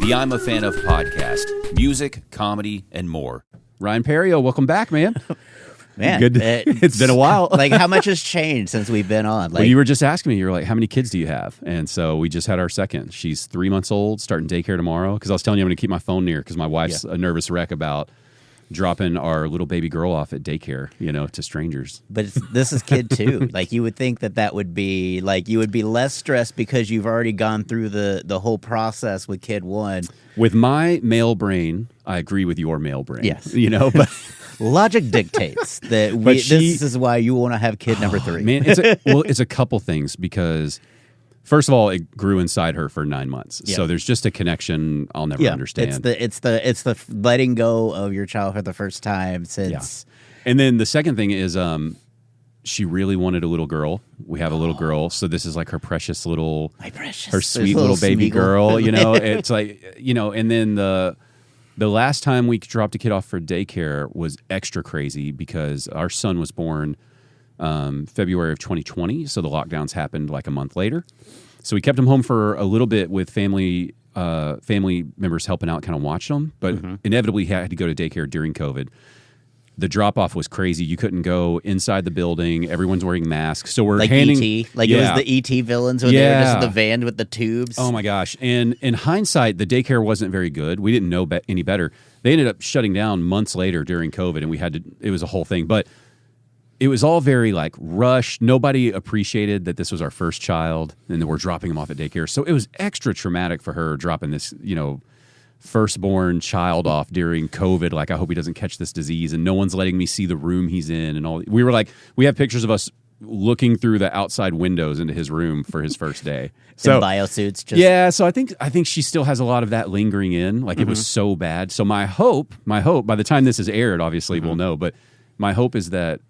the I'm a Fan of podcast, music, comedy, and more. Ryan Perrio, welcome back, man. Man, Good. It's been a while. Like, how much has changed since we've been on? Like, well, you were just asking me, you were like, how many kids do you have? And so we just had our second. She's 3 months old, starting daycare tomorrow. Because I was telling you I'm going to keep my phone near because my wife's a nervous wreck about dropping our little baby girl off at daycare, to strangers. But this is kid two. Like, you would think that would be, like, you would be less stressed because you've already gone through the whole process with kid one. With my male brain, I agree with your male brain. Yes. But... Logic dictates that this is why you want to have kid number three. Man, it's a couple things because, first of all, it grew inside her for 9 months, so there's just a connection I'll never understand. It's the letting go of your child for the first time since. And then the second thing is, she really wanted a little girl. We have a little girl, so this is like her precious little, her sweet little baby girl. It's like and then the last time we dropped a kid off for daycare was extra crazy because our son was born February of 2020, so the lockdowns happened like a month later. So we kept him home for a little bit with family members helping out, kind of watching him, but inevitably he had to go to daycare during COVID. The drop-off was crazy. You couldn't go inside the building. Everyone's wearing masks. So we're like handing... E.T.? Like it was the E.T. villains when they were just in the van with the tubes? Oh, my gosh. And in hindsight, the daycare wasn't very good. We didn't know any better. They ended up shutting down months later during COVID, and it was a whole thing. But it was all very, like, rushed. Nobody appreciated that this was our first child, and that we're dropping him off at daycare. So it was extra traumatic for her dropping this, firstborn child off during COVID. Like, I hope he doesn't catch this disease, and no one's letting me see the room he's in and all. We were like, we have pictures of us looking through the outside windows into his room for his first day. So in biosuits. So I think she still has a lot of that lingering in. Like, it was so bad. So my hope, by the time this is aired, obviously we'll know, but my hope is that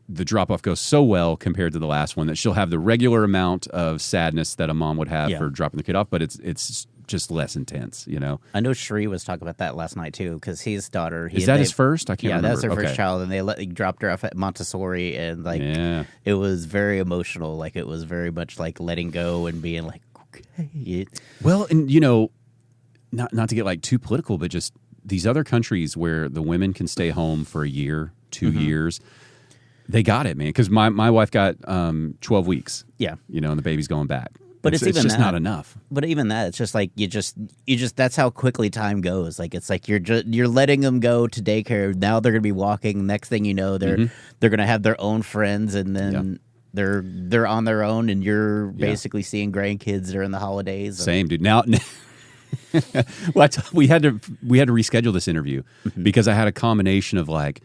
the drop-off goes so well compared to the last one that she'll have the regular amount of sadness that a mom would have for dropping the kid off, but it's just less intense, I know Shree was talking about that last night too, because his daughter. Is that his first? I can't remember. Yeah, that's their first child, and they dropped her off at Montessori, and it was very emotional. Like, it was very much like letting go and being like, okay. Well, and not to get like too political, but just these other countries where the women can stay home for a year, 2 years. They got it, man. Because my wife got 12 weeks. Yeah, and the baby's going back. But it's even just that, not enough. But even that, it's just like you just that's how quickly time goes. Like, it's like you're letting them go to daycare. Now they're gonna be walking. Next thing you know, they're gonna have their own friends, and then they're on their own, and you're basically seeing grandkids during the holidays. Same, dude. Now. We had to reschedule this interview because I had a combination of like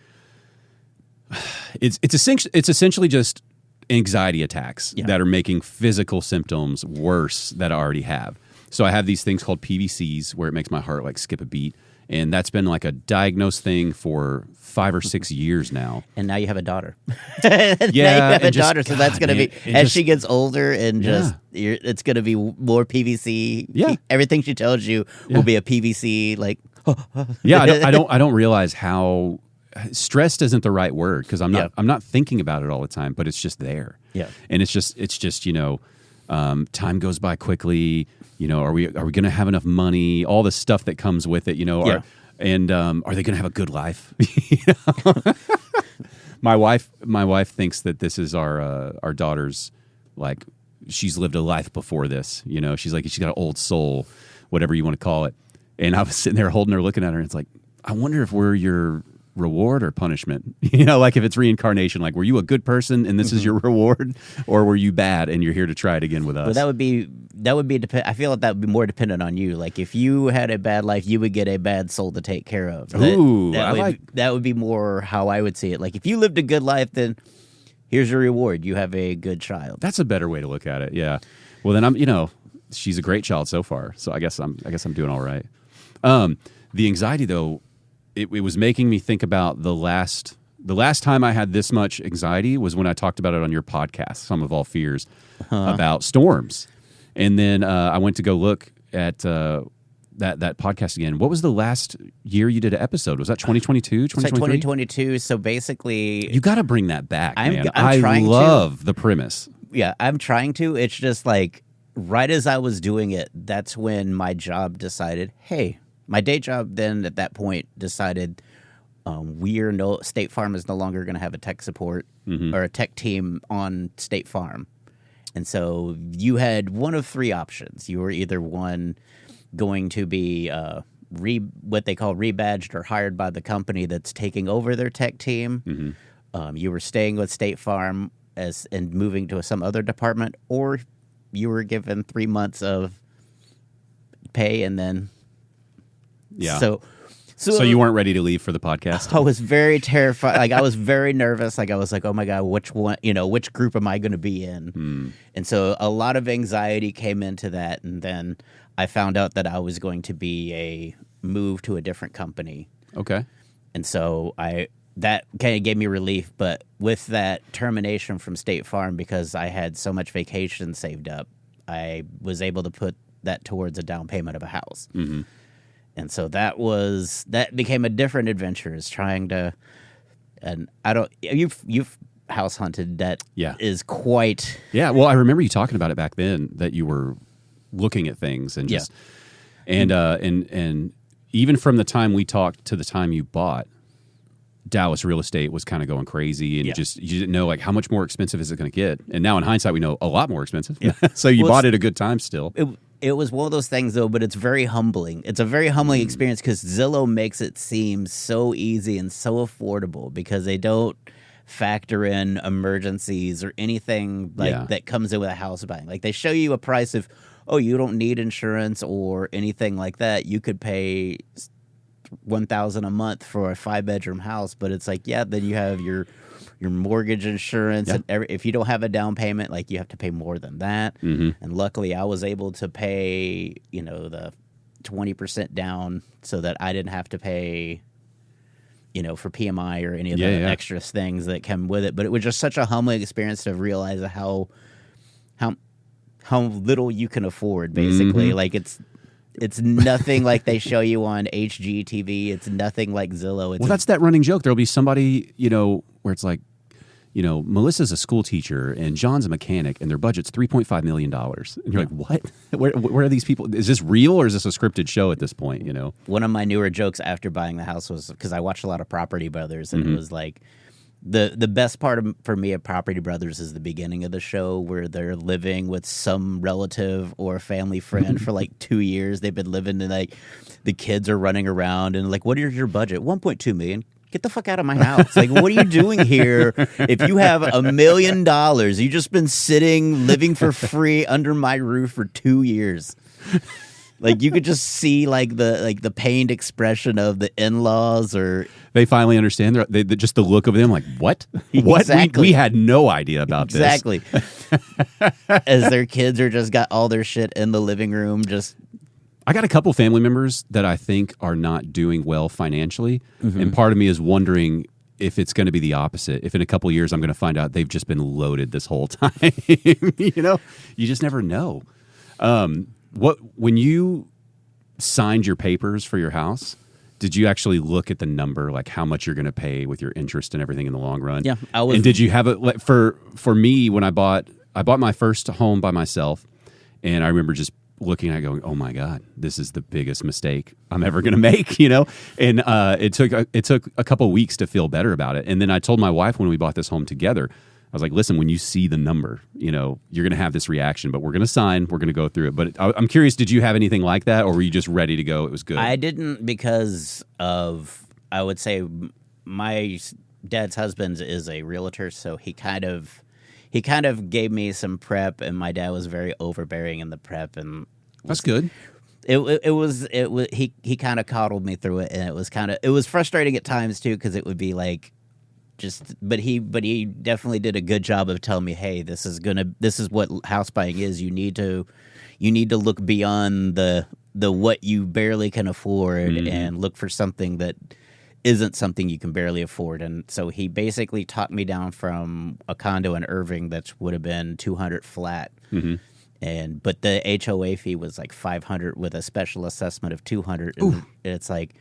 it's essentially just anxiety attacks that are making physical symptoms worse that I already have. So I have these things called PVCs where it makes my heart like skip a beat. And that's been like a diagnosed thing for 5 or 6 years now. And now you have a daughter. Yeah. Now you have a daughter, so that's going to be, as she gets older and it's going to be more PVC. Yeah. Everything she tells you will be a PVC, like. I don't realize how stressed isn't the right word because I'm not thinking about it all the time, but it's just there. Yeah. And it's just time goes by quickly. Are we going to have enough money? All the stuff that comes with it. Are they going to have a good life? My wife thinks that this is our daughter's, like, she's lived a life before this. She's like, she's got an old soul, whatever you want to call it. And I was sitting there holding her, looking at her, and it's like, I wonder if we're your reward or punishment. Like, if it's reincarnation, like, were you a good person and this is your reward, or were you bad and you're here to try it again with us? Well, that would be I feel like that would be more dependent on you. Like, if you had a bad life, you would get a bad soul to take care of. That would be more how I would see it. Like, if you lived a good life, then here's your reward. You have a good child. That's a better way to look at it. Yeah. Well, then she's a great child so far. So I guess I'm doing all right. The anxiety though, it was making me think about the last time I had this much anxiety was when I talked about it on your podcast, Sum of All Fears, about storms. And then I went to go look at that podcast again. What was the last year you did an episode? Was that 2022, 2023? It's like 2022, so basically... You got to bring that back, man. I love the premise. Yeah, I'm trying to. It's just like, right as I was doing it, that's when my job decided, hey, my day job then at that point decided State Farm is no longer going to have a tech support or a tech team on State Farm. And so you had one of three options. You were either one going to be what they call rebadged or hired by the company that's taking over their tech team. You were staying with State Farm and moving to some other department, or you were given 3 months of pay and then So you weren't ready to leave for the podcast? I was very terrified. Like I was very nervous. Like I was like, oh my God, which group am I going to be in? And so a lot of anxiety came into that. And then I found out that I was going to be a move to a different company. Okay. And so that kind of gave me relief. But with that termination from State Farm, because I had so much vacation saved up, I was able to put that towards a down payment of a house. And so that became a different adventure, is trying to, and you've house hunted. That is quite. Yeah. Well, I remember you talking about it back then, that you were looking at things and just, and even from the time we talked to the time you bought, Dallas real estate was kind of going crazy, and you didn't know like how much more expensive is it going to get. And now in hindsight, we know a lot more expensive. Yeah. So you bought it a good time still. It was one of those things, though, but it's very humbling. It's a very humbling experience because Zillow makes it seem so easy and so affordable because they don't factor in emergencies or anything that comes in with a house buying. Like they show you a price of, oh, you don't need insurance or anything like that. You could pay $1,000 a month for a 5-bedroom house, but it's like, then you have your mortgage insurance, and if you don't have a down payment, like you have to pay more than that. And luckily, I was able to pay, the 20% down, so that I didn't have to pay, for PMI or any of the extra things that come with it. But it was just such a humbling experience to realize how little you can afford. Basically, like it's nothing like they show you on HGTV. It's nothing like Zillow. That's that running joke. There'll be somebody, where it's like, Melissa's a school teacher and John's a mechanic and their budget's $3.5 million. And you're like, what? Where are these people? Is this real or is this a scripted show at this point, One of my newer jokes after buying the house was, because I watched a lot of Property Brothers, and it was like, the best part for me of Property Brothers is the beginning of the show where they're living with some relative or family friend for like 2 years. They've been living in, like, the kids are running around and like, what is your budget? $1.2 million. Get the fuck out of my house. Like, what are you doing here? If you have $1 million, you've just been living for free under my roof for 2 years. Like, you could just see the pained expression of the in-laws, or they finally understand. Just the look of them, like, what? What? Exactly. We had no idea about this. Exactly. As their kids are just got all their shit in the living room. I got a couple family members that I think are not doing well financially, and part of me is wondering if it's going to be the opposite. If in a couple of years I'm going to find out they've just been loaded this whole time. You just never know. When you signed your papers for your house, did you actually look at the number, like how much you're going to pay with your interest and everything in the long run? Yeah, I was. And did you have it for me when I bought my first home by myself, and I remember just looking at it going, oh my God, this is the biggest mistake I'm ever going to make, And it took a couple of weeks to feel better about it. And then I told my wife when we bought this home together, I was like, listen, when you see the number, you're going to have this reaction, but we're going to sign, we're going to go through it. But I'm curious, did you have anything like that, or were you just ready to go? It was good. I didn't, because of, I would say, my dad's husband is a realtor, so he kind of gave me some prep, and my dad was very overbearing in the prep, and that's good. He kind of coddled me through it, and it was frustrating at times too, because it would be like, but he definitely did a good job of telling me, hey, this is what house buying is. You need to look beyond the what you barely can afford and look for something that isn't something you can barely afford. And so he basically talked me down from a condo in Irving that would have been $200 flat. But the HOA fee was like $500 with a special assessment of $200. And it's like,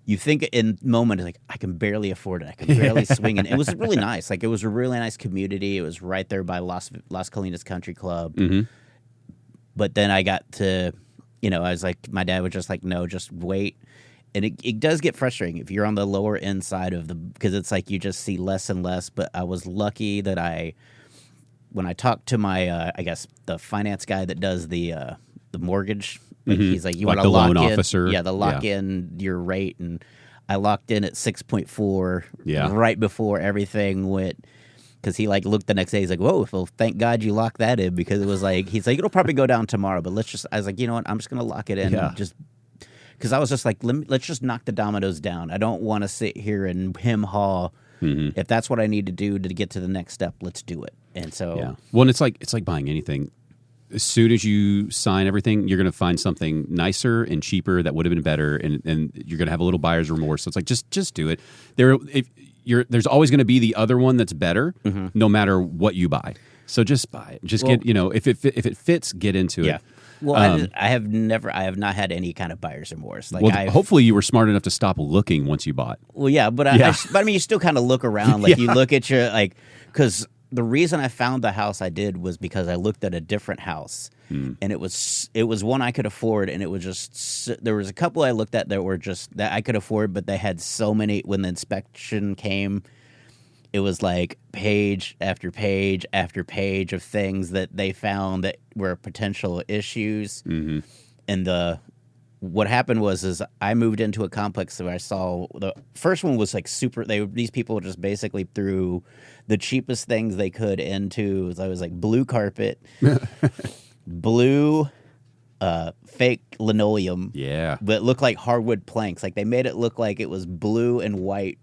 you think in moments like, I can barely afford it. I can barely swing it. It was really nice. Like, it was a really nice community. It was right there by Las Colinas Country Club. But then I got to, I was like, my dad was just like, no, just wait. And it does get frustrating if you're on the lower end side of because it's like you just see less and less. But I was lucky that when I talked to my, I guess, the finance guy that does the mortgage, like he's like, you like want to the lock loan in, officer. Yeah, lock in your rate. And I locked in at 6.4 right before everything went. Because he like looked the next day, he's like, "Whoa! Well, thank God you locked that in." Because it was like he's like, "It'll probably go down tomorrow, but I was like, you know what? I'm just gonna lock it in, and just because I was just like, let's just knock the dominoes down. I don't want to sit here and hem-haw. If that's what I need to do to get to the next step, let's do it." And so, well, and it's like buying anything. As soon as you sign everything, you're going to find something nicer and cheaper that would have been better, and you're going to have a little buyer's remorse. So it's like just do it. There's always going to be the other one that's better, no matter what you buy. So just buy it. Just get if it fits, get into it. Well, I have not had any kind of buyer's remorse. Like, hopefully you were smart enough to stop looking once you bought. Well, yeah, but I mean, you still kind of look around. Like you look at your because the reason I found the house I did was because I looked at a different house, and it was one I could afford, and it was just there was a couple I looked at that were just that I could afford, but they had so many when the inspection came. It was like page after page after page of things that they found that were potential issues, and what happened was I moved into a complex where I saw the first one was like super. These people just basically threw the cheapest things they could into. I was like blue carpet, blue fake linoleum, but it looked like hardwood planks. Like they made it look like it was blue and white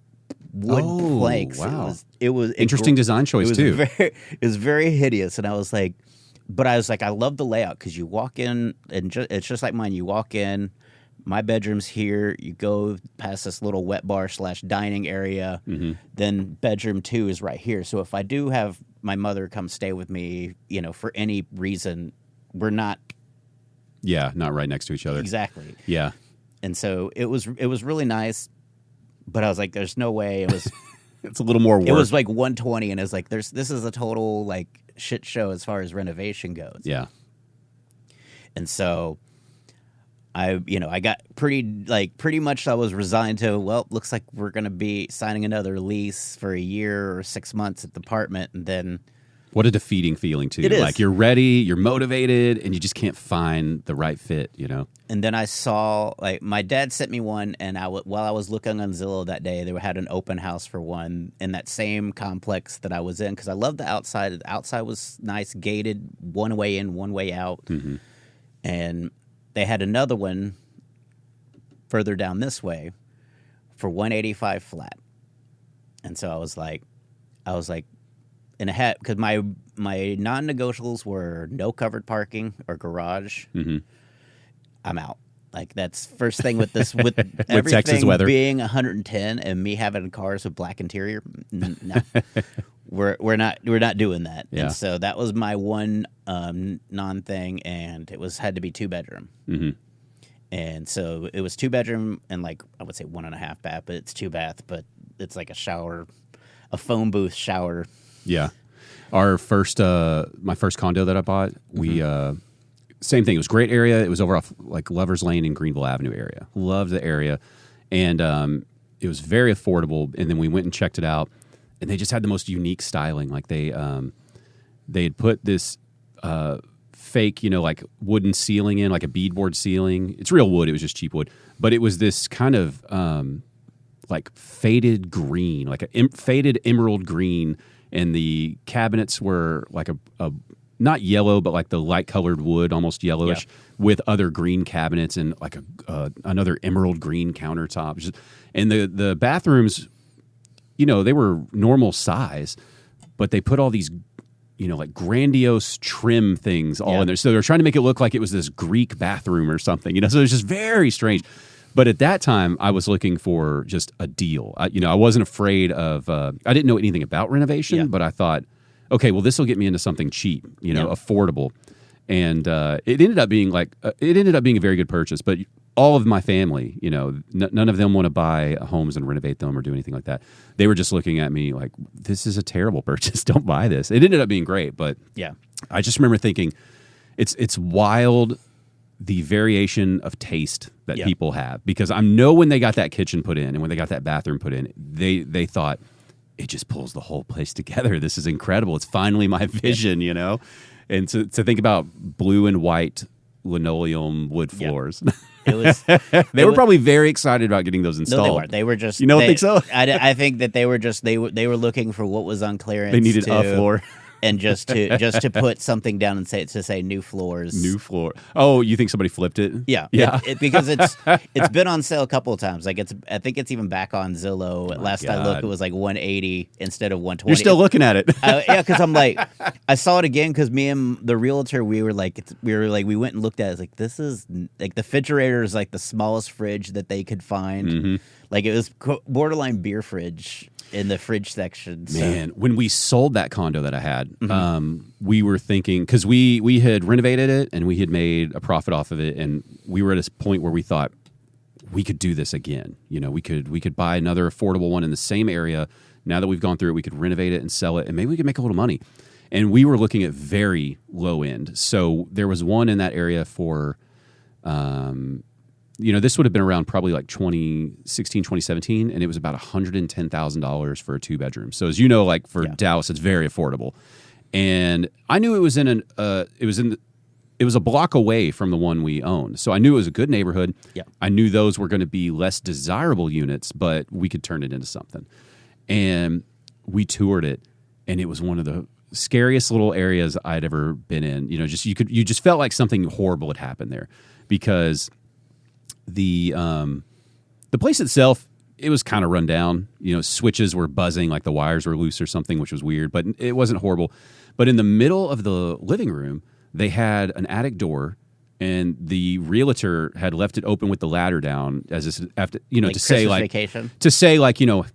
wood planks. Wow, it was interesting design choice too. It was very hideous, and I was like. But I was like, I love the layout because you walk in and it's just like mine. You walk in, my bedroom's here. You go past this little wet bar / dining area. Then bedroom 2 is right here. So if I do have my mother come stay with me, for any reason, we're not. Yeah, not right next to each other. Exactly. Yeah. And so it was really nice, but I was like, there's no way it was. It's a little more work. It was like 120, and it's like this is a total like shit show as far as renovation goes. Yeah. And so I got pretty much I was resigned to, well, looks like we're going to be signing another lease for a year or 6 months at the apartment, and then what a defeating feeling too. It is. Like you're ready, you're motivated, and you just can't find the right fit, And then I saw, like, my dad sent me one, and while I was looking on Zillow that day, they had an open house for one in that same complex that I was in because I loved the outside. The outside was nice, gated, one way in, one way out. And they had another one further down this way for $185 flat. And so I was like, and it had, because my non-negotiables were no covered parking or garage. I'm out. Like that's first thing with this with everything Texas weather being 110 and me having cars with black interior. No, we're not doing that. Yeah. And so that was my one non thing, and it had to be 2-bedroom. And so it was 2-bedroom and like I would say 1.5 bath, but it's 2 bath, but it's like a shower, a phone booth shower. Yeah. Our first, my first condo that I bought, we, same thing. It was a great area. It was over off like Lovers Lane and Greenville Avenue area. Loved the area. And it was very affordable. And then we went and checked it out, and they just had the most unique styling. Like they had put this fake, like wooden ceiling in, like a beadboard ceiling. It's real wood. It was just cheap wood. But it was this kind of like faded green, like a faded emerald green. And the cabinets were like a not yellow, but like the light colored wood, almost yellowish, with other green cabinets and like another emerald green countertop. And the bathrooms, they were normal size, but they put all these, like grandiose trim things all in there. So they're trying to make it look like it was this Greek bathroom or something, So it was just very strange. But at that time, I was looking for just a deal. I wasn't afraid of. I didn't know anything about renovation, but I thought, okay, well, this will get me into something cheap, affordable, and it ended up being a very good purchase. But all of my family, none of them want to buy homes and renovate them or do anything like that. They were just looking at me like, this is a terrible purchase. Don't buy this. It ended up being great, but I just remember thinking, it's wild the variation of taste that Yeah. people have, because I know when they got that kitchen put in and when they got that bathroom put in, they thought it just pulls the whole place together. This is incredible. It's finally my vision, you know? And to think about blue and white linoleum wood floors. It was. They were probably very excited about getting those installed. No, they weren't. They were just. You don't think so? I think that they were just. They were looking for what was on clearance. They needed a floor. And just to put something down and say new floors. New floor. Oh, you think somebody flipped it? Yeah, yeah. Because it's been on sale a couple of times. Like I think it's even back on Zillow. Last I looked, it was like $180 instead of $120. You're still looking at it. Yeah, because I'm like, I saw it again because me and the realtor, we went and looked at it. It's like, this is like the refrigerator is like the smallest fridge that they could find. Mm-hmm. Like it was borderline beer fridge in the fridge section. So. Man, when we sold that condo that I had, we were thinking, because we had renovated it and we had made a profit off of it, and we were at a point where we thought we could do this again. You know, we could buy another affordable one in the same area. Now that we've gone through it, we could renovate it and sell it, and maybe we could make a little money. And we were looking at very low end. So there was one in that area for, this would have been around probably like 2016, 2017, and it was about $110,000 for a 2-bedroom. So as you know, like for Dallas, it's very affordable. And I knew it was it was a block away from the one we owned. So I knew it was a good neighborhood. Yeah. I knew those were going to be less desirable units, but we could turn it into something. And we toured it, and it was one of the scariest little areas I'd ever been in. You know, you just felt like something horrible had happened there, because the place itself, it was kind of run down. You know, switches were buzzing like the wires were loose or something, which was weird, but it wasn't horrible. But in the middle of the living room, they had an attic door, and the realtor had left it open with the ladder down as this, after, you know, like to say Christmas like vacation. to say like, you know,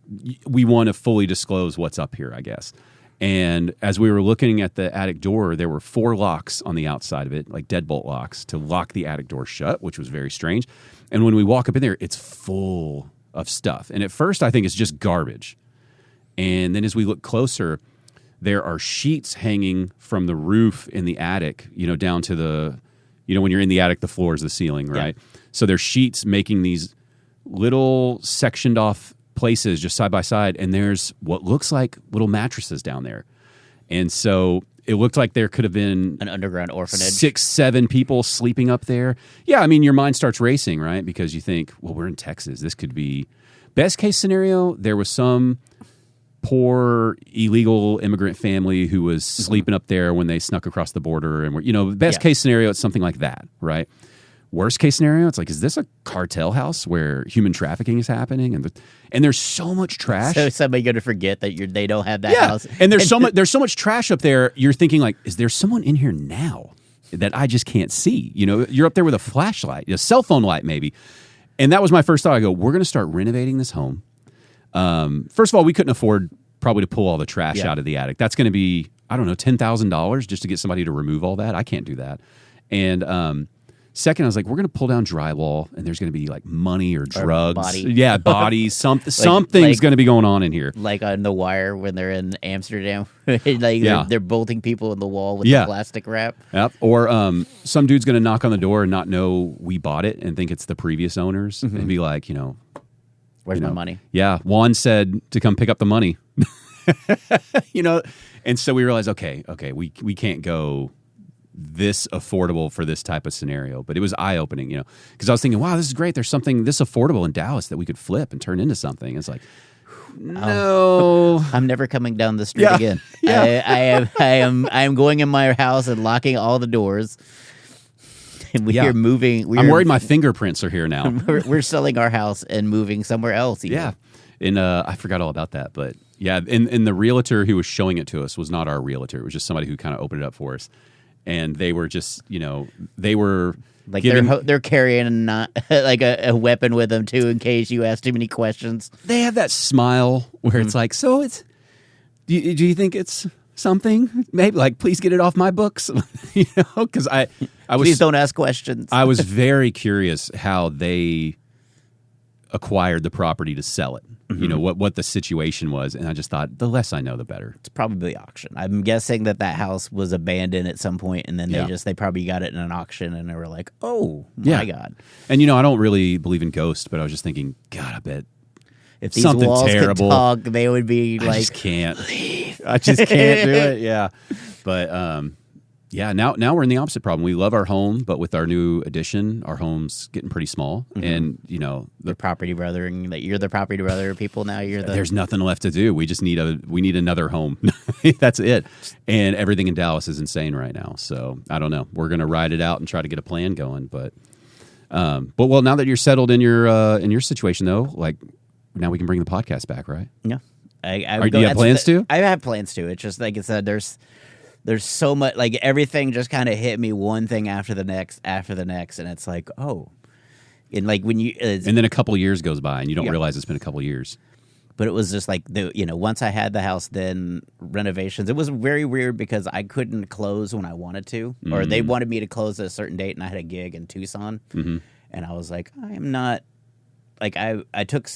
we want to fully disclose what's up here, I guess. And as we were looking at the attic door, there were 4 locks on the outside of it, like deadbolt locks, to lock the attic door shut, which was very strange. And when we walk up in there, it's full of stuff. And at first, I think it's just garbage. And then as we look closer, there are sheets hanging from the roof in the attic, you know, down to the, you know, when you're in the attic, the floor is the ceiling, right? Yeah. So there's sheets making these little sectioned off places just side by side, and there's what looks like little mattresses down there. And so it looked like there could have been an underground orphanage, 6-7 people sleeping up there. Yeah, I mean, your mind starts racing, right? Because you think, well, we're in Texas. This could be best case scenario. There was some poor illegal immigrant family who was sleeping up there when they snuck across the border, and you know, best case scenario, it's something like that, right? Worst case scenario, it's like, is this a cartel house where human trafficking is happening? And there's so much trash. So somebody going to forget that they don't have that house. And there's so much trash up there. You're thinking like, is there someone in here now that I just can't see? You know, you're up there with a flashlight, a cell phone light maybe. And that was my first thought. I go, we're going to start renovating this home. First of all, we couldn't afford probably to pull all the trash out of the attic. That's going to be, I don't know, $10,000 just to get somebody to remove all that. I can't do that. And second, I was like, we're going to pull down drywall, and there's going to be like money or drugs. Body. Yeah, bodies. Something's going to be going on in here. Like on The Wire when they're in Amsterdam. They're bolting people in the wall with the plastic wrap. Yep. Or some dude's going to knock on the door and not know we bought it and think it's the previous owners and be like, you know, where's my money? Yeah. Juan said to come pick up the money. You know, and so we realized, okay, we can't go this affordable for this type of scenario. But it was eye-opening, you know, because I was thinking, wow, this is great. There's something this affordable in Dallas that we could flip and turn into something. It's like, no, I'm never coming down the street again. Yeah. I am going in my house and locking all the doors. And we are moving. I'm worried my fingerprints are here now. We're selling our house and moving somewhere else. Even. Yeah. And I forgot all about that, but yeah, and the realtor who was showing it to us was not our realtor. It was just somebody who kind of opened it up for us. And they were just, you know, they were like they're carrying like a weapon with them too, in case you ask too many questions. They have that smile where it's like, so it's. Do you think it's something? Maybe like, please get it off my books, you know? Because I was please don't ask questions. I was very curious how they acquired the property to sell it. You know, what the situation was. And I just thought, the less I know, the better. It's probably auction. I'm guessing that house was abandoned at some point, and then they probably got it in an auction, and they were like, oh, my God. And, you know, I don't really believe in ghosts, but I was just thinking, God, I bet if these something walls terrible. could talk, they would be like, I just can't. leave. I just can't do it. Yeah. But, yeah, now we're in the opposite problem. We love our home, but with our new addition, our home's getting pretty small. And, you know, The property brother, and that you're the property brother people now. There's nothing left to do. We just need another home. That's it. And everything in Dallas is insane right now. So I don't know. We're gonna ride it out and try to get a plan going. But well, now that you're settled in your situation though, like now we can bring the podcast back, right? Yeah. Do you have plans to? I have plans to. It's just like I said, there's so much, like everything just kind of hit me one thing after the next, and it's like, oh, and like when and then a couple of years goes by and you don't realize it's been a couple of years. But it was just like once I had the house, then renovations. It was very weird because I couldn't close when I wanted to, or they wanted me to close at a certain date, and I had a gig in Tucson, and I was like, I am not. Like I took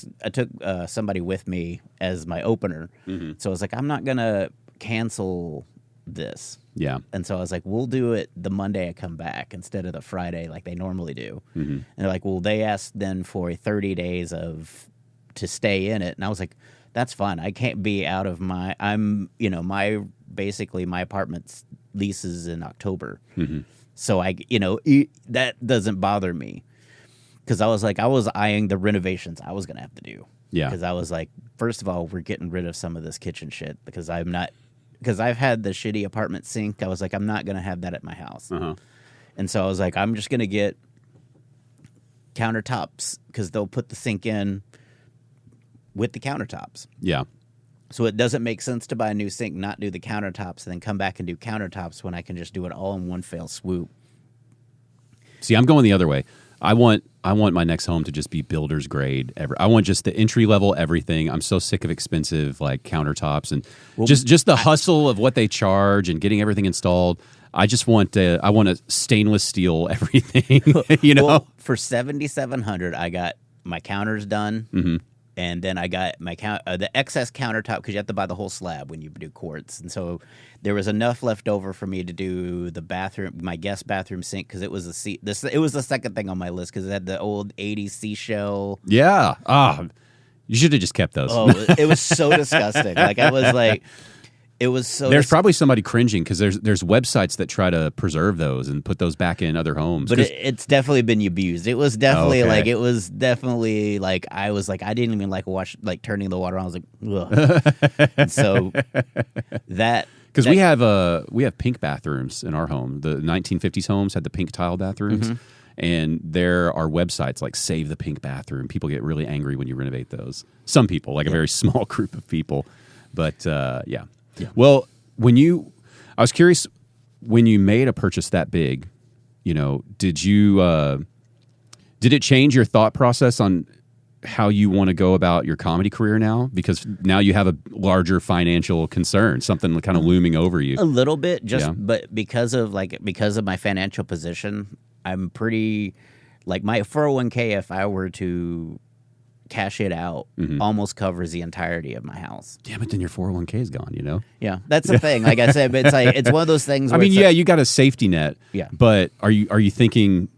somebody with me as my opener, so I was like, I'm not gonna cancel this. Yeah. And so I was like, we'll do it the Monday I come back instead of the Friday like they normally do. And they're like, well, they asked then for 30 days to stay in it. And I was like, that's fine. I can't be out of my apartment's leases in October. So that doesn't bother me. Because I was eyeing the renovations I was going to have to do. Yeah. Because I was like, first of all, we're getting rid of some of this kitchen shit because I've had the shitty apartment sink. I was like, I'm not going to have that at my house. And so I was like, I'm just going to get countertops because they'll put the sink in with the countertops. Yeah. So it doesn't make sense to buy a new sink, not do the countertops, and then come back and do countertops when I can just do it all in one fell swoop. See, I'm going the other way. I want my next home to just be builder's grade. I want just the entry level everything. I'm so sick of expensive like countertops and just the hustle of what they charge and getting everything installed. I just want I want to stainless steel everything. Well, for $7,700, I got my counters done, and then I got my the excess countertop because you have to buy the whole slab when you do quartz, and so there was enough left over for me to do the bathroom, my guest bathroom sink, because it was it was the second thing on my list because it had the old '80s seashell. Yeah. You should have just kept those. Oh, it was so disgusting. Like I was like. It was so. There's probably somebody cringing because there's websites that try to preserve those and put those back in other homes. But it's definitely been abused. It was definitely like I was like I didn't even watch turning the water on. I was like, ugh. And so that because we have pink bathrooms in our home. The 1950s homes had the pink tile bathrooms. And there are websites like Save the Pink Bathroom. People get really angry when you renovate those. Some people, like a very small group of people. But yeah. Well, I was curious, when you made a purchase that big, did it change your thought process on how you want to go about your comedy career now? Because now you have a larger financial concern, something kind of looming over you. A little bit, but because of my financial position, I'm pretty my 401k, if I were to cash it out, almost covers the entirety of my house. Yeah, but then your 401k is gone, Yeah, that's the thing. Like I said, but it's one of those things where you got a safety net. Yeah. But are you thinking,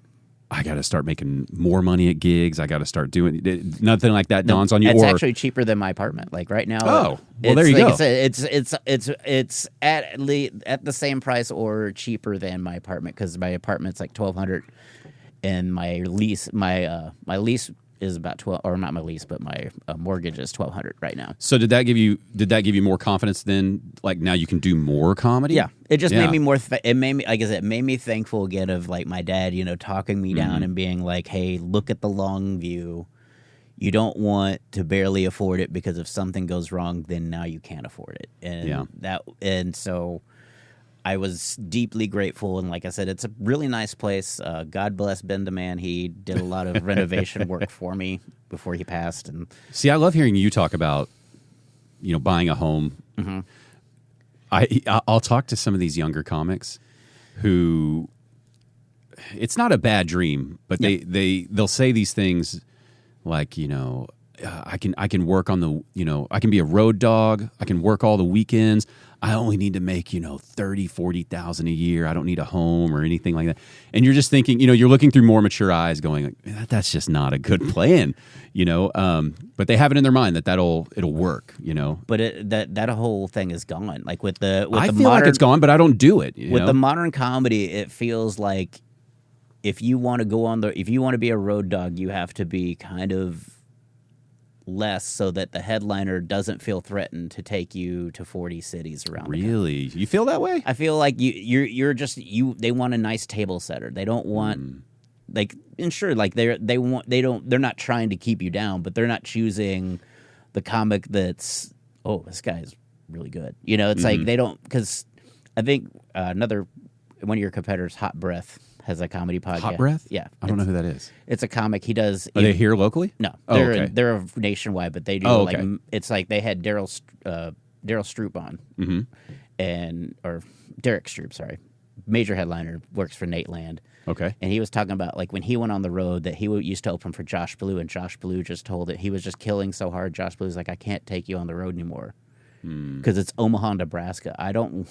I got to start making more money at gigs, I got to start doing nothing like that dawns on you? It's actually cheaper than my apartment. Like right now. Oh, well, there you go. It's at the same price or cheaper than my apartment because my apartment's like $1,200, and my lease is about 12, or not my lease, but my mortgage is $1,200 right now. So did that give you more confidence then? Like now you can do more comedy? Yeah, it just made me more. It made me, like I said, it made me thankful again of my dad, talking me down and being like, "Hey, look at the long view. You don't want to barely afford it because if something goes wrong, then now you can't afford it." And so I was deeply grateful, and like I said, it's a really nice place. God bless Ben the man; he did a lot of renovation work for me before he passed. And see, I love hearing you talk about, buying a home. I'll talk to some of these younger comics who, it's not a bad dream, but they'll say these things like, I can work on the, I can be a road dog. I can work all the weekends. I only need to make, 30, 40,000 a year. I don't need a home or anything like that. And you're just thinking, you're looking through more mature eyes going, that's just not a good plan, but they have it in their mind that it'll work, But that whole thing is gone. Like with the I the feel modern, like it's gone, but I don't do it. With the modern comedy, it feels like if you want to be a road dog, you have to be kind of less so that the headliner doesn't feel threatened to take you to 40 cities around. Really? You feel that way? I feel like they want a nice table setter. They don't want and sure, like they're not trying to keep you down, but they're not choosing the comic that's, oh, this guy's really good. It's like they don't, because I think another one of your competitors, Hot Breath, has a comedy podcast. Hot Breath? Yeah. I don't know who that is. It's a comic. He does. Are they here locally? No. Okay. They're nationwide, but they do okay. it's like they had Daryl Stroop on. Or Derek Stroop, sorry. Major headliner, works for Nate Land. Okay. And he was talking about like when he went on the road that he used to open for Josh Blue, and Josh Blue just told it he was just killing so hard. Josh Blue's like, I can't take you on the road anymore because it's Omaha, Nebraska. I don't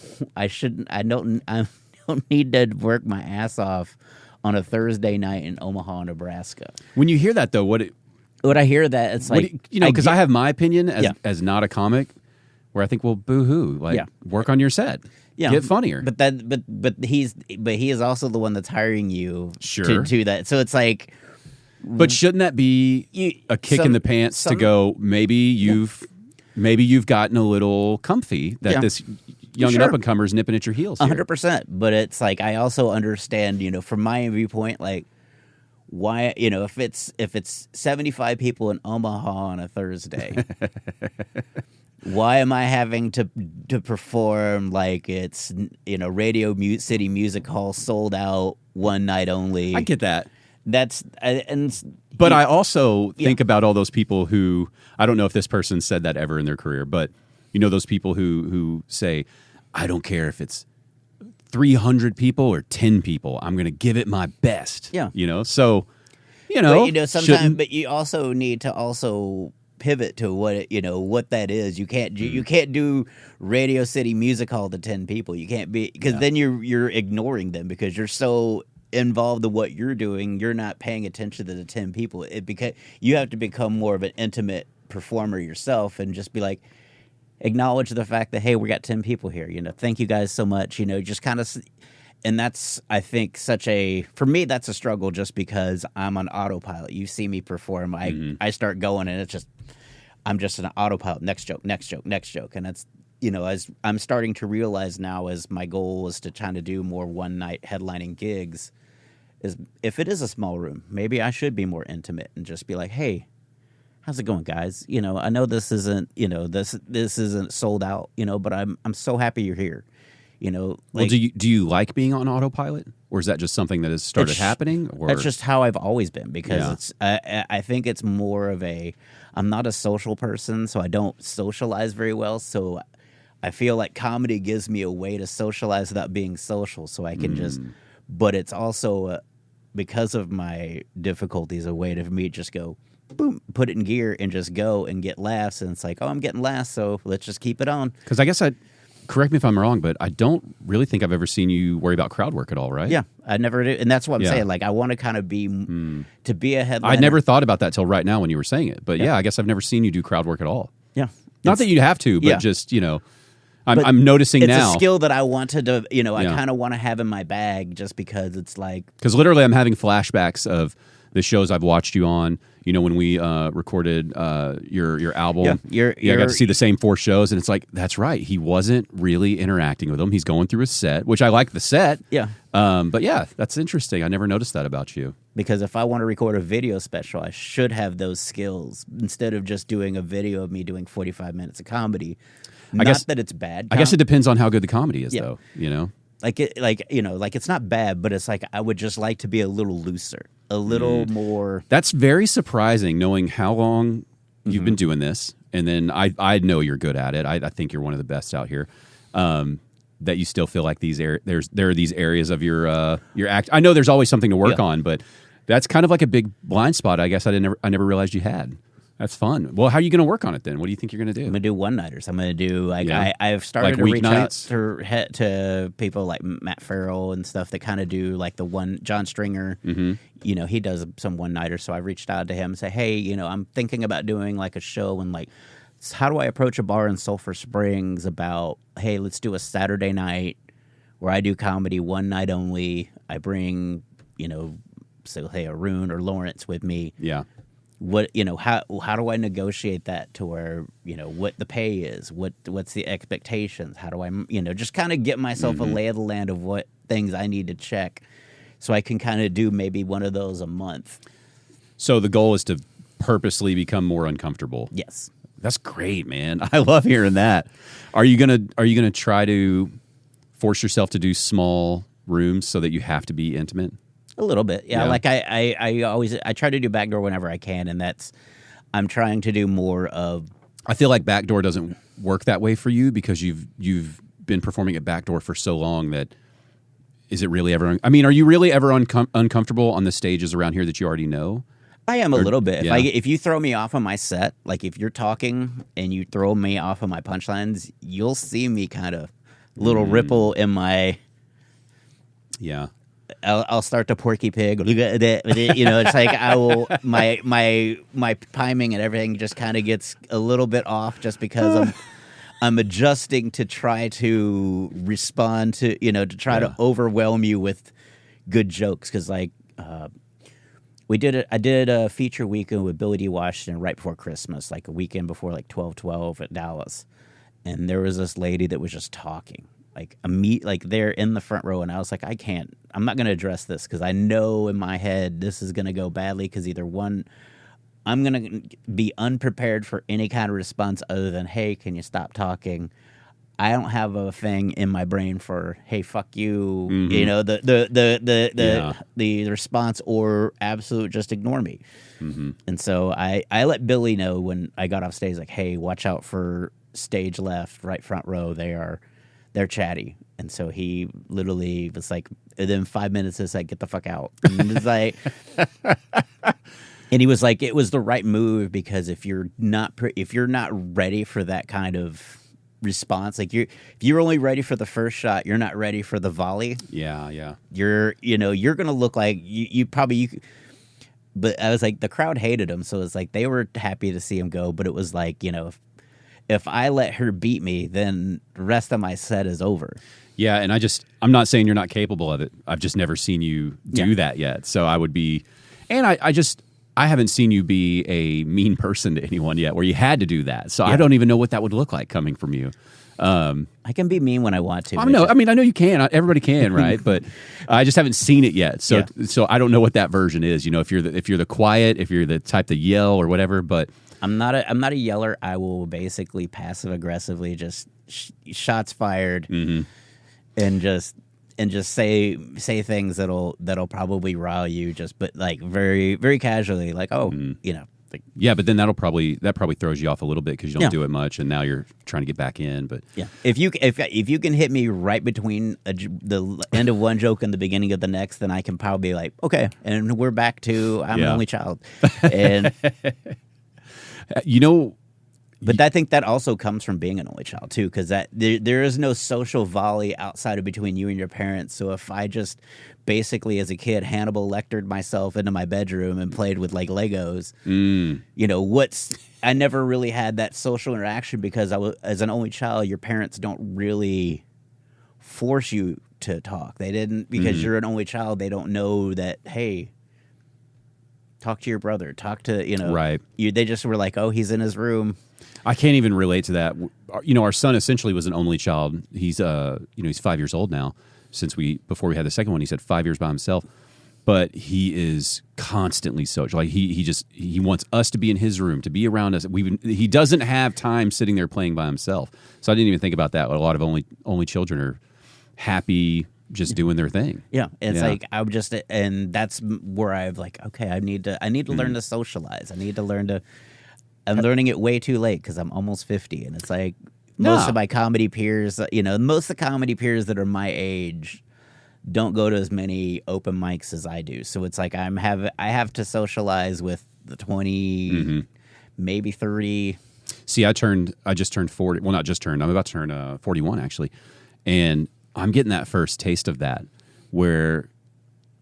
need to work my ass off on a Thursday night in Omaha, Nebraska. When you hear that, though, what I hear that, it's like, because I have my opinion as not a comic, where I think, well, boo-hoo, work on your set, get funnier. But he is also the one that's hiring you sure. to do that. So it's like, but shouldn't that be a kick in the pants to go? Maybe you've gotten a little comfy that this young and up and comers nipping at your heels. 100%. But it's like, I also understand, from my viewpoint, like, why, if it's 75 people in Omaha on a Thursday, why am I having to perform like it's, Radio City Music Hall sold out one night only? I get that. But I also think about all those people who, I don't know if this person said that ever in their career, but those people who say, I don't care if it's 300 people or 10 people, I'm going to give it my best. Yeah. So, but, sometimes, but you also need to pivot to what that is. You can't do Radio City Music Hall to 10 people. You can't be, because then you're ignoring them because you're so involved in what you're doing. You're not paying attention to the 10 people. You have to become more of an intimate performer yourself and just be like, acknowledge the fact that, hey, we got 10 people here. Thank you guys so much. Just kind of, and that's, I think, for me, that's a struggle just because I'm on autopilot. You see me perform, I start going, and I'm just an autopilot. Next joke. And that's, as I'm starting to realize now, as my goal is to try to do more one night headlining gigs, is if it is a small room, maybe I should be more intimate and just be like, hey, how's it going, guys? I know this isn't, this isn't sold out, but I'm so happy you're here. Well, do you like being on autopilot, or is that just something that has started happening? Or? That's just how I've always been, because I think it's more of I'm not a social person, so I don't socialize very well. So I feel like comedy gives me a way to socialize without being social, so I can but it's also because of my difficulties, a way to me just go, boom, put it in gear and just go and get laughs. And it's like, oh, I'm getting laughs, so let's just keep it on. Because I guess correct me if I'm wrong, but I don't really think I've ever seen you worry about crowd work at all, right? Yeah, I never do. And that's what I'm saying. Like, I want to kind of be, to be a headliner. I never thought about that till right now when you were saying it. But I guess I've never seen you do crowd work at all. Yeah. Not that you have to, but just, I'm noticing now. It's a skill that I wanted to, I kind of want to have in my bag just because it's like. Because literally I'm having flashbacks of the shows I've watched you on. When we recorded your album, I got to see the same 4 shows, and it's like, that's right. He wasn't really interacting with them. He's going through a set, which I like the set. Yeah. But that's interesting. I never noticed that about you. Because if I want to record a video special, I should have those skills instead of just doing a video of me doing 45 minutes of comedy. Not that it's bad. I guess it depends on how good the comedy is, though. Like it's not bad, but it's like I would just like to be a little looser, a little more. That's very surprising, knowing how long you've been doing this, and then I know you're good at it. I think you're one of the best out here. That you still feel like there are these areas of your act. I know there's always something to work on, but That's kind of like a big blind spot. I guess I never realized you had. That's fun. Well, how are you going to work on it then? What do you think you're going to do? I'm going to do one-nighters. I'm going to do, like, Yeah. I've started Like to reach out weeknights? to people like Matt Farrell and stuff that kind of do, like, John Stringer. Mm-hmm. You know, he does some one-nighters. So I reached out to him and say, hey, you know, I'm thinking about doing, like, a show and, like, how do I approach a bar in Sulphur Springs about, hey, let's do a Saturday night where I do comedy one night only. I bring, you know, say, hey, Arun or Lawrence with me. Yeah. What, you know, how do I negotiate that to where, you know, what the pay is, what's the expectations, how do I, you know, just kind of get myself a lay of the land of what things I need to check so I can kind of do maybe one of those a month. So the goal is to purposely become more uncomfortable. Yes. That's great, man. I love hearing that. Are you gonna try to force yourself to do small rooms so that you have to be intimate? A little bit, yeah. Yeah. Like I always try to do backdoor whenever I can, and I'm trying to do more of. I feel like backdoor doesn't work that way for you because you've been performing at backdoor for so long that is it really ever? I mean, are you really ever uncomfortable on the stages around here that you already know? I am a little bit. Yeah. If you throw me off on my set, like if you're talking and you throw me off on my punchlines, you'll see me kind of little ripple in my. Yeah. I'll start to Porky Pig. You know, it's like I will my timing and everything just kind of gets a little bit off just because I'm adjusting to try to respond to, you know, to try to overwhelm you with good jokes because like I did a feature weekend with Billy D. Washington right before Christmas, like a weekend before like 12/12 at Dallas, and there was this lady that was just talking. Like they're in the front row, and I was like, I'm not going to address this because I know in my head this is going to go badly because either one, I'm going to be unprepared for any kind of response other than, hey, can you stop talking? I don't have a thing in my brain for, hey, fuck you, you know, the response or absolute just ignore me. Mm-hmm. And so I let Billy know when I got off stage, like, hey, watch out for stage left, right front row. They're chatty. And so he literally was like, and then 5 minutes is like, get the fuck out. And it's like, and he was like, it was the right move because if you're not ready for that kind of response, like if you're only ready for the first shot, you're not ready for the volley. Yeah. You're going to look like you probably. But I was like, the crowd hated him. So it's like, they were happy to see him go. But it was like, you know, if I let her beat me, then the rest of my set is over. Yeah, and I'm not saying you're not capable of it. I've just never seen you do that yet. So I would be, and I haven't seen you be a mean person to anyone yet where you had to do that. So I don't even know what that would look like coming from you. I can be mean when I want to. I know you can. Everybody can, right? But I just haven't seen it yet. So so I don't know what that version is. You know, if you're the quiet, if you're the type to yell or whatever, but I'm not a yeller. I will basically passive aggressively just shots fired, and just say things that'll probably rile you. Just but like very very casually, like you know. Like, yeah, but then that probably throws you off a little bit because you don't do it much, and now you're trying to get back in. But yeah, if you can hit me right between the end of one joke and the beginning of the next, then I can probably be like, okay, and we're back to I'm an only child, and. You know, but I think that also comes from being an only child too, because that there is no social volley outside of between you and your parents. So if I just basically, as a kid, Hannibal Lectered myself into my bedroom and played with like Legos, you know, I never really had that social interaction because as an only child, your parents don't really force you to talk. They didn't because you're an only child. They don't know that, hey. Talk to your brother. Talk to, you know. Right. They just were like, oh, he's in his room. I can't even relate to that. You know, our son essentially was an only child. He's, he's 5 years old now. Before we had the second one, he said 5 years by himself. But he is constantly social. Like he wants us to be in his room, to be around us. He doesn't have time sitting there playing by himself. So I didn't even think about that. A lot of only children are happy. Just doing their thing. Yeah, it's like and that's where I've like, okay, I need to learn to socialize. I need to learn to. I'm learning it way too late because I'm almost 50, and it's like most of my comedy peers, you know, most of the comedy peers that are my age, don't go to as many open mics as I do. So it's like I have to socialize with the 20, maybe 30. See, I just turned 40. Well, not just turned. I'm about to turn 41 actually, and I'm getting that first taste of that, where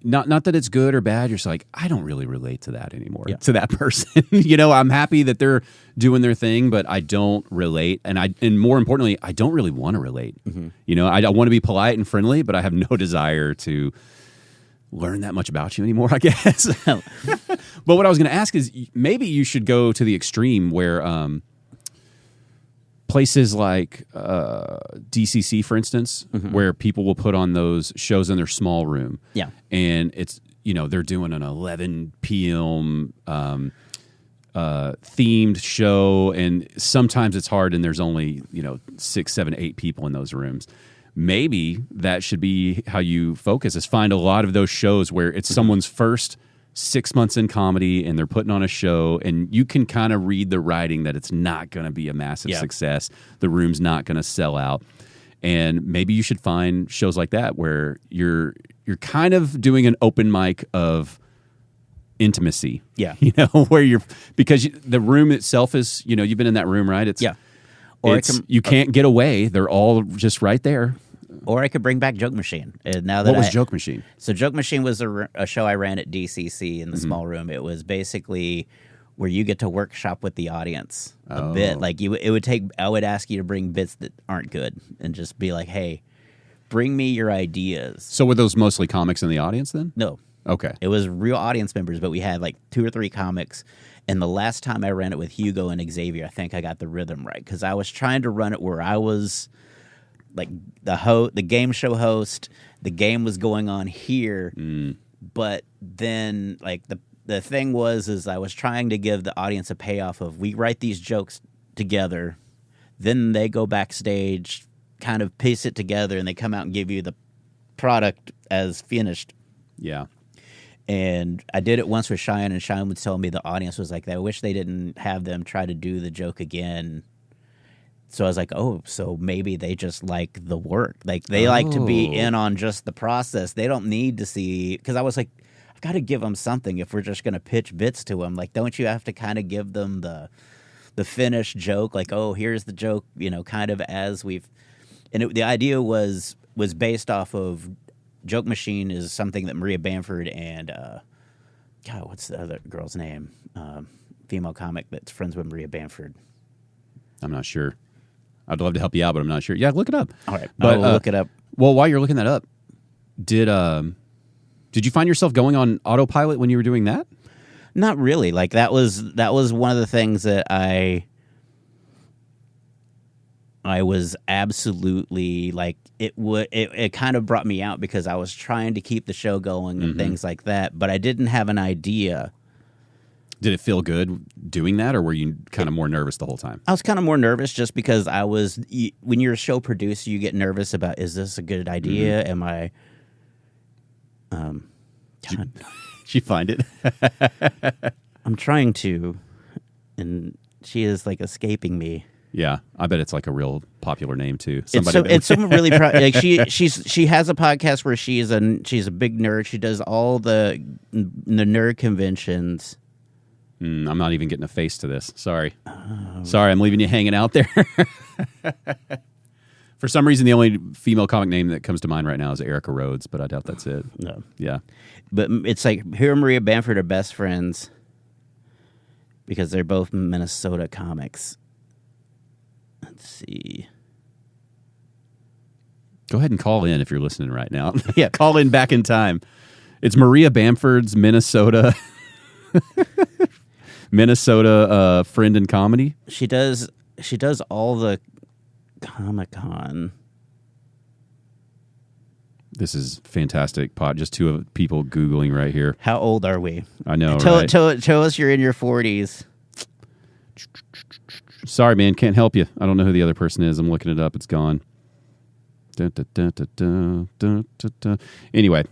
not that it's good or bad. You're just like, I don't really relate to that anymore. To that person. I'm happy that they're doing their thing, but I don't relate, and more importantly, I don't really want to relate. I want to be polite and friendly, but I have no desire to learn that much about you anymore, I guess. But what I was going to ask is, maybe you should go to the extreme where places like DCC, for instance, where people will put on those shows in their small room. Yeah. And it's, they're doing an 11 p.m. Themed show. And sometimes it's hard and there's only, 6, 7, 8 people in those rooms. Maybe that should be how you focus, is find a lot of those shows where it's someone's first 6 months in comedy and they're putting on a show, and you can kind of read the writing that it's not going to be a massive success. The room's not going to sell out. And maybe you should find shows like that where you're kind of doing an open mic of intimacy. Yeah. Where because the room itself is, you've been in that room, right? It's Or you can't get away. They're all just right there. Or I could bring back Joke Machine. What was Joke Machine? So Joke Machine was a show I ran at DCC in the small room. It was basically where you get to workshop with the audience a bit. Like I would ask you to bring bits that aren't good and just be like, hey, bring me your ideas. So were those mostly comics in the audience then? No. Okay. It was real audience members, but we had like 2 or 3 comics. And the last time I ran it with Hugo and Xavier, I think I got the rhythm right, because I was trying to run it where I was like the game show host. The game was going on here, but then like the thing is I was trying to give the audience a payoff of, we write these jokes together, then they go backstage, kind of piece it together, and they come out and give you the product as finished. Yeah. And I did it once with Cheyenne, and Cheyenne would tell me the audience was like, I wish they didn't have them try to do the joke again. So I was like, oh, so maybe they just like the work. Like they like to be in on just the process. They don't need to see, because I was like, I've got to give them something if we're just going to pitch bits to them. Like, don't you have to kind of give them the finished joke? Like, oh, here's the joke, kind of as we've, and the idea was based off of Joke Machine is something that Maria Bamford and God, what's the other girl's name? Female comic that's friends with Maria Bamford. I'm not sure. I'd love to help you out, but I'm not sure. Yeah, look it up. All right, but I'll look it up. Well, while you're looking that up, did you find yourself going on autopilot when you were doing that? Not really. Like that was one of the things that I was absolutely like, it kind of brought me out, because I was trying to keep the show going and things like that, but I didn't have an idea. Did it feel good doing that, or were you kind of more nervous the whole time? I was kind of more nervous just because when you're a show producer, you get nervous about, is this a good idea? Am I... Did you find it? I'm trying to, and she is like escaping me. Yeah, I bet it's like a real popular name too. It's someone really like she has a podcast where she's a big nerd. She does all the nerd conventions. I'm not even getting a face to this. Sorry, I'm leaving you hanging out there. For some reason, the only female comic name that comes to mind right now is Erica Rhodes, but I doubt that's it. No, yeah, but it's like her and Maria Bamford are best friends because they're both Minnesota comics. Let's see. Go ahead and call in if you're listening right now. Yeah, call in back in time. It's Maria Bamford's Minnesota friend in comedy. She does all the Comic-Con. This is fantastic. Just 2 people Googling right here. How old are we? I know, right? Tell us you're in your 40s. Sorry, man. Can't help you. I don't know who the other person is. I'm looking it up. It's gone. Anyway,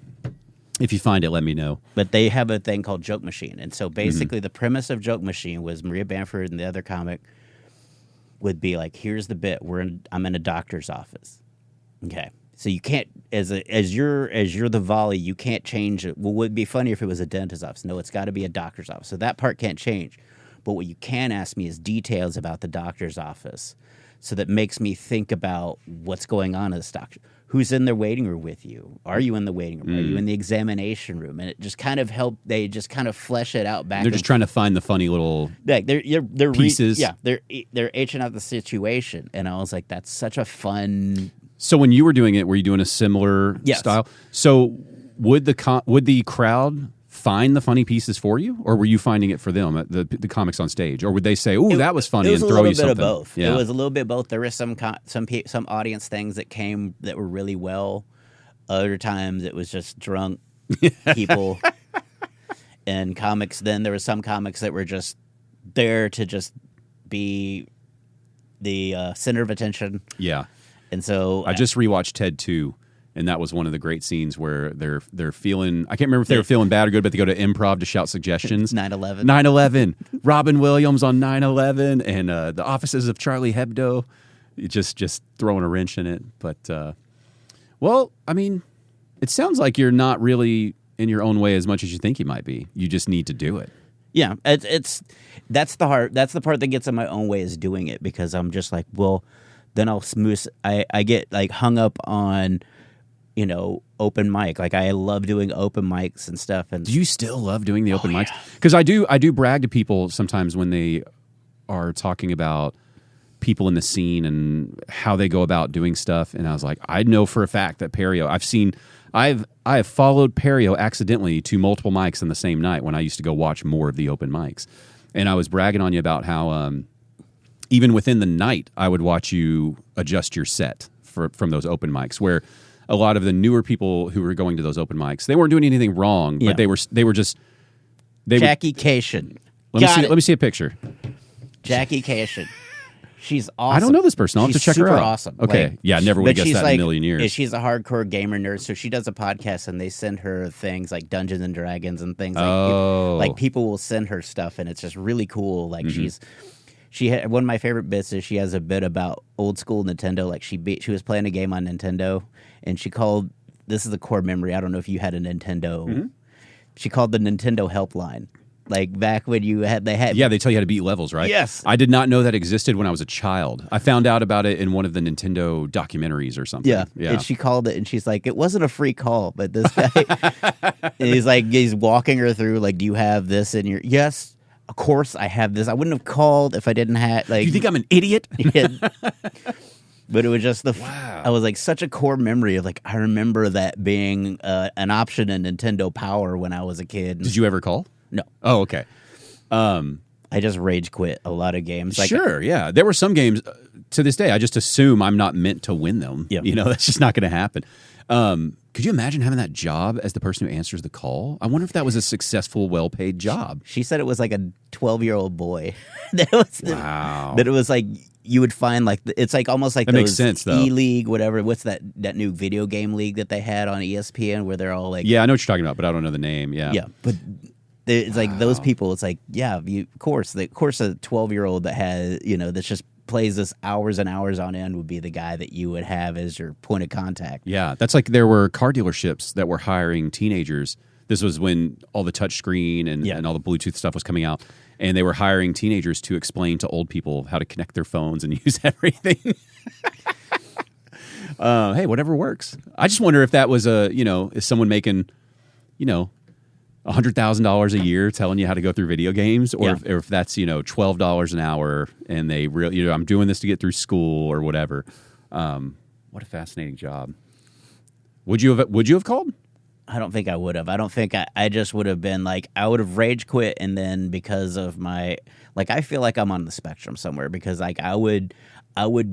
if you find it, let me know. But they have a thing called Joke Machine. And so basically the premise of Joke Machine was Maria Bamford and the other comic would be like, here's the bit. I'm in a doctor's office. Okay. So you can't, as you're the volley, you can't change it. Well, would be funny if it was a dentist's office. No, it's got to be a doctor's office. So that part can't change. But what you can ask me is details about the doctor's office. So that makes me think about what's going on in this doctor. Who's in the waiting room with you? Are you in the waiting room? Are you in the examination room? And it just kind of they just kind of flesh it out back. They're just trying to find the funny little they're pieces. They're etching out the situation. And I was like, that's such a fun. So when you were doing it, were you doing a similar style? So would the crowd find the funny pieces for you, or were you finding it for them at the comics on stage, or would they say, "Oh, that was funny," and throw you something? It was a little bit of both. Yeah. It was a little bit of both. There were some audience things that came that were really well. Other times it was just drunk people and comics. Then there were some comics that were just there to just be the center of attention. Yeah. And so I just rewatched Ted 2, and that was one of the great scenes where they're feeling, I can't remember if they were feeling bad or good, but they go to improv to shout suggestions. 9/11. 9/11. Robin Williams on 9/11 and the offices of Charlie Hebdo. Just throwing a wrench in it. But, well, I mean, it sounds like you're not really in your own way as much as you think you might be. You just need to do it. Yeah, that's the part that gets in my own way is doing it, because I'm just like, well, then I'll smooth. I get like hung up on, open mic. Like I love doing open mics and stuff. And do you still love doing the open mics? Because I do brag to people sometimes when they are talking about people in the scene and how they go about doing stuff. And I was like, I know for a fact that Perrio, I have followed Perrio accidentally to multiple mics in the same night when I used to go watch more of the open mics. And I was bragging on you about how even within the night, I would watch you adjust your set from those open mics, where a lot of the newer people who were going to those open mics, they weren't doing anything wrong, but they were just Jackie Cation. Let me see a picture. Jackie Cation. She's awesome. I don't know this person. I'll have to check her out. Super awesome. Okay. Never would have guessed that in a million years. Yeah, she's a hardcore gamer nerd, so she does a podcast, and they send her things like Dungeons and Dragons and things. Like people will send her stuff, and it's just really cool. Like she had one of my favorite bits is she has a bit about old school Nintendo. Like she was playing a game on Nintendo, and she called. This is a core memory. I don't know if you had a Nintendo. Mm-hmm. She called the Nintendo helpline. Like back when they had. Yeah, they tell you how to beat levels, right? Yes. I did not know that existed when I was a child. I found out about it in one of the Nintendo documentaries or something. Yeah. And she called it, and she's like, it wasn't a free call, but this guy, and he's walking her through, like, do you have this in your, yes, of course I have this. I wouldn't have called if I didn't have, like. You think I'm an idiot? But it was just wow. I was like such a core memory of like, I remember that being an option in Nintendo Power when I was a kid. Did you ever call? No. Oh, okay. I just rage quit a lot of games. Like, sure, yeah. There were some games, to this day, I just assume I'm not meant to win them. Yeah. That's just not going to happen. Could you imagine having that job as the person who answers the call? I wonder if that was a successful, well-paid job. She said it was like a 12-year-old boy. Wow. That it was like you would find like it's like almost like that those makes sense, though. E-League, whatever. What's that new video game league that they had on ESPN where they're all like, yeah, I know what you're talking about, but I don't know the name. Yeah, yeah, but. It's like those people. It's like, yeah, of course, a 12-year-old that has, that just plays this hours and hours on end would be the guy that you would have as your point of contact. Yeah, that's like there were car dealerships that were hiring teenagers. This was when all the touchscreen and all the Bluetooth stuff was coming out, and they were hiring teenagers to explain to old people how to connect their phones and use everything. Hey, whatever works. I just wonder if that was is someone making, $100,000 a year telling you how to go through video games, or if that's $12 an hour and they really I'm doing this to get through school or whatever. What a fascinating job. Would you have called? I don't think I would have. I don't think I just would have been like, I would have rage quit, and then because of my I feel like I'm on the spectrum somewhere, because like I would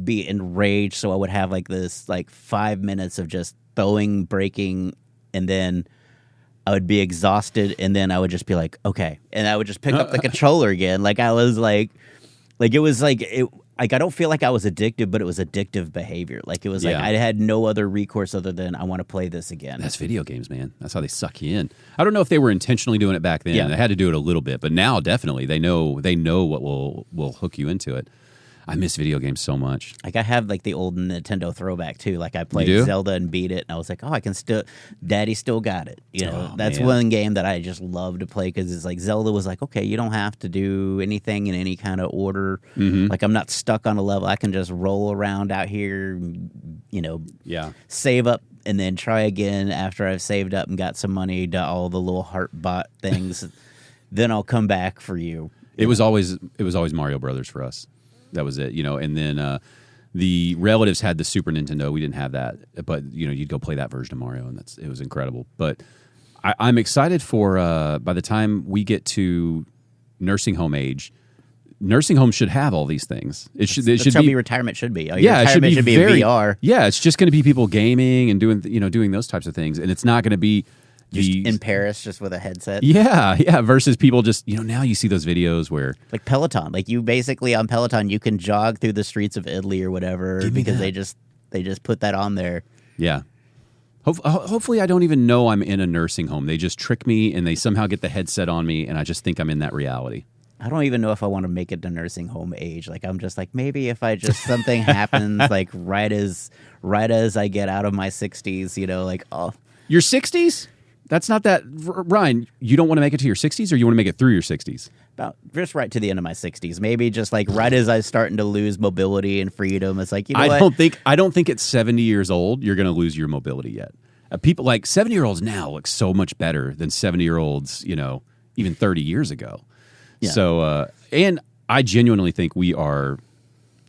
be enraged, so I would have like this 5 minutes of just breaking, and then I would be exhausted, and then I would just be like, okay. And I would just pick up the controller again. I was I don't feel like I was addicted, but it was addictive behavior. It was I had no other recourse other than I want to play this again. That's video games, man. That's how they suck you in. I don't know if they were intentionally doing it back then. Yeah. They had to do it a little bit, but now definitely they know what will hook you into it. I miss video games so much. Like I have like the old Nintendo throwback too. Like I played do? Zelda and beat it, and I was like, oh, I can still. Daddy still got it. You know, Oh, that's man. one game that I just love to play because it's like Zelda was like, okay, you don't have to do anything in any kind of order. Mm-hmm. Like I'm not stuck on a level. I can just roll around out here. You know, Yeah. save up and then try again after I've saved up and got some money to all the little heart bot things. Then I'll come back for you. It was always Mario Brothers for us. That was it, you know. And then the relatives had the Super Nintendo. We didn't have that, but you know, you'd go play that version of Mario, and it was incredible. But I'm excited for by the time we get to nursing home age. Nursing homes should have all these things. It should be retirement should be. Yeah, it should be very, VR. Yeah, it's just going to be people gaming and doing those types of things, and it's not going to be Just in Paris, just with a headset. Yeah. Versus people just now you see those videos where like Peloton, like you basically on Peloton you can jog through the streets of Italy or whatever because they just put that on there. Yeah. Hopefully I don't even know I'm in a nursing home. They just trick me and they somehow get the headset on me and I just think I'm in that reality. I don't even know if I want to make it to nursing home age. Like I'm just like maybe if I just something happens like right as I get out of my 60s, you know, like oh your 60s? That's not that Ryan, you don't want to make it to your 60s or you want to make it through your 60s? about just right to the end of my 60s. Maybe just like right as I was starting to lose mobility and freedom. It's like, you know I don't think at 70 years old you're going to lose your mobility yet. People like 70-year-olds now look so much better than 70-year-olds, you know, even 30 years ago. Yeah. So, and I genuinely think we are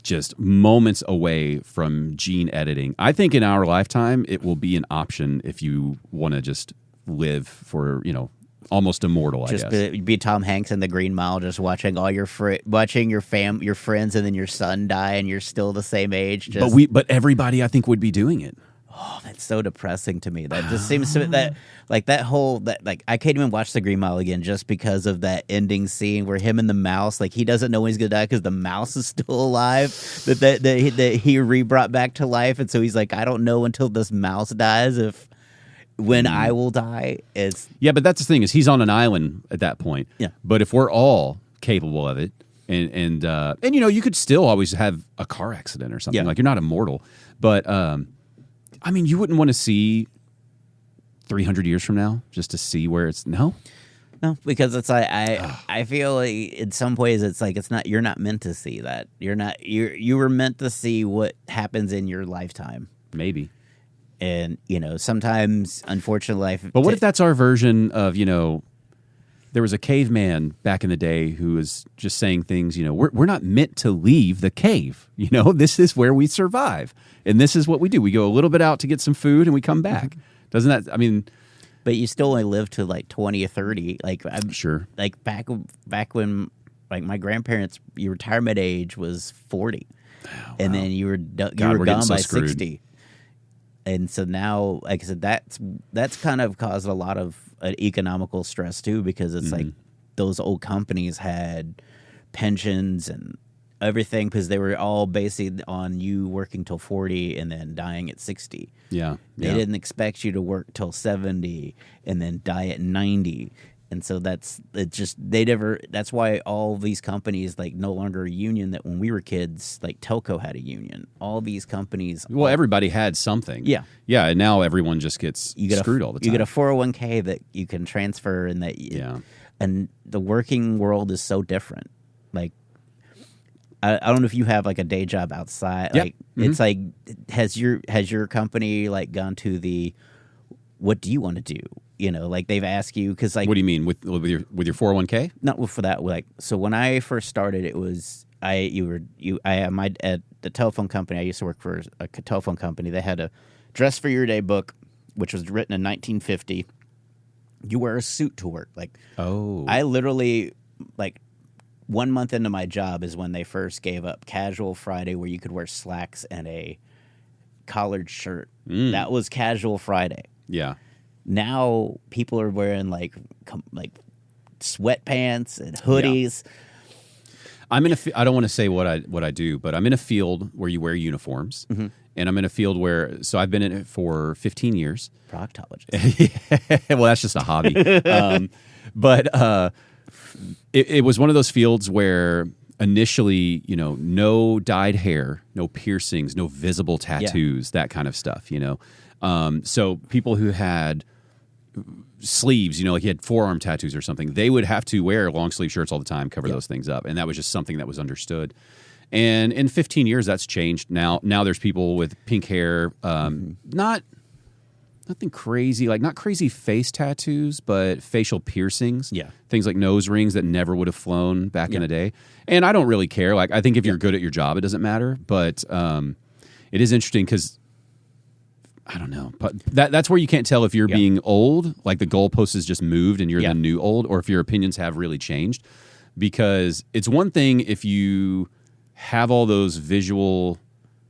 just moments away from gene editing. I think in our lifetime, it will be an option if you want to just live for, you know, almost immortal, I guess. Just be Tom Hanks in The Green Mile, just watching all your watching your friends and then your son die, and you're still the same age. But everybody, I think, would be doing it. Oh, that's so depressing to me. That just seems to that I can't even watch The Green Mile again just because of that ending scene where him and the mouse, like he doesn't know when he's gonna die because the mouse is still alive that he re-brought back to life, and so he's like, I don't know until this mouse dies when I will die. Yeah, but that's the thing is he's on an island at that point. Yeah. But if we're all capable of it, and you know, you could still always have a car accident or something. Yeah. Like you're not immortal, but I mean, you wouldn't want to see 300 years from now just to see where it's no, because it's like I feel like in some ways it's like you're not meant to see that. You were meant to see what happens in your lifetime. Maybe. And, you know, sometimes, unfortunately, life... But what if that's our version of, you know, there was a caveman back in the day who was just saying things, you know, we're not meant to leave the cave. You know, this is where we survive. And this is what we do. We go a little bit out to get some food and we come back. Doesn't that, I mean... But you still only live to like 20 or 30. Like, I'm sure. Like back when, like, my grandparents' retirement age was 40. Oh, wow. And then you were gone by 60. And so now, like I said, that's kind of caused a lot of economical stress too, because it's like those old companies had pensions and everything because they were all based on you working till 40 and then dying at 60. Yeah, they didn't expect you to work till 70 and then die at 90. And so that's why all these companies like no longer a union. That when we were kids, like Telco had a union. All these companies. Well, everybody had something. Yeah. And now everyone just gets screwed all the time. You get a 401k that you can transfer, and and the working world is so different. Like, I don't know if you have like a day job outside. Yep. Like it's like has your company like gone to the what do you want to do? You know, like they've asked you because like what do you mean with your 401k? Not for that. Like so, when I first started, it was at the telephone company. I used to work for a telephone company. They had a Dress for Your Day book, which was written in 1950. You wear a suit to work. Like I literally like 1 month into my job is when they first gave up Casual Friday, where you could wear slacks and a collared shirt. That was Casual Friday. Yeah. Now people are wearing like sweatpants and hoodies. Yeah. I don't want to say what I do, but I'm in a field where you wear uniforms, and I'm in a field where I've been in it for 15 years. Proctologist. Well, that's just a hobby. But it was one of those fields where initially, no dyed hair, no piercings, no visible tattoos, that kind of stuff, So people who had sleeves, like you had forearm tattoos or something, they would have to wear long sleeve shirts all the time, cover those things up. And that was just something that was understood. And in 15 years, that's changed. Now there's people with pink hair, nothing crazy, like not crazy face tattoos, but facial piercings. Yeah. Things like nose rings that never would have flown back in the day. And I don't really care. Like, I think if you're good at your job, it doesn't matter. But it is interesting because, I don't know. But that's where you can't tell if you're being old, like the goalpost has just moved and you're the new old, or if your opinions have really changed. Because it's one thing if you have all those visual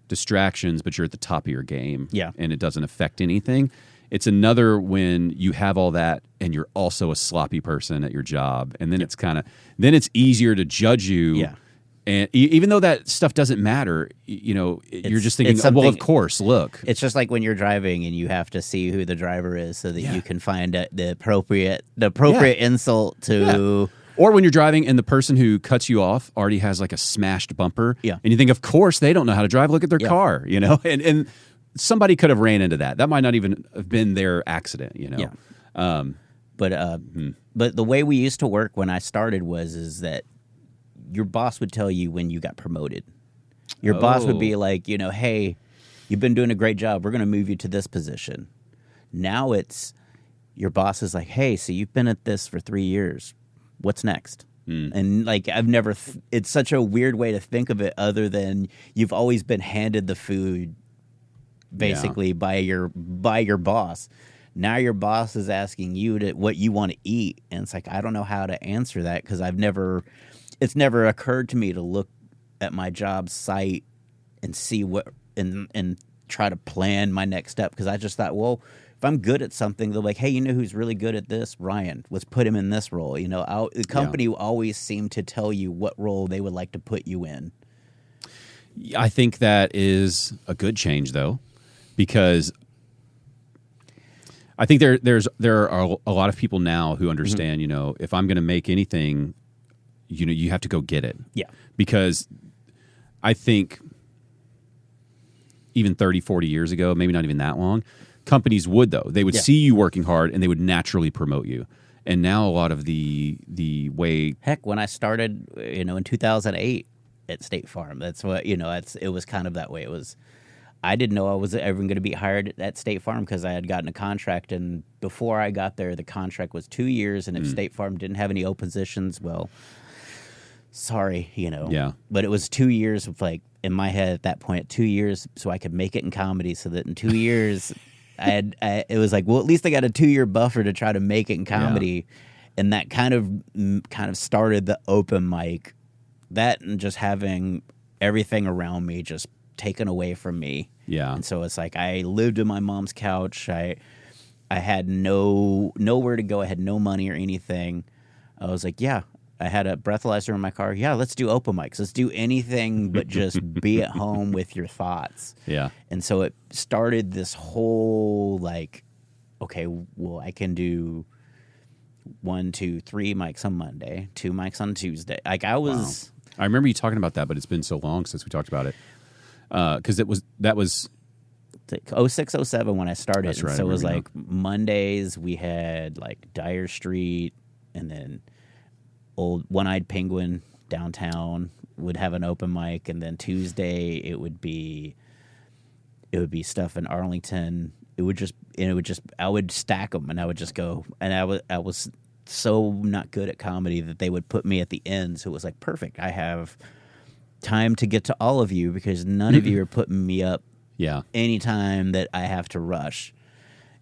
distractions, but you're at the top of your game, and it doesn't affect anything. It's another when you have all that and you're also a sloppy person at your job, and then it's then it's easier to judge you. Yeah. And even though that stuff doesn't matter, you're just thinking, well, of course, look. It's just like when you're driving and you have to see who the driver is so that you can find the appropriate insult to. Yeah. Or when you're driving and the person who cuts you off already has like a smashed bumper, and you think, of course, they don't know how to drive. Look at their car, and somebody could have ran into that. That might not even have been their accident, Yeah. But the way we used to work when I started is that your boss would tell you when you got promoted. Your boss would be like, hey, you've been doing a great job. We're going to move you to this position. Now it's your boss is like, hey, so you've been at this for 3 years. What's next? And like I've never it's such a weird way to think of it, other than you've always been handed the food basically by your boss. Now your boss is asking you what you want to eat, and it's like I don't know how to answer that because it's never occurred to me to look at my job site and see what and try to plan my next step, because I just thought, well, if I'm good at something, they're like, hey, who's really good at this? Ryan. Let's put him in this role. The company always seemed to tell you what role they would like to put you in. I think that is a good change, though, because I think there are a lot of people now who understand, if I'm going to make anything, you have to go get it. Yeah. Because I think even 30, 40 years ago, maybe not even that long, companies would, though. They would see you working hard and they would naturally promote you. And now a lot of the way... Heck, when I started, in 2008 at State Farm, that's what, it was kind of that way. I didn't know I was ever going to be hired at State Farm because I had gotten a contract. And before I got there, the contract was 2 years. And if State Farm didn't have any open positions, well, sorry, Yeah. But it was 2 years of like, in my head at that point, 2 years so I could make it in comedy, so that in 2 years... it was like, well, at least I got a 2-year buffer to try to make it in comedy, and that kind of started the open mic. That and just having everything around me just taken away from me. Yeah, and so it's like I lived in my mom's couch. I had nowhere to go. I had no money or anything. I was like, yeah. I had a breathalyzer in my car. Yeah, let's do open mics. Let's do anything but just be at home with your thoughts. Yeah. And so it started this whole like, okay, well, I can do 1, 2, 3 mics on Monday, 2 mics on Tuesday. Like I was... Wow. I remember you talking about that, but it's been so long since we talked about it. Because that was 06, 07 when I started. That's right. So it was like Mondays we had like Dyer Street, and then old One-Eyed Penguin downtown would have an open mic, and then Tuesday it would be stuff in Arlington. I would stack them, and I would just go, and I was so not good at comedy that they would put me at the end, so it was like perfect. I have time to get to all of you because none of you are putting me up anytime that I have to rush.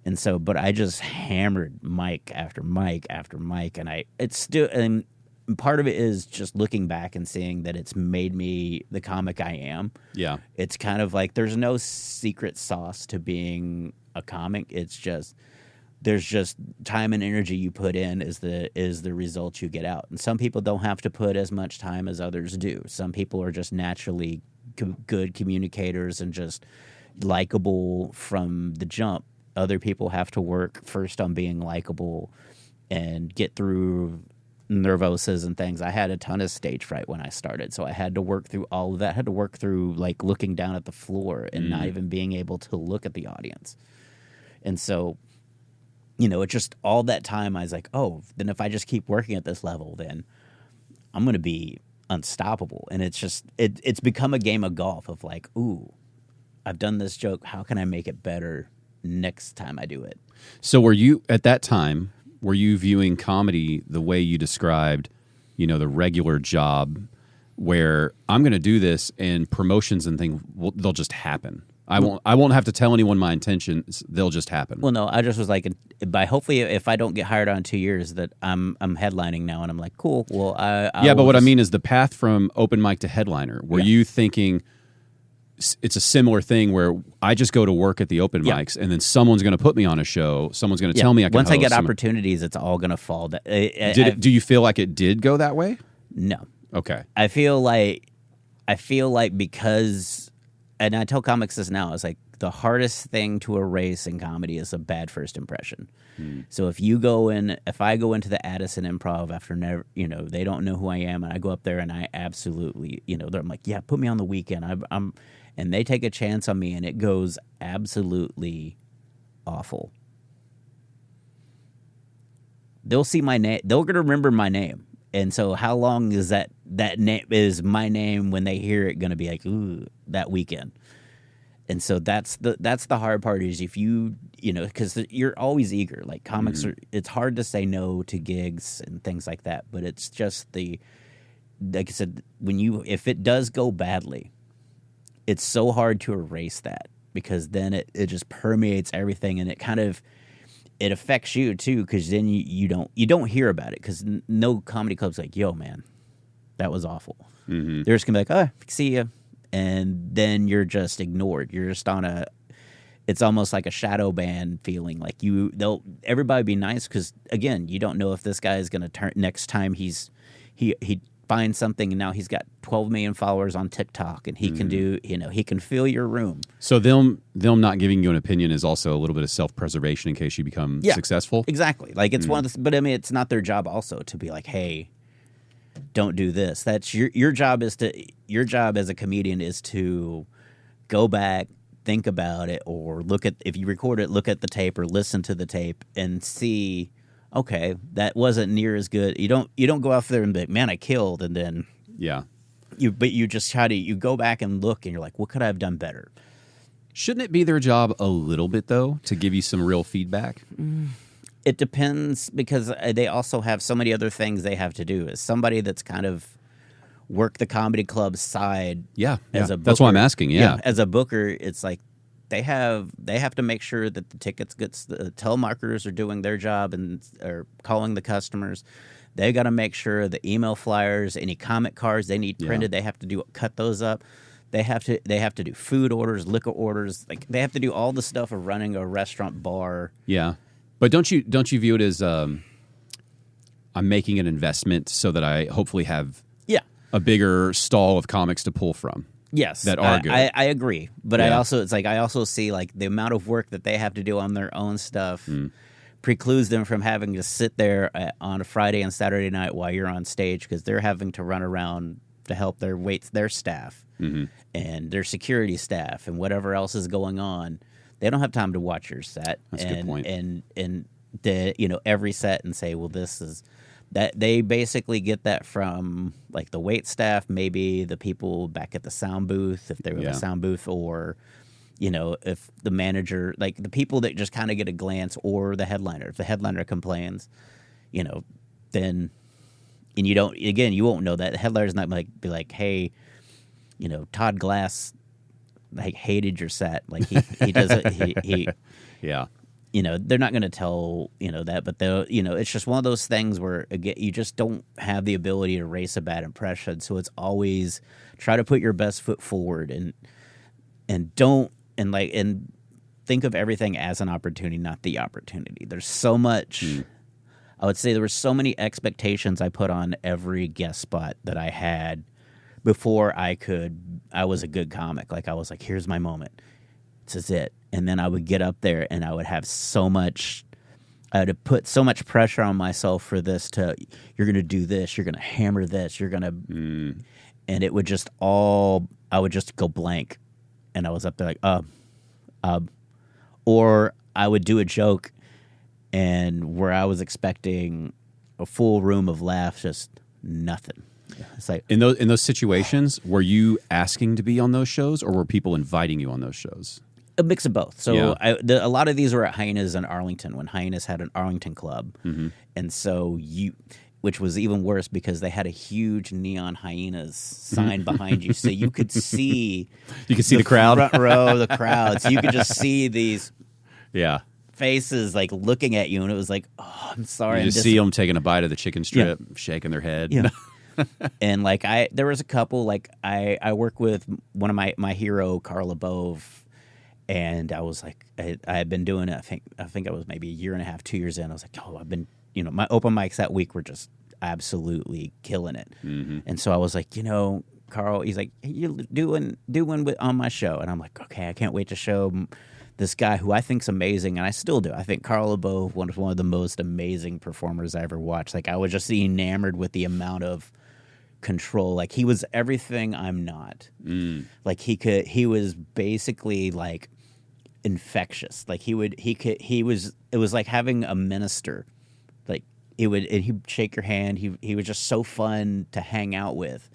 And so, but I just hammered mic after mic after mic, and part of it is just looking back and seeing that it's made me the comic I am. Yeah. It's kind of like there's no secret sauce to being a comic. It's just there's just time and energy you put in is the result you get out. And some people don't have to put as much time as others do. Some people are just naturally good communicators and just likable from the jump. Other people have to work first on being likable and get through nervoses and things. I had a ton of stage fright when I started, so I had to work through all of that. I had to work through like looking down at the floor and not even being able to look at the audience. And so, it's just all that time I was like, oh, then if I just keep working at this level, then I'm going to be unstoppable. And it's just, it's become a game of golf of like, ooh, I've done this joke. How can I make it better next time I do it? So were you, at that time, were you viewing comedy the way you described, the regular job where I'm going to do this and promotions and things, they'll just happen? I won't have to tell anyone my intentions. They'll just happen. Well, no, I just was like, hopefully if I don't get hired on 2 years that I'm headlining now, and I'm like, cool. Well, but what I mean is the path from open mic to headliner. Were you thinking it's a similar thing where I just go to work at the open mics and then someone's going to put me on a show. Someone's going to tell me I can Once host. I get opportunities, it's all going to fall. Do you feel like it did go that way? No. Okay. I feel like because, and I tell comics this now, it's like the hardest thing to erase in comedy is a bad first impression. So if I go into the Addison Improv after never, they don't know who I am, and I go up there and I absolutely, I'm like, yeah, put me on the weekend. And they take a chance on me, and it goes absolutely awful. They'll see my name. They're going to remember my name. And so how long is that name is my name when they hear it going to be like, ooh, that weekend? And so that's the hard part is if because you're always eager. Like comics it's hard to say no to gigs and things like that. But it's just like I said, if it does go badly, it's so hard to erase that because then it just permeates everything, and it affects you too, because then you don't hear about it because no comedy club's like, yo man, that was awful. They're just gonna be like, oh, see ya, and then you're just ignored. You're just it's almost like a shadow ban feeling. Like everybody be nice because again, you don't know if this guy is gonna turn next time he finds something, and now he's got 12 million followers on TikTok, and he can do, he can fill your room. So them not giving you an opinion is also a little bit of self-preservation in case you become successful. Exactly. Like it's one of the, but I mean, it's not their job also to be like, hey, don't do this. That's your job as a comedian is to go back, think about it, or if you record it, look at the tape or listen to the tape and see, okay, that wasn't near as good. You don't go out there and be like, man, I killed, and then you just try to go back and look, and you're like, what could I have done better? Shouldn't it be their job a little bit though to give you some real feedback? It depends because they also have so many other things they have to do. As somebody that's kind of worked the comedy club side, as a booker, that's why I'm asking. Yeah, as a booker, it's like. They have to make sure that the tickets the telemarketers are doing their job and are calling the customers. They got to make sure the email flyers, any comic cards they need printed, they have to cut those up. They have to do food orders, liquor orders. Like they have to do all the stuff of running a restaurant bar. Yeah, but don't you view it as I'm making an investment so that I hopefully have a bigger stall of comics to pull from? Yes, that are good. I agree, but I also see like the amount of work that they have to do on their own stuff precludes them from having to sit there on a Friday and Saturday night while you're on stage because they're having to run around to help their staff and their security staff and whatever else is going on. They don't have time to watch your set. That's a good point. And every set and say, well, this is. That they basically get that from like the wait staff, maybe the people back at the sound booth, if they have a sound booth, or if the manager, like the people that just kind of get a glance, or the headliner. If the headliner complains, then and you won't know that the headliner's not like be like, hey, Todd Glass like hated your set, like he doesn't he yeah. They're not going to tell, that, but it's just one of those things where, again, you just don't have the ability to erase a bad impression. So it's always try to put your best foot forward and think of everything as an opportunity, not the opportunity. There's so much, I would say there were so many expectations I put on every guest spot that I had before I was a good comic. Like I was like, here's my moment. This is it. And then I would get up there and I would have so much I had to put so much pressure on myself for this you're going to do this, you're going to hammer this, you're going to, and it would just I would just go blank. And I was up there like, or I would do a joke and where I was expecting a full room of laughs, just nothing. It's like in those situations, were you asking to be on those shows or were people inviting you on those shows? a mix of both. So Yeah. a lot of these were at Hyenas in Arlington when Hyenas had an Arlington club. And so which was even worse because they had a huge neon hyenas sign behind you. So you could see the crowd, front row, the crowd. So you could just see these faces like looking at you. And it was like, oh, I'm sorry. You just see them taking a bite of the chicken strip, shaking their head. Yeah. And like there was a couple, like I work with one of my hero, Carl LeBove. And I was like, I had been doing it. I think I was maybe a year and a half, 2 years in. I was like, oh, I've been, my open mics that week were just absolutely killing it. And so I was like, Carl, he's like, hey, you doing on my show, and I'm like, okay, I can't wait to show this guy who I think's amazing, and I still do. I think Carl LeBeau was one of the most amazing performers I ever watched. Like I was just enamored with the amount of control. Like he was everything I'm not. Like he was basically like infectious. Like it was like having a minister. Like he'd shake your hand. He was just so fun to hang out with.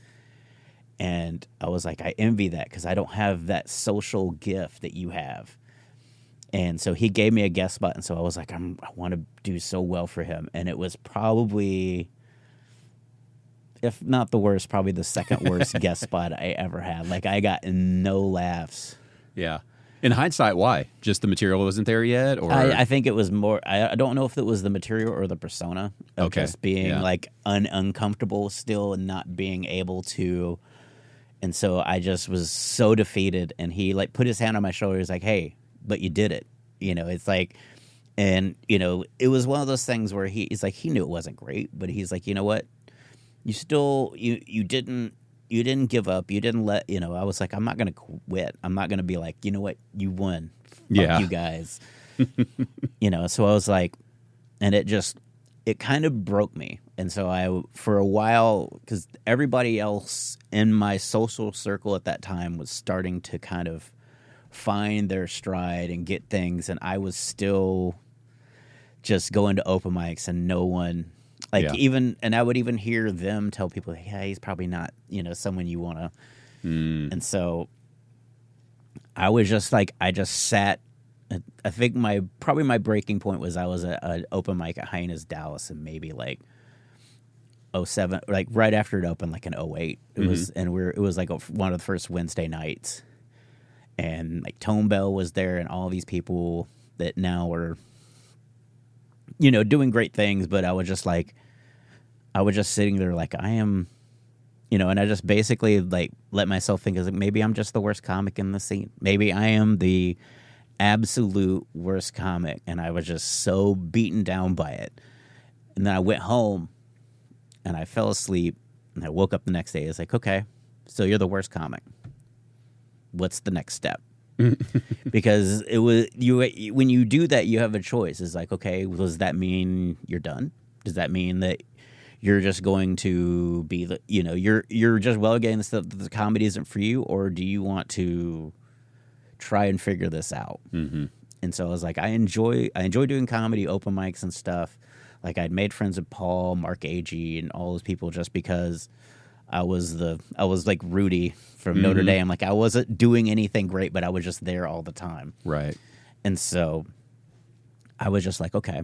And I was like, I envy that because I don't have that social gift that you have. And so he gave me a guest spot, and so I was like, I want to do so well for him. And it was probably, if not the worst, probably the second worst guest spot I ever had. Like I got no laughs. Yeah. In hindsight, why? Just the material wasn't there yet, or I think it was more. I don't know if it was the material or the persona of just being like uncomfortable still and not being able to. And so I just was so defeated. And he like put his hand on my shoulder. He's like, "Hey, but you did it." It's like, and it was one of those things where he's like, he knew it wasn't great, but he's like, you know what? You still you didn't give up. You didn't let I was like, I'm not gonna quit. I'm not gonna be like, you know what, you won. Fuck you guys. So I was like, and it kind of broke me. And so I, for a while, because everybody else in my social circle at that time was starting to kind of find their stride and get things, and I was still just going to open mics and no one. And I would even hear them tell people, yeah, he's probably not, someone you want to. And so I was just like, I just sat. I think my breaking point was I was at an open mic at Hyenas Dallas in maybe like 07, like right after it opened, like in 08. It was, and it was like one of the first Wednesday nights. And like Tone Bell was there and all these people that now are, doing great things, but I was just sitting there like I am, and I just basically like let myself think like maybe I'm just the worst comic in the scene. Maybe I am the absolute worst comic, and I was just so beaten down by it. And then I went home and I fell asleep and I woke up the next day. It's like, okay, so you're the worst comic. What's the next step? Because it was when you do that, you have a choice. It's like, okay, does that mean you're done? Does that mean that you're just going to be you're just relegating the stuff that the comedy isn't for you, or do you want to try and figure this out? And so I was like, I enjoy doing comedy, open mics and stuff. Like I'd made friends with Paul, Mark Agee, and all those people just because I was like Rudy from Notre Dame. Like I wasn't doing anything great, but I was just there all the time. Right. And so I was just like, okay,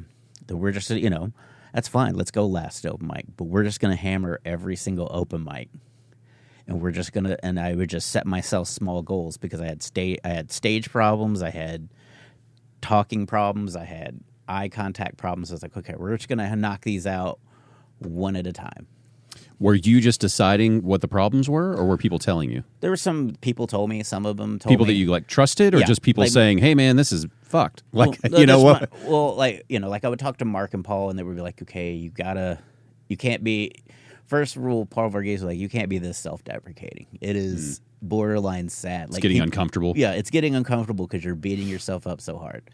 we're just, that's fine. Let's go last open mic, but we're just going to hammer every single open mic. And we're just going to, and I would just set myself small goals because I had stage problems. I had talking problems. I had eye contact problems. I was like, okay, we're just going to knock these out one at a time. Were you just deciding what the problems were, or were people telling you? There were some people told me. Some of them told people me. That you like trusted, or just people like, saying, "Hey, man, this is fucked." Like what? Like I would talk to Mark and Paul, and they would be like, "Okay, you can't be." First rule, Paul Varghese was like, "You can't be this self-deprecating. It is borderline sad. It's getting uncomfortable." Yeah, it's getting uncomfortable because you're beating yourself up so hard,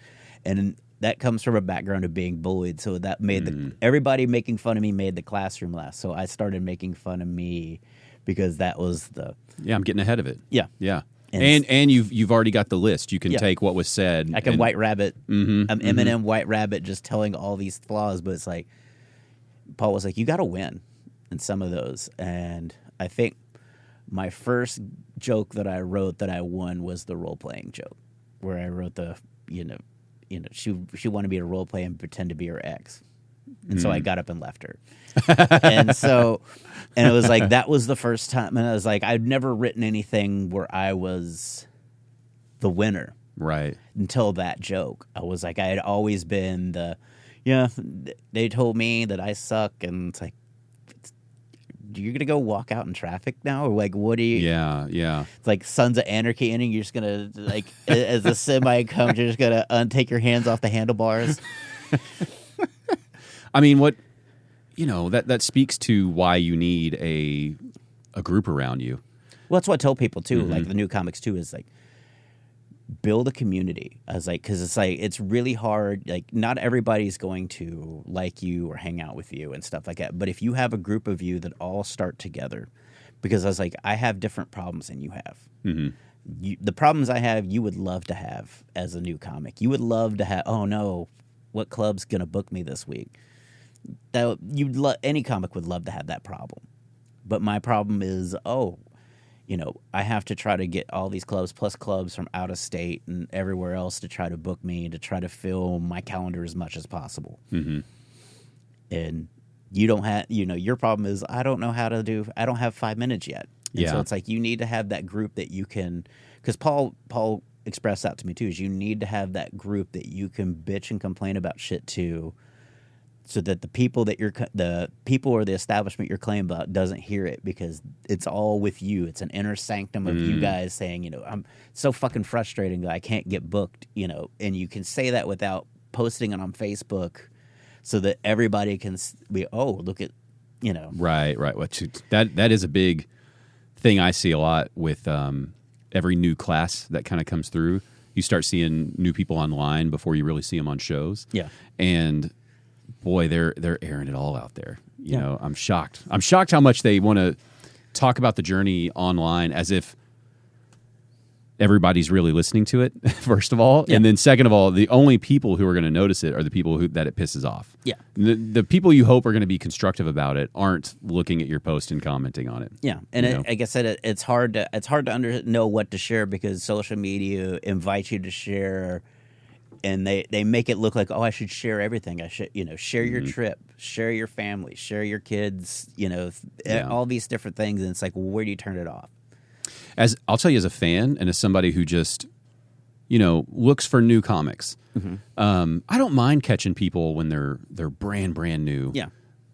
and that comes from a background of being bullied. So that made everybody making fun of me made the classroom laugh. So I started making fun of me because that was the I'm getting ahead of it. Yeah. And you've already got the list. You can take what was said. I can White Rabbit. I'm Eminem White Rabbit, just telling all these flaws. But it's like Paul was like, you got to win in some of those. And I think my first joke that I wrote that I won was the role playing joke, where I wrote the she wanted me to role play and pretend to be her ex. And so I got up and left her. and it was like, that was the first time. And I was like, I'd never written anything where I was the winner. Right. Until that joke. I was like, I had always been they told me that I suck. And it's like, you're going to go walk out in traffic now? Or like, what do you? Yeah. It's like Sons of Anarchy ending. You're just going to, like, as the semi comes, you're just going to take your hands off the handlebars. I mean, that speaks to why you need a group around you. Well, that's what I tell people too. Like the new comics too is like, build a community. I was like, because it's like, it's really hard. Like, not everybody's going to like you or hang out with you and stuff like that. But if you have a group of you that all start together, because I was like, I have different problems than you have. The problems I have, you would love to have as a new comic. You would love to have, oh no, what club's going to book me this week? Any comic would love to have that problem. But my problem is, I have to try to get all these clubs plus clubs from out of state and everywhere else to try to book me and to try to fill my calendar as much as possible. And you don't have, your problem is I don't have 5 minutes yet. And so it's like, you need to have that group that you can, because Paul expressed that to me too, is you need to have that group that you can bitch and complain about shit to, so that the people or the establishment you're claiming about doesn't hear it, because it's all with you. It's an inner sanctum of you guys saying, I'm so fucking frustrating that I can't get booked, and you can say that without posting it on Facebook so that everybody can be, look at, Right. That is a big thing I see a lot with every new class that kind of comes through. You start seeing new people online before you really see them on shows. Yeah. And boy, they're airing it all out there. You know, I'm shocked. I'm shocked how much they want to talk about the journey online as if everybody's really listening to it, first of all. Yeah. And then second of all, the only people who are going to notice it are the people that it pisses off. Yeah. The people you hope are going to be constructive about it aren't looking at your post and commenting on it. Yeah. And like I said, it's hard to know what to share, because social media invites you to share, and they make it look like, I should share everything. I should, share your trip, share your family, share your kids, all these different things. And it's like, well, where do you turn it off? As I'll tell you, as a fan and as somebody who just, looks for new comics, I don't mind catching people when they're brand new. Yeah.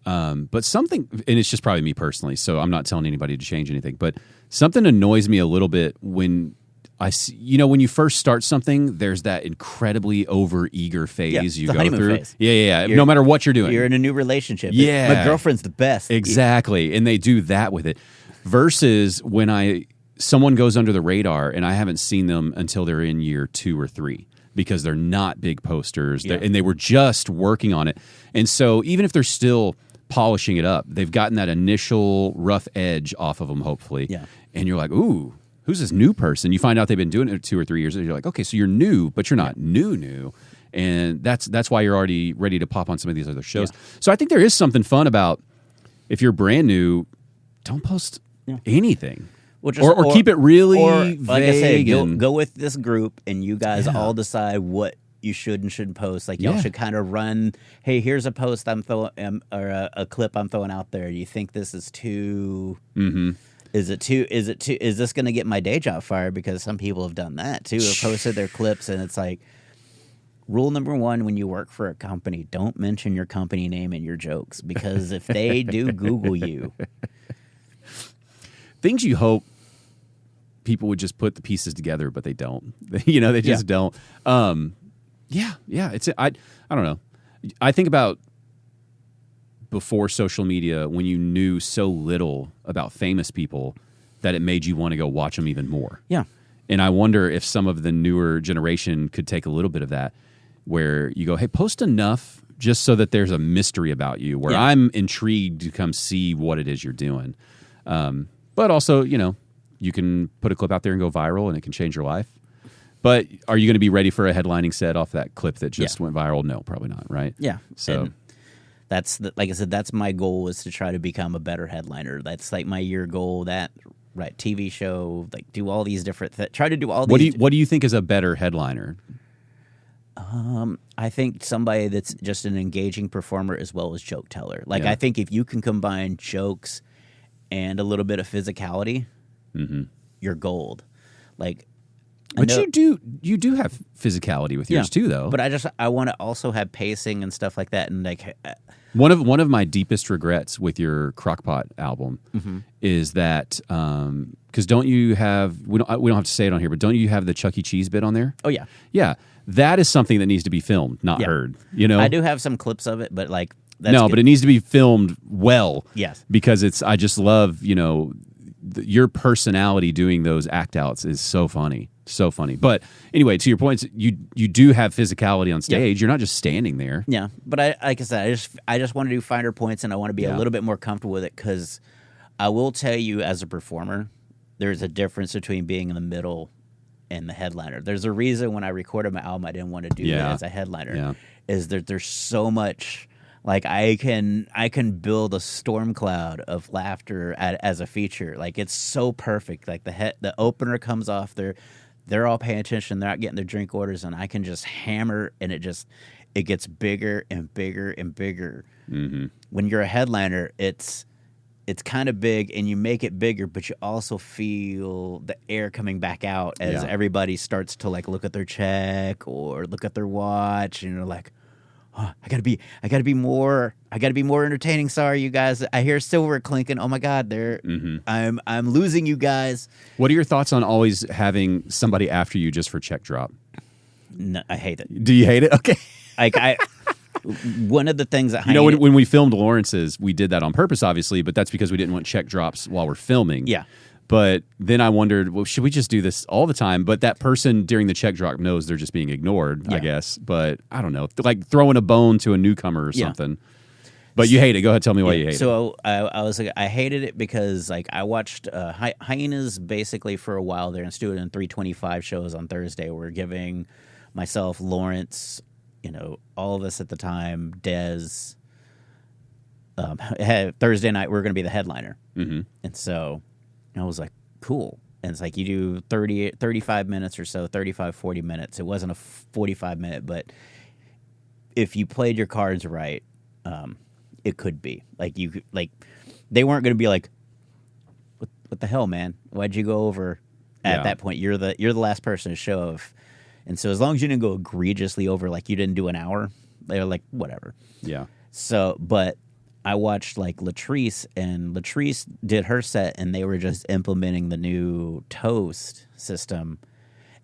But something, and it's just probably me personally, so I'm not telling anybody to change anything, but something annoys me a little bit when I see, when you first start something, there's that incredibly over-eager phase you go through. Phase. Yeah. No matter what you're doing. You're in a new relationship. Yeah. My girlfriend's the best. Exactly. And they do that with it. Versus when someone goes under the radar and I haven't seen them until they're in year 2 or 3, because they're not big posters and they were just working on it. And so even if they're still polishing it up, they've gotten that initial rough edge off of them, hopefully. Yeah. And you're like, ooh, who's this new person? You find out they've been doing it 2 or 3 years, and you're like, okay, so you're new, but you're not new. And that's why you're already ready to pop on some of these other shows. Yeah. So I think there is something fun about, if you're brand new, don't post anything. Or keep it really vague. Like I said, go with this group, and you guys all decide what you should and shouldn't post. Like, y'all should kind of run, hey, here's a post I'm throwing, or a clip I'm throwing out there. You think this is too... Is this going to get my day job fired? Because some people have done that too, have posted their clips, and it's like, rule number 1 when you work for a company, don't mention your company name in your jokes, because if they do Google you. Things you hope people would just put the pieces together, but they don't. They just don't. It's I don't know. I think about before social media, when you knew so little about famous people that it made you want to go watch them even more. Yeah. And I wonder if some of the newer generation could take a little bit of that. where you go, hey, post enough just so that there's a mystery about you, where I'm intrigued to come see what it is you're doing. But also, you can put a clip out there and go viral, and it can change your life. But are you going to be ready for a headlining set off that clip that just went viral? No, probably not, right? Yeah. So and that's like I said, that's my goal, is to try to become a better headliner. That's like my year goal. TV show, like do all these different try to do all these. What do you think is a better headliner? I think somebody that's just an engaging performer as well as joke teller. Like I think if you can combine jokes and a little bit of physicality, you're gold. Like, but you do have physicality with yours too, though. But I want to also have pacing and stuff like that. And like one of my deepest regrets with your Crockpot album is that because don't you have we don't have to say it on here, but don't you have the Chuck E. Cheese bit on there? Oh yeah, yeah. That is something that needs to be filmed, not heard. I do have some clips of it, but like but it needs to be filmed well. Yes, because I just love your personality doing those act outs is so funny. So funny. But anyway, to your points, you do have physicality on stage. You're not just standing there. Yeah. But like I said, I just want to do finer points, and I want to be a little bit more comfortable with it, because I will tell you, as a performer, there's a difference between being in the middle and the headliner. There's a reason when I recorded my album I didn't want to do it as a headliner. Yeah. Is that there's so much, like I can build a storm cloud of laughter as a feature. Like it's so perfect. Like the opener comes off there. They're all paying attention. They're not getting their drink orders, and I can just hammer, and it gets bigger and bigger and bigger. Mm-hmm. When you're a headliner, it's kind of big, and you make it bigger, but you also feel the air coming back out as everybody starts to like look at their check or look at their watch, and you're like, oh, I gotta be more entertaining. Sorry, you guys. I hear silver clinking. Oh my God, I'm losing you guys. What are your thoughts on always having somebody after you just for check drop? No, I hate it. Do you hate it? Okay. One of the things that when we filmed Lawrence's, we did that on purpose, obviously, but that's because we didn't want check drops while we're filming. Yeah. But then I wondered, well, should we just do this all the time? But that person during the check drop knows they're just being ignored, I guess. But I don't know, like throwing a bone to a newcomer or something. But you hate it. Go ahead, tell me why you hate it. So I was like, I hated it because like I watched Hyenas basically for a while there, and doing 325 shows on Thursday. We're giving myself, Lawrence, all of us at the time, Dez. Thursday night we were going to be the headliner, and so I was like, cool. And it's like you do 35 minutes or so, 35, 40 minutes. It wasn't a 45-minute, but if you played your cards right, it could be. They weren't going to be like, what the hell, man? Why'd you go over? At that point, you're the last person to show of. And so as long as you didn't go egregiously over, like you didn't do an hour, they were like, whatever. Yeah. So, but I watched like Latrice, and Latrice did her set, and they were just implementing the new toast system,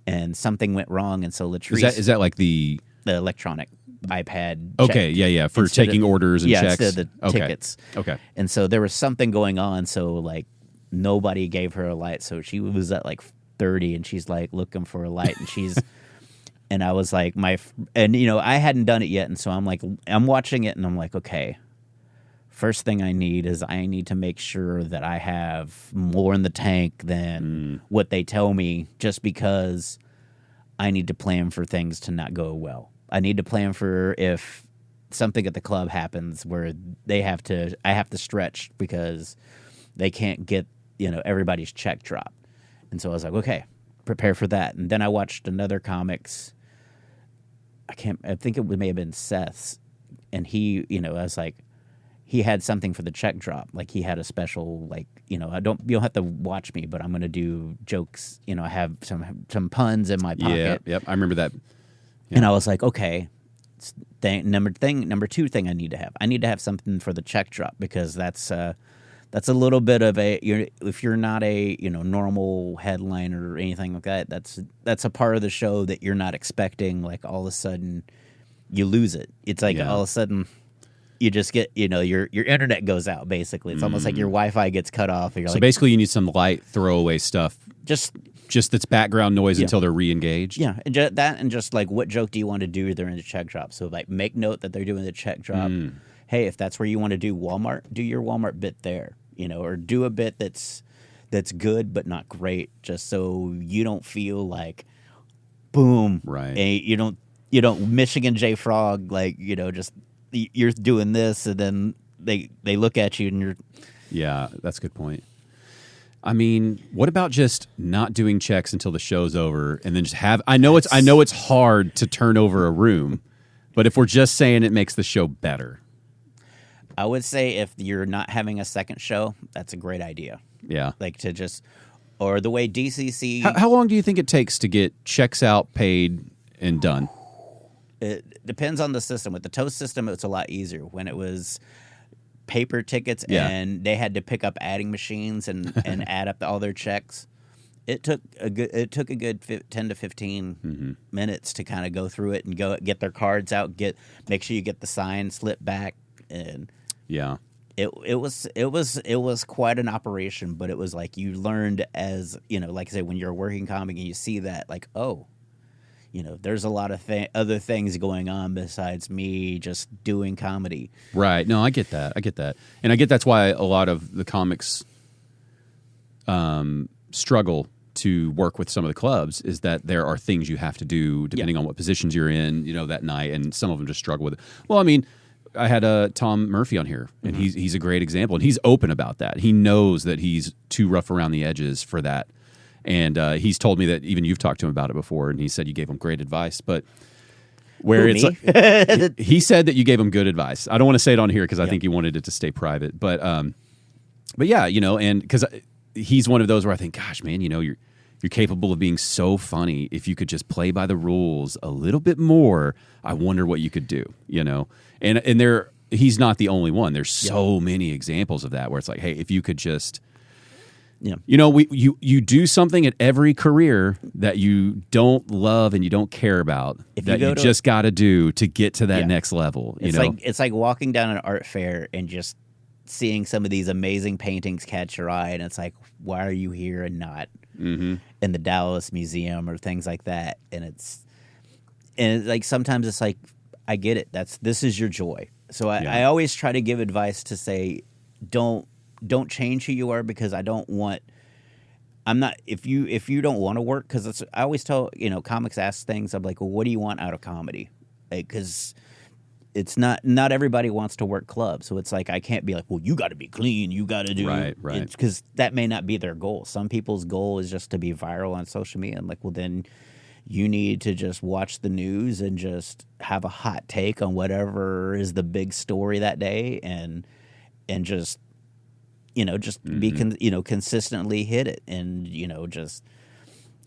and something went wrong, and so Latrice is that like the electronic iPad? Okay, check, for taking orders and checks, instead of the tickets. Okay, and so there was something going on, so like nobody gave her a light, so she was at like 30, and she's like looking for a light, and she's. And I was like, I hadn't done it yet, and so I'm watching it, and I'm like, okay. First thing I need to make sure that I have more in the tank than what they tell me, just because I need to plan for things to not go well. I need to plan for if something at the club happens where I have to stretch because they can't get, everybody's check dropped. And so I was like, okay, prepare for that. And then I watched another comic's, I think it may have been Seth's, and he, I was like, he had something for the check drop. Like he had a special, like, you don't have to watch me, but I'm going to do jokes. I have some puns in my pocket. Yep. I remember that. Yeah. And I was like, okay, number two thing I need to have something for the check drop, because that's a little bit of if you're not a, normal headliner or anything like that, that's a part of the show that you're not expecting. Like all of a sudden you lose it. It's like all of a sudden you just get, your internet goes out, basically. It's almost like your Wi-Fi gets cut off. And you're basically you need some light throwaway stuff. Just Just that's background noise until they're re-engaged. Yeah, and just like what joke do you want to do during the check drop? So like make note that they're doing the check drop. Hey, if that's where you want to do Walmart, do your Walmart bit there, or do a bit that's good but not great, just so you don't feel like boom, right? And you don't Michigan J Frog, like just you're doing this and then they look at you and you're. Yeah, that's a good point. I mean, what about just not doing checks until the show's over and then just have? I know it's hard to turn over a room, but if we're just saying it makes the show better, I would say if you're not having a second show, that's a great idea. Yeah, like to just or the way DCC. How long do you think it takes to get checks out, paid, and done? It depends on the system. With the Toast system, it's a lot easier. When it was paper tickets and they had to pick up adding machines and add up all their checks, it took a good 10 to 15 minutes to kind of go through it and get their cards out, make sure you get the sign slip back, and it was quite an operation. But it was like you learned as like I say, when you're a working comic and you see that, like, oh, there's a lot of other things going on besides me just doing comedy. Right. No, I get that. And I get that's why a lot of the comics struggle to work with some of the clubs, is that there are things you have to do depending on what positions you're in, that night, and some of them just struggle with it. Well, I mean, I had Tom Murphy on here, and he's a great example, and he's open about that. He knows that he's too rough around the edges for that. And he's told me that even you've talked to him about it before, and he said you gave him great advice. But where it's like, he said that you gave him good advice. I don't want to say it on here because I think he wanted it to stay private. But yeah, and because he's one of those where I think, gosh, man, you're capable of being so funny. If you could just play by the rules a little bit more, I wonder what you could do. And he's not the only one. There's so many examples of that where it's like, hey, if you could just. Yeah. You do something at every career that you don't love and you don't care about, that you just got to do to get to that next level. It's like walking down an art fair and just seeing some of these amazing paintings catch your eye, and it's like, why are you here and not in the Dallas Museum or things like that? And it's like sometimes it's like, I get it. This is your joy. So I always try to give advice to say, don't change who you are, because if you don't want to work, because I always tell, comics ask things, I'm like, well, what do you want out of comedy? Because it's not everybody wants to work clubs. So it's like, I can't be like, well, you got to be clean, you got to do right, because that may not be their goal. Some people's goal is just to be viral on social media. I'm like, well, then you need to just watch the news and just have a hot take on whatever is the big story that day, and just be consistently hit it, and just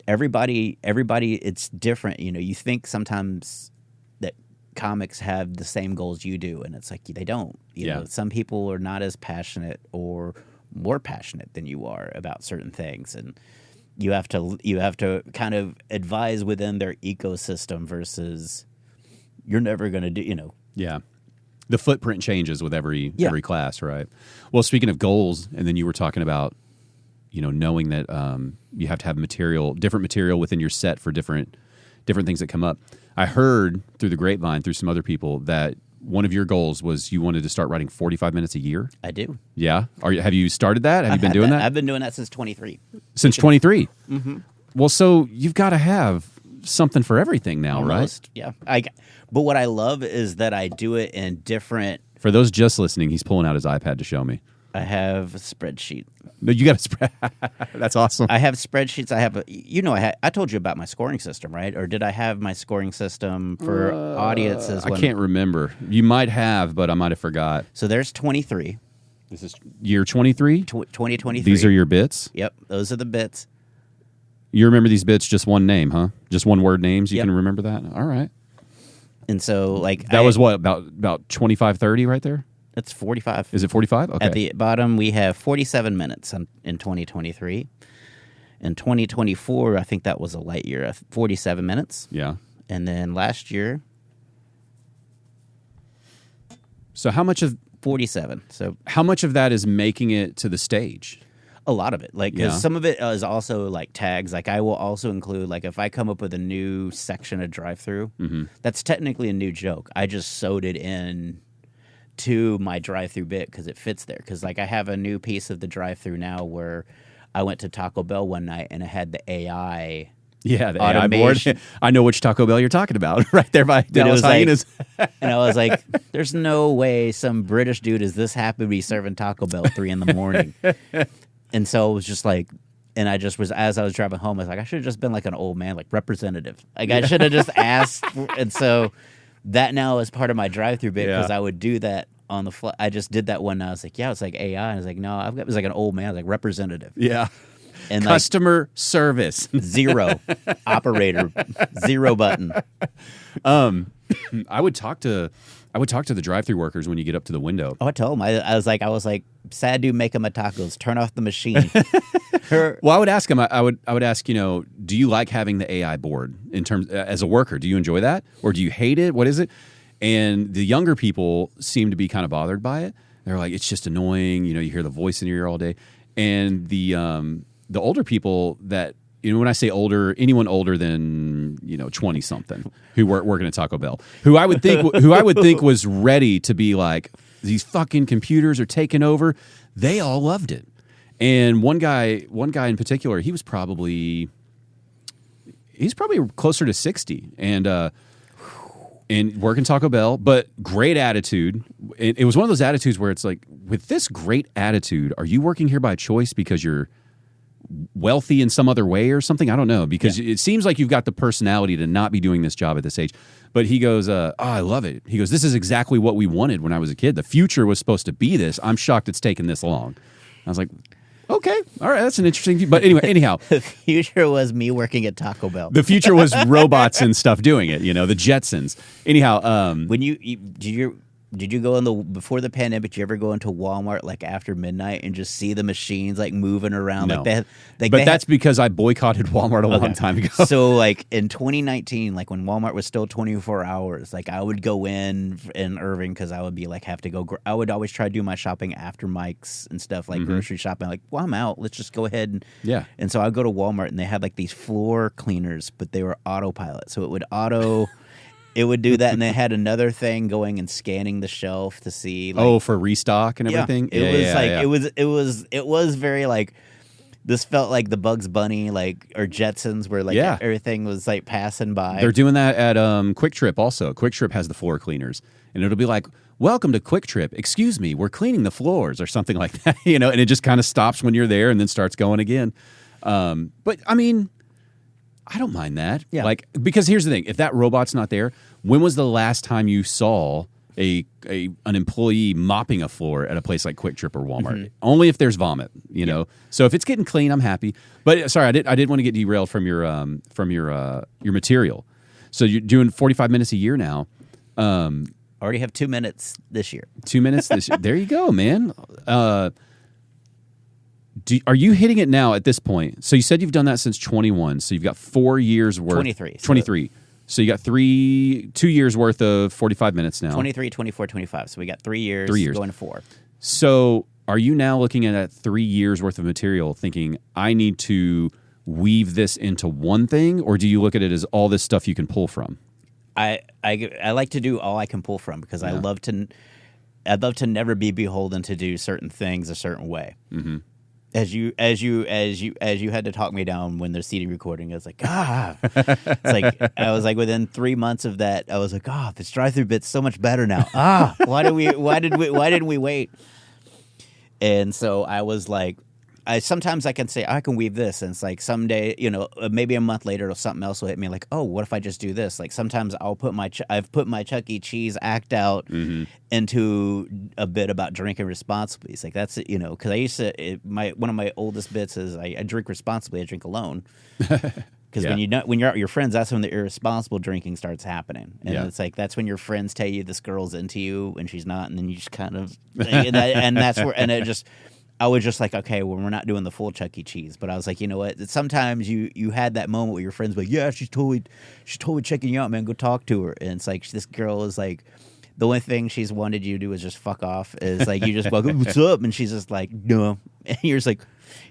everybody it's different. You think sometimes that comics have the same goals you do, and it's like they don't. Some people are not as passionate or more passionate than you are about certain things, and you have to kind of advise within their ecosystem versus you're never going to do. The footprint changes with every class, right? Well, speaking of goals, and then you were talking about, knowing that you have to have different material within your set for different things that come up. I heard through the grapevine, through some other people, that one of your goals was you wanted to start writing 45 minutes a year. I do. Yeah. Have you started that? Have you been doing that? I've been doing that since 23. Since 23? Mm-hmm. Well, so you've got to have something for everything now, almost, right? Yeah. But what I love is that I do it in different. For those just listening, he's pulling out his iPad to show me. I have a spreadsheet. No, you got a spread. That's awesome. I have spreadsheets. I have I told you about my scoring system, right? Or did I have my scoring system for audiences? I can't remember. You might have, but I might have forgot. So there's 23. This is year 23? 2023. These are your bits? Yep. Those are the bits. You remember these bits, just one name, huh? Just one word names? You can remember that? All right. And so, that was what, about 25, 30 right there? It's 45. Is it 45? Okay. At the bottom, we have 47 minutes in 2023. In 2024, I think that was a light year, 47 minutes. Yeah. And then last year. So how much of 47. So how much of that is making it to the stage? A lot of it, like, because some of it is also like tags. Like, I will also include, like, if I come up with a new section of drive-through, that's technically a new joke. I just sewed it in to my drive-through bit because it fits there. Because, like, I have a new piece of the drive-through now where I went to Taco Bell one night and it had the AI. Yeah, the AI board. I know which Taco Bell you're talking about. Right there by Dallas Hyenas. And I was like, there's no way some British dude is this happy to be serving Taco Bell at 3 a.m. And so it was just like, and I just was, as I was driving home, I was like, I should have just been like an old man, like representative. Like, I should have just asked. And so that now is part of my drive-through bit because I would do that on the fly. I just did that one night. I was like, yeah, it's like AI. And I was like, no, it was like an old man, like representative. Yeah. And customer service. 0. Operator. 0 button. I would talk to the drive-thru workers when you get up to the window. Oh, I told them. I was like, sad dude making my tacos. Turn off the machine. Well, I would ask them. I would ask, do you like having the AI board in terms as a worker? Do you enjoy that, or do you hate it? What is it? And the younger people seem to be kind of bothered by it. They're like, it's just annoying. You hear the voice in your ear all day. And the older people that. When I say older, anyone older than 20 something who working at Taco Bell, who I would think was ready to be like, these fucking computers are taking over. They all loved it, and one guy in particular, he's probably closer to 60, and working Taco Bell, but great attitude. It was one of those attitudes where it's like, with this great attitude, are you working here by choice because you're wealthy in some other way or something? I don't know, because it seems like you've got the personality to not be doing this job at this age. But he goes, I love it. He goes, this is exactly what we wanted when I was a kid. The future was supposed to be this. I'm shocked it's taken this long. I was like, okay, all right, that's an interesting view. But anyhow. The future was me working at Taco Bell. The future was robots and stuff doing it, the Jetsons. Anyhow. When did you go before the pandemic? Did you ever go into Walmart like after midnight and just see the machines like moving around? No. But that's because I boycotted Walmart a long time ago. So like in 2019, like when Walmart was still 24 hours, like I would go in Irving because I would be like have to go. I would always try to do my shopping after Mike's and stuff, like grocery shopping. Like, well, I'm out. Let's just go ahead and so I'd go to Walmart and they had like these floor cleaners, but they were autopilot, so it would It would do that, and they had another thing going and scanning the shelf to see. Like, for restock and everything. It was very like, this felt like the Bugs Bunny or Jetsons, where everything was like passing by. They're doing that at Quick Trip also. Quick Trip has the floor cleaners, and it'll be like, welcome to Quick Trip. Excuse me, we're cleaning the floors or something like that. And it just kind of stops when you're there and then starts going again. But I mean, I don't mind that. Yeah. Because here's the thing: if that robot's not there, when was the last time you saw an employee mopping a floor at a place like Quick Trip or Walmart? Mm-hmm. Only if there's vomit, So if it's getting clean, I'm happy. But sorry, I did want to get derailed from your material. So you're doing 45 minutes a year now. Already have 2 minutes this year. 2 minutes this year. There you go, man. Are you hitting it now at this point? So you said you've done that since 21. So you've got 4 years worth. 23. 23. So you got 2 years worth of 45 minutes now. 23, 24, 25. So we got 3 years. Going to 4. So are you now looking at that 3 years worth of material thinking, I need to weave this into one thing? Or do you look at it as all this stuff you can pull from? I like to do all I can pull from because I'd love to never be beholden to do certain things a certain way. Mm-hmm. As you had to talk me down when the CD recording, I was like, it's like I was like within 3 months of that, I was like, this drive-through bit's so much better now. Why didn't we wait? And so I was like, sometimes I can say I can weave this, and it's like someday, maybe a month later, or something else will hit me. Like, oh, what if I just do this? Like sometimes I've put my Chuck E. Cheese act out into a bit about drinking responsibly. It's like that's because I used to one of my oldest bits is I drink responsibly. I drink alone. Because when you're out with your friends, that's when the irresponsible drinking starts happening, and it's like that's when your friends tell you this girl's into you and she's not, and then you just kind of and that's where and it just. I was just like, okay, well, we're not doing the full Chuck E. Cheese, but I was like, you know what? Sometimes you had that moment where your friends were like, yeah, she's totally checking you out, man. Go talk to her. And it's like this girl is like, the only thing she's wanted you to do is just fuck off. Is like you just go, what's up? And she's just like, no. And you're just like,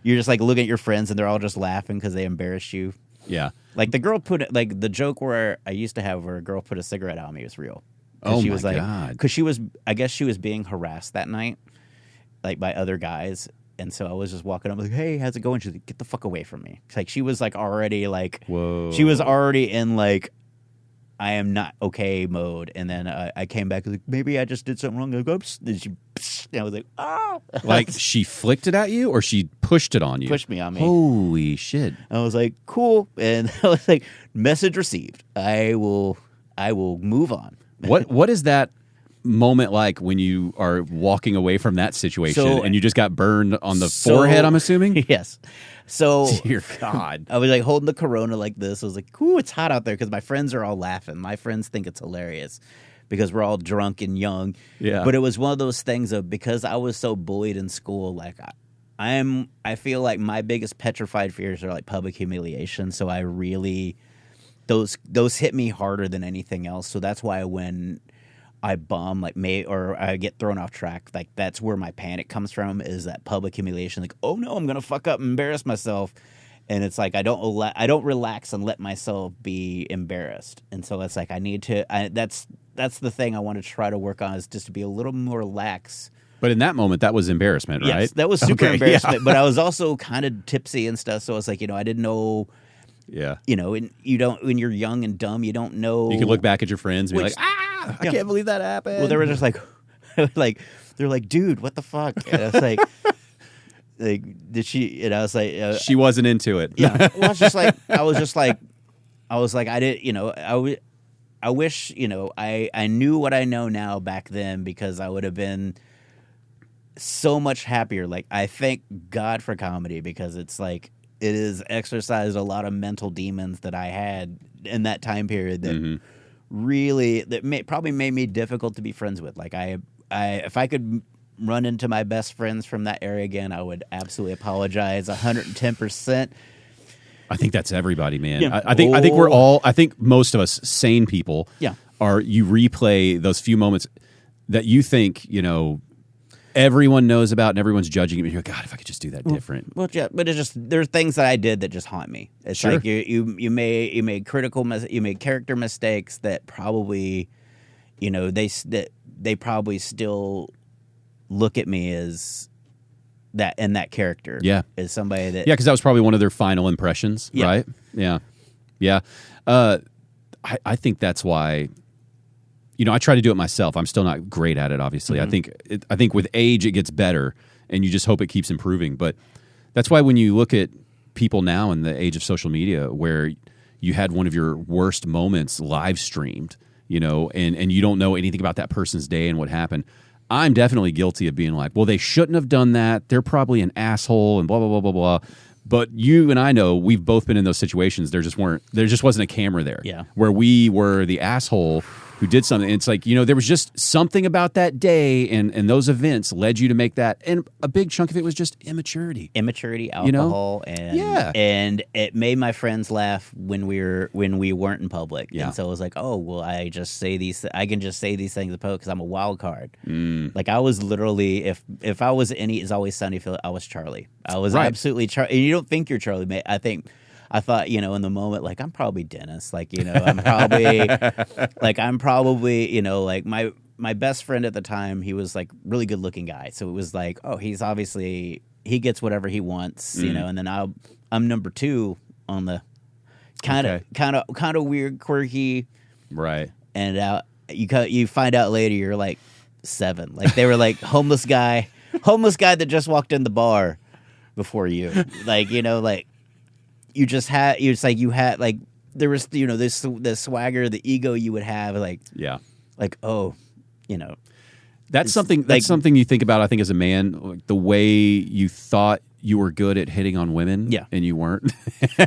you're just like looking at your friends and they're all just laughing because they embarrassed you. Yeah. Like the girl like the joke where I used to have where a girl put a cigarette out on me was real. Oh she my was like, God. Because I guess she was being harassed that night, like by other guys. And so I was just walking up like, hey, how's it going? She's like, get the fuck away from me. It's like she was like already like, whoa. She was already in like, I am not okay mode. And then I came back like, maybe I just did something wrong. I go, and she, and I was like, oh. Like she flicked it at you or she pushed it on you? Pushed me on me. Holy shit. I was like, cool. And I was like, message received. I will move on. What is that moment like when you are walking away from that situation and you just got burned on the forehead, I'm assuming? Yes. So, dear God. I was like holding the Corona like this. I was like, "Ooh, it's hot out there," because my friends are all laughing. My friends think it's hilarious because we're all drunk and young. Yeah. But it was one of those things of because I was so bullied in school, like I feel like my biggest petrified fears are like public humiliation. So I really those hit me harder than anything else. So that's why when I bomb or I get thrown off track, like that's where my panic comes from, is that public humiliation. Like, oh no, I'm gonna fuck up and embarrass myself, and it's like I don't relax and let myself be embarrassed. And so it's like I need to. That's the thing I want to try to work on, is just to be a little more lax. But in that moment, that was embarrassment, right? Yes, that was super embarrassment. Yeah. But I was also kind of tipsy and stuff, so it's like I didn't know. Yeah. And you don't, when you're young and dumb, you don't know. You can look back at your friends and be like, I can't believe that happened. Well, they were just like, they're like, dude, what the fuck? And I was like, did she? And I was like, she wasn't into it. Yeah. Well, I was like, I did, I wish, I knew what I know now back then, because I would have been so much happier. Like, I thank God for comedy, because it's like, it has exercised a lot of mental demons that I had in that time period that probably made me difficult to be friends with. Like if I could run into my best friends from that era again, I would absolutely apologize 110%. I think that's everybody, man. Yeah. I think we're all. I think most of us sane people. Yeah. You replay those few moments that you think everyone knows about and everyone's judging you. And you're like, God, if I could just do that different. Well, yeah, but it's just there's things that I did that just haunt me. It's Sure. like you made character mistakes that probably, they probably still look at me as that, and that character, is somebody that, because that was probably one of their final impressions, right? Yeah. I think that's why. I try to do it myself. I'm still not great at it, obviously. Mm-hmm. I think with age it gets better, and you just hope it keeps improving. But that's why when you look at people now in the age of social media, where you had one of your worst moments live streamed, and you don't know anything about that person's day and what happened. I'm definitely guilty of being like, well, they shouldn't have done that. They're probably an asshole and blah, blah, blah, blah, blah. But you and I know we've both been in those situations. There just wasn't a camera there. Yeah. Where we were the asshole who did something. It's like, there was just something about that day and those events led you to make that. And a big chunk of it was just immaturity. Alcohol, and it made my friends laugh when we weren't in public. Yeah. And so it was like, oh, well, I can just say these things in public because I'm a wild card. Like I was literally, if I was any It's Always Sunny, I was Charlie. I was absolutely Charlie. And you don't think you're Charlie, mate. I thought, in the moment, like, I'm probably Dennis. Like, I'm probably, like my best friend at the time, he was like really good looking guy. So it was like, oh, he's obviously, he gets whatever he wants, and then I'm number two on the kind of weird, quirky. Right. And you find out later you're like 7. Like they were like homeless guy that just walked in the bar before you. Like, there was, the swagger, the ego you would have, that's something you think about, I think, as a man, like the way you thought you were good at hitting on women, and you weren't. I'm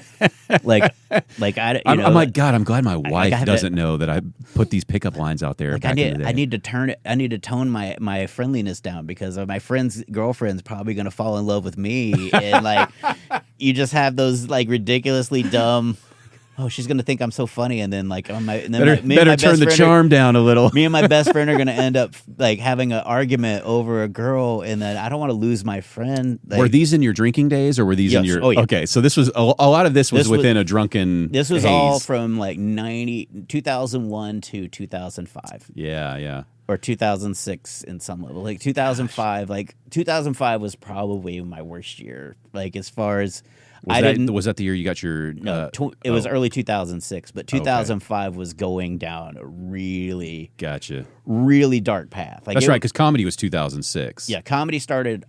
like, God, I'm glad my wife doesn't know that I put these pickup lines out there. Like I need to tone my friendliness down, because my friends' girlfriend's probably going to fall in love with me, and like you just have those like ridiculously dumb oh, she's gonna think I'm so funny, and then like on my and then Better, me and my best turn the friend charm down a little. me and my best friend are gonna end up like having an argument over a girl, and then I don't want to lose my friend. Like, Were these in your drinking days, or were these in Yes. your? Oh, yeah. Okay, so this was a lot of this was within a drunken. This was haze. all from like 2001 to 2005. Yeah. Or 2006 in some level. Like 2005, like 2005 was probably my worst year. Like as far as Was that the year you got your? No, it was early 2006, but 2005 was going down a really really dark path. Like That's right, because comedy was 2006. Yeah, comedy started.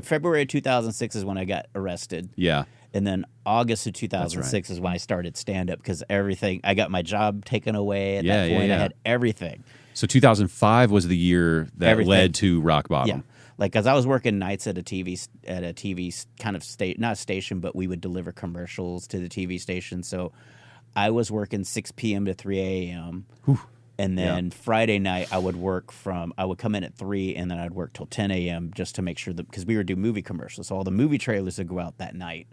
February 2006 is when I got arrested. Yeah. And then August of 2006 is when I started stand up because I got my job taken away at that point. I had everything. So 2005 was the year that led to rock bottom. Yeah, like because I was working nights at a TV kind of not station, but we would deliver commercials to the TV station. So I was working 6 p.m. to 3 a.m. And then Friday night I would come in at 3 and then I'd work till 10 a.m. just to make sure because we would do movie commercials. So all the movie trailers would go out that night,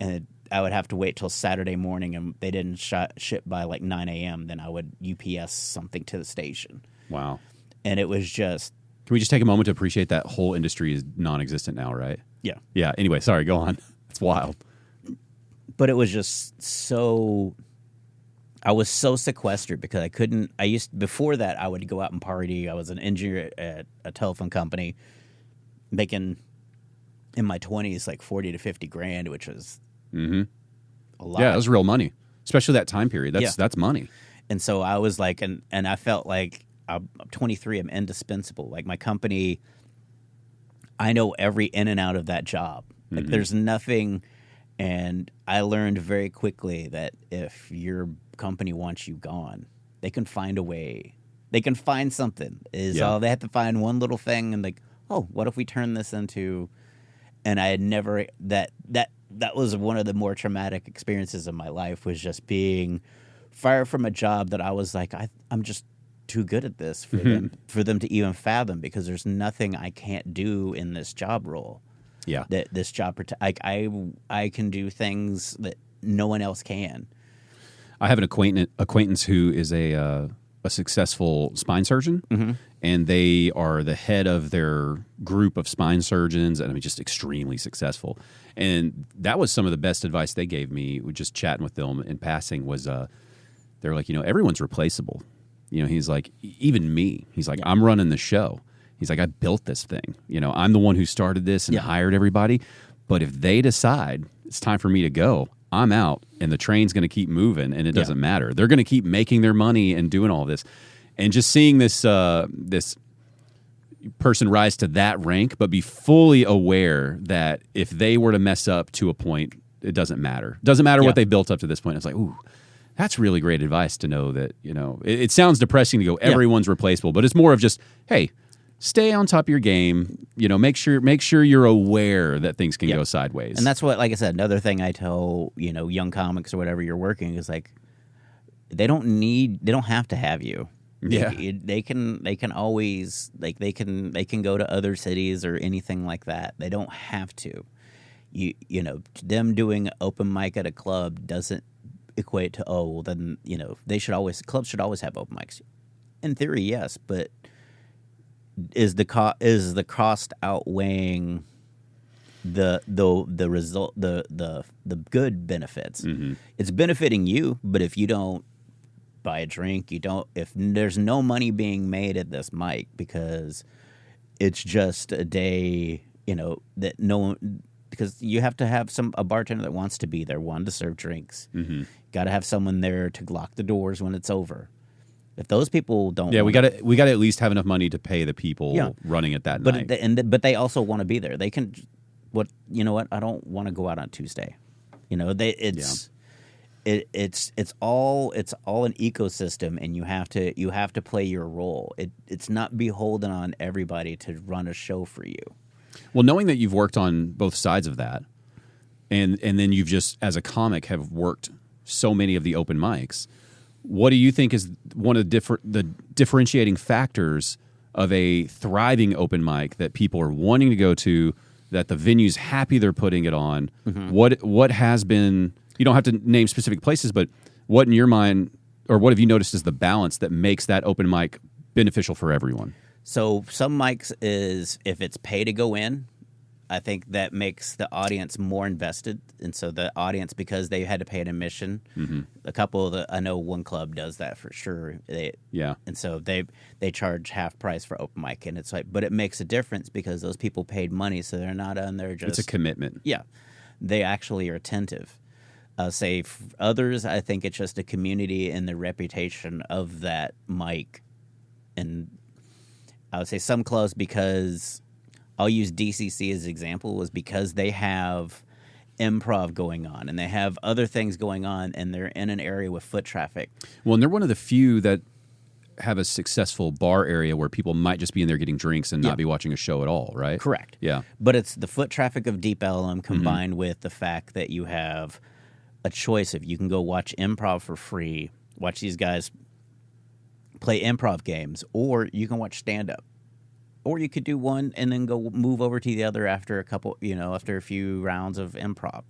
and I would have to wait till Saturday morning, and they didn't ship by like 9 a.m. Then I would UPS something to the station. Wow. And it was just... Can we just take a moment to appreciate that whole industry is non-existent now, right? Yeah. Yeah. Anyway, sorry, go on. It's wild. But it was just so... I was so sequestered because before that, I would go out and party. I was an engineer at a telephone company making, in my 20s, like 40 to 50 grand, which was... a lot. Yeah, it was real money, especially that time period. That's money. And so I was like, and I felt like I'm 23. I'm indispensable. Like my company, I know every in and out of that job. Like there's nothing, and I learned very quickly that if your company wants you gone, they can find a way. They can find something. They have to find one little thing, and like, oh, what if we turn this into? And I had never that was one of the more traumatic experiences of my life, was just being fired from a job that I was like, I'm just too good at this for them to even fathom, because there's nothing I can't do in this job role. Yeah. That this job, I can do things that no one else can. I have an acquaintance who is a successful spine surgeon, and they are the head of their group of spine surgeons, and I mean, just extremely successful. And that was some of the best advice they gave me, just chatting with them in passing, was they're like, everyone's replaceable. He's like, even me. He's like, I'm running the show. He's like, I built this thing. I'm the one who started this and hired everybody. But if they decide it's time for me to go, I'm out, and the train's going to keep moving, and it doesn't matter. They're going to keep making their money and doing all this. And just seeing this this person rise to that rank, but be fully aware that if they were to mess up to a point, it doesn't matter. It doesn't matter what they built up to this point. It's like, ooh, that's really great advice to know that, it sounds depressing to go, everyone's replaceable, but it's more of just, hey, stay on top of your game. Make sure you're aware that things can go sideways. And that's what, like I said, another thing I tell, young comics or whatever you're working is like, they don't have to have you. They can always, like, they can go to other cities or anything like that. They don't have to. Them doing open mic at a club doesn't equate to, oh, well, then, clubs should always have open mics. In theory, yes, but is the cost outweighing the result, the good benefits? It's benefiting you, but if you don't buy a drink, if there's no money being made at this mic because it's just a day, that no one, because you have to have a bartender that wants to be there, one, to serve drinks. Got to have someone there to lock the doors when it's over. If those people don't, we got to at least have enough money to pay the people running it that night. But they also want to be there. They can, I don't want to go out on Tuesday. It's all an ecosystem, and you have to play your role. It's not beholden on everybody to run a show for you. Well, knowing that you've worked on both sides of that, and then you've just, as a comic, have worked so many of the open mics, what do you think is one of the differentiating factors of a thriving open mic that people are wanting to go to, that the venue's happy they're putting it on? What has been You don't have to name specific places, but what in your mind, or what have you noticed is the balance that makes that open mic beneficial for everyone? So some mics is if it's pay to go in, I think that makes the audience more invested, and so the audience, because they had to pay an admission, a couple of I know one club does that for sure. And so they charge half price for open mic, and it's like, but it makes a difference because those people paid money, so they're not on there just. It's a commitment. Yeah, they actually are attentive. Say for others, I think it's just a community and the reputation of that mic, and I would say some clubs, because I'll use DCC as an example, is because they have improv going on and they have other things going on, and they're in an area with foot traffic. Well, and they're one of the few that have a successful bar area where people might just be in there getting drinks and not be watching a show at all, right? Correct. Yeah. But it's the foot traffic of Deep Ellum combined with the fact that you have a choice of you can go watch improv for free, watch these guys play improv games, or you can watch stand-up. Or you could do one and then go move over to the other after after a few rounds of improv.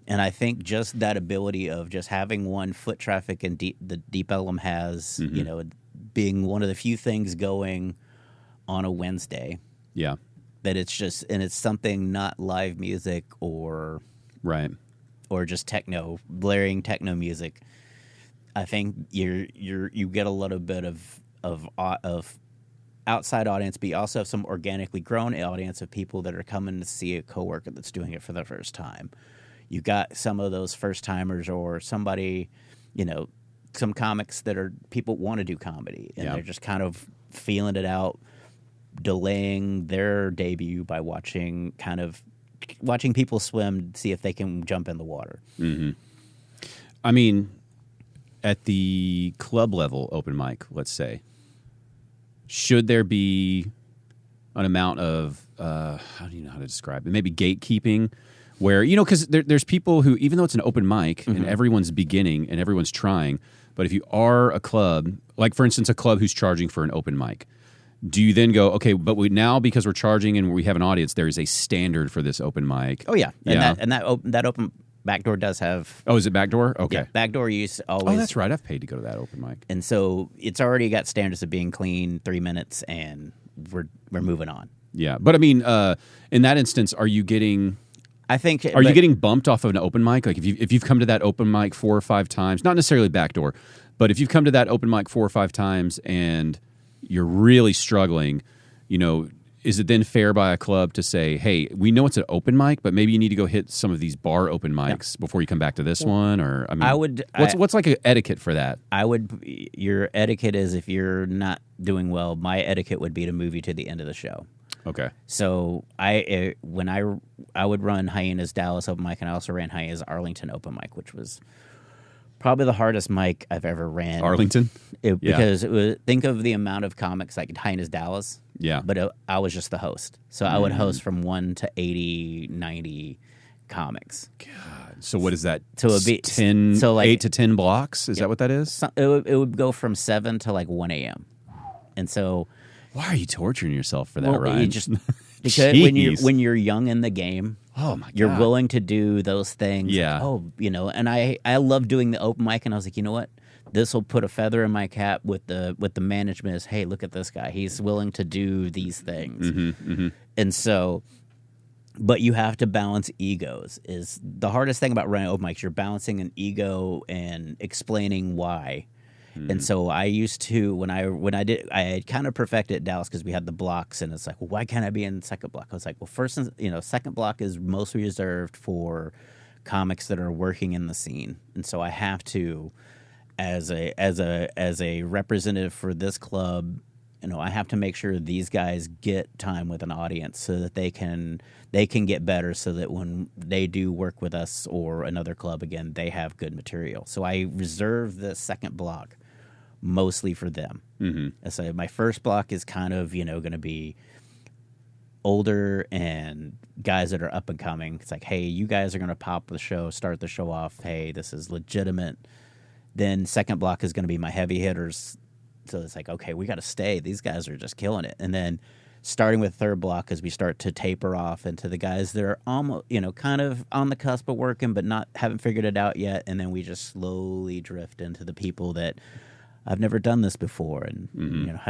And I think just that ability of just having one foot traffic and the Deep Ellum has, being one of the few things going on a Wednesday. Yeah. That it's just, and it's something not live music or just blaring techno music. I think you get a little bit of outside audience, but you also have some organically grown audience of people that are coming to see a coworker that's doing it for the first time. You got some of those first timers or somebody, some comics that are people want to do comedy and they're just kind of feeling it out, delaying their debut by watching people swim, see if they can jump in the water. Mm-hmm. I mean, at the club level open mic, let's say, should there be an amount of, how do you know how to describe it? Maybe gatekeeping where, because there's people who, even though it's an open mic and everyone's beginning and everyone's trying, but if you are a club, like for instance, a club who's charging for an open mic, do you then go, okay, but now because we're charging and we have an audience, there is a standard for this open mic? Oh, yeah. That open Backdoor does have. Oh, is it Backdoor? Okay. Yeah, Backdoor used to always. Oh, that's right. I've paid to go to that open mic. And so it's already got standards of being clean, 3 minutes, and we're moving on. Yeah, but I mean, in that instance, are you getting? Are you getting bumped off of an open mic? Like if you've come to that open mic 4 or 5 times, not necessarily Backdoor, but if you've come to that open mic 4 or 5 times and you're really struggling, is it then fair by a club to say, hey, we know it's an open mic, but maybe you need to go hit some of these bar open mics before you come back to this one? Or what's like an etiquette for that? Your etiquette is, if you're not doing well, my etiquette would be to move you to the end of the show. Okay. So I would run Hyena's Dallas open mic, and I also ran Hyena's Arlington open mic, which was probably the hardest mic I've ever ran. Arlington? Because think of the amount of comics like Hyena's Dallas. Yeah. But I was just the host. So I would host from 1 to 80, 90 comics. God. So what is that? So it would be 10, 8 to 10 blocks? Is that what that is? It would go from 7 to like 1 a.m. And so... Why are you torturing yourself for that, Ryan? Because when you're young in the game, oh my God, you're willing to do those things. Yeah. And I love doing the open mic, and I was like, you know what? This will put a feather in my cap with the management is, hey, look at this guy. He's willing to do these things. And so, but you have to balance egos. Is the hardest thing about running open mics. You're balancing an ego and explaining why. And so I used to, when I had kind of perfected Dallas because we had the blocks, and it's like, well, why can't I be in the second block? I was like, well, second block is mostly reserved for comics that are working in the scene, and so I have to, as a representative for this club, I have to make sure these guys get time with an audience so that they can get better, so that when they do work with us or another club again, they have good material. So I reserve the second block mostly for them. So my first block is kind of, going to be older and guys that are up and coming. It's like, hey, you guys are going to pop the show, start the show off. Hey, this is legitimate. Then second block is going to be my heavy hitters. So it's like, okay, we got to stay. These guys are just killing it. And then starting with third block as we start to taper off into the guys that are almost, kind of on the cusp of working, but haven't figured it out yet. And then we just slowly drift into the people that I've never done this before. And,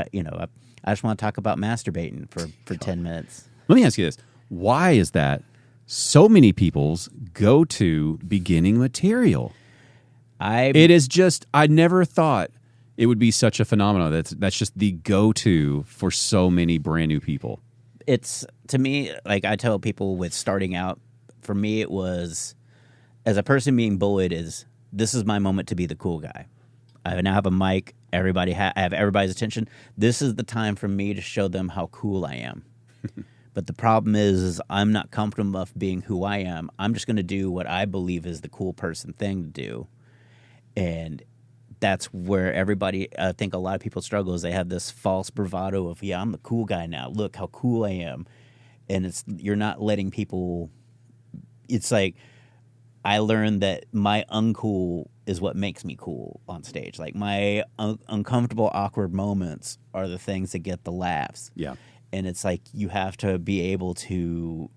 I just want to talk about masturbating for 10 minutes. Let me ask you this. Why is that so many people's go-to beginning material? It is just, I never thought it would be such a phenomenon. That's just the go-to for so many brand new people. It's, to me, like I tell people with starting out, for me it was, as a person being bullied, this is my moment to be the cool guy. I now have a mic. I have everybody's attention. This is the time for me to show them how cool I am. But the problem is I'm not comfortable enough being who I am. I'm just going to do what I believe is the cool person thing to do. And that's where I think a lot of people struggle, is they have this false bravado of, yeah, I'm the cool guy now. Look how cool I am. And you're not letting people, it's like, I learned that my uncool is what makes me cool on stage. Like my uncomfortable, awkward moments are the things that get the laughs. Yeah. And it's like you have to be able to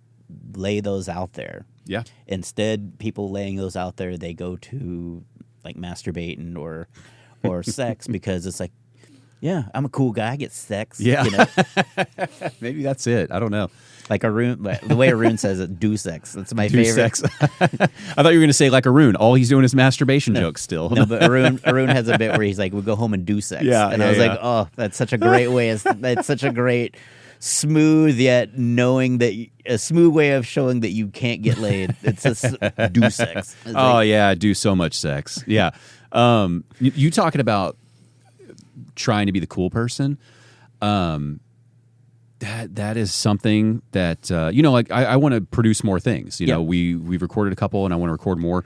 lay those out there. Yeah. Instead, people laying those out there, they go to like masturbating or sex, because it's like, yeah, I'm a cool guy. I get sex. Yeah. Maybe that's it. I don't know. Like Arun, the way Arun says it, do sex. That's my favorite. Sex. I thought you were going to say like Arun. All he's doing is masturbation jokes still. No, but Arun has a bit where he's like, we'll go home and do sex. Yeah, and I was like, oh, that's such a great way. That's such a great, smooth yet knowing that a smooth way of showing that you can't get laid. It's just do sex. It's yeah, I do so much sex. Yeah. You talking about trying to be the cool person? That is something that like I want to produce more things. You know, we've recorded a couple, and I want to record more.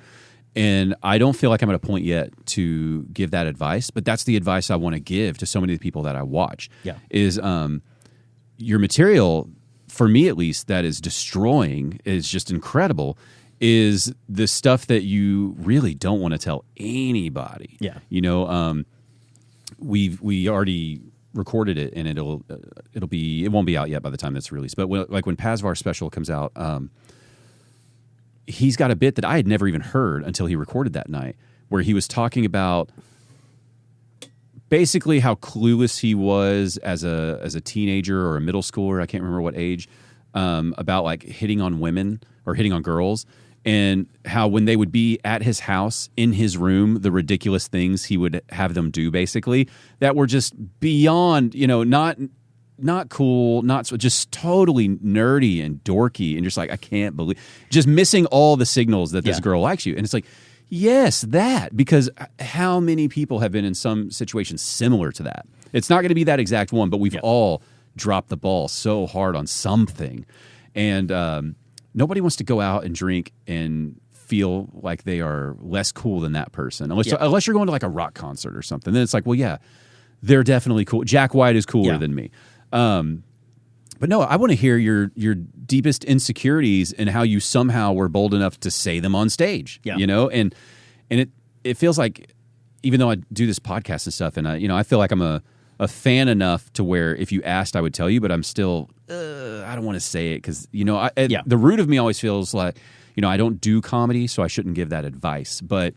And I don't feel like I'm at a point yet to give that advice, but that's the advice I want to give to so many of the people that I watch. Yeah. Is your material, for me at least, that is destroying, is just incredible, is the stuff that you really don't want to tell anybody. Yeah. We already recorded it, and it won't be out yet by the time it's released. But when Pazvar's special comes out, he's got a bit that I had never even heard until he recorded that night, where he was talking about basically how clueless he was as a teenager or a middle schooler, I can't remember what age, about like hitting on women or hitting on girls, and how when they would be at his house in his room, the ridiculous things he would have them do, basically, that were just beyond, not cool, just totally nerdy and dorky, and just like, I can't believe, just missing all the signals that this girl likes you. And it's like, yes, that, because how many people have been in some situations similar to that? It's not going to be that exact one, but we've all dropped the ball so hard on something. And nobody wants to go out and drink and feel like they are less cool than that person. Unless you're going to like a rock concert or something. Then it's like, well, yeah, they're definitely cool. Jack White is cooler than me. But no, I want to hear your deepest insecurities and how you somehow were bold enough to say them on stage. Yeah. And it feels like, even though I do this podcast and stuff, and I feel like I'm a fan enough to where if you asked, I would tell you, but I'm still I don't want to say it because the root of me always feels like I don't do comedy, so I shouldn't give that advice. But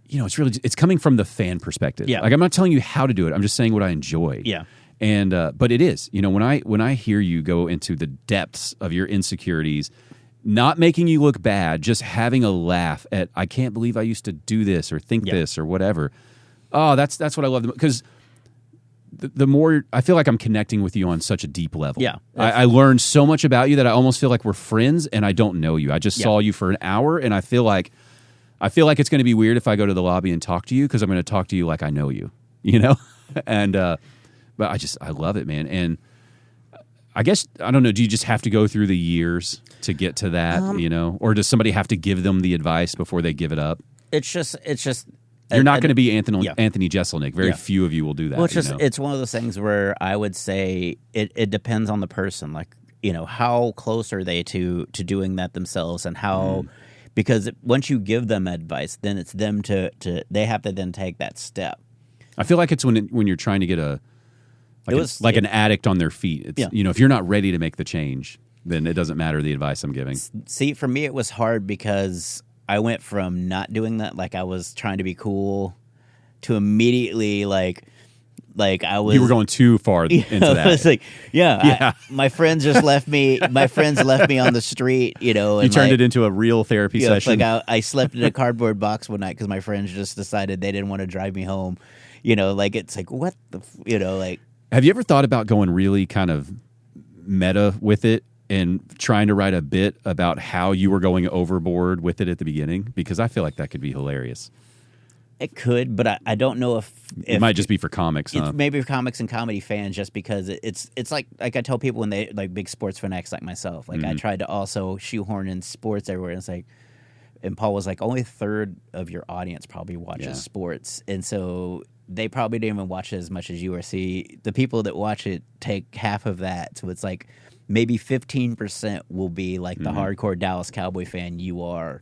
it's coming from the fan perspective. Yeah. Like, I'm not telling you how to do it. I'm just saying what I enjoy. Yeah. And but it is, when I hear you go into the depths of your insecurities, not making you look bad, just having a laugh at, I can't believe I used to do this or think this or whatever. Oh, that's what I love, because the more I feel like I'm connecting with you on such a deep level. Yeah, I learned so much about you that I almost feel like we're friends, and I don't know you. I just saw you for an hour, and I feel like it's going to be weird if I go to the lobby and talk to you, because I'm going to talk to you like I know you, and but I love it, man. And I guess, I don't know, do you just have to go through the years to get to that, or does somebody have to give them the advice before they give it up? It's just you're not going to be Anthony Jeselnik. Very few of you will do that. Well, it's one of those things where I would say it depends on the person. Like, how close are they to doing that themselves, and how, because once you give them advice, then it's them to they have to then take that step. I feel like it's when you're trying to get Like It was an addict on their feet. It's, Yeah. if you're not ready to make the change, then it doesn't matter the advice I'm giving. See, for me, it was hard because I went from not doing that, like I was trying to be cool, to immediately like I was. You were going too far into that. I was like, my friends just left me. My friends left me on the street. And you turned it into a real therapy session. Like I slept in a cardboard box one night because my friends just decided they didn't want to drive me home. It's like what the like. Have you ever thought about going really kind of meta with it and trying to write a bit about how you were going overboard with it at the beginning? Because I feel like that could be hilarious. It could, but I don't know if it might just be for comics. It's maybe for comics and comedy fans, just because it's like I tell people when they like big sports fanatics like myself. Like I tried to also shoehorn in sports everywhere. And it's like, and Paul was like, only a third of your audience probably watches sports, and so they probably didn't even watch it as much as you. Or see the people that watch it take half of that, so it's like maybe 15% will be like the hardcore Dallas Cowboy fan you are.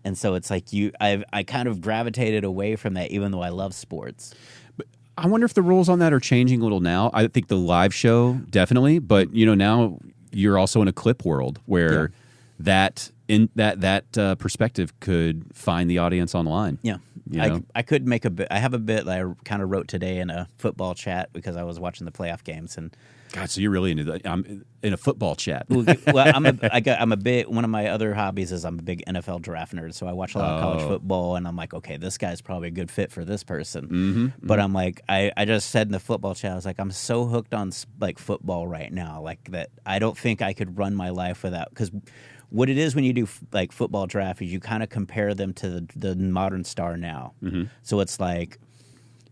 And so it's like I kind of gravitated away from that, even though I love sports. But I wonder if the rules on that are changing a little now. I think the live show definitely, but now you're also in a clip world where that perspective could find the audience online. Yeah, I could make a bit. I have a bit that I kind of wrote today in a football chat because I was watching the playoff games and. God, so you're really into that. I'm in a football chat. Well, I'm a bit. One of my other hobbies is I'm a big NFL draft nerd, so I watch a lot of college football, and I'm like, okay, this guy's probably a good fit for this person. But I'm like, I just said in the football chat, I was like, I'm so hooked on like football right now, like that. I don't think I could run my life without, because what it is when you do like football draft is you kind of compare them to the modern star now. So it's like.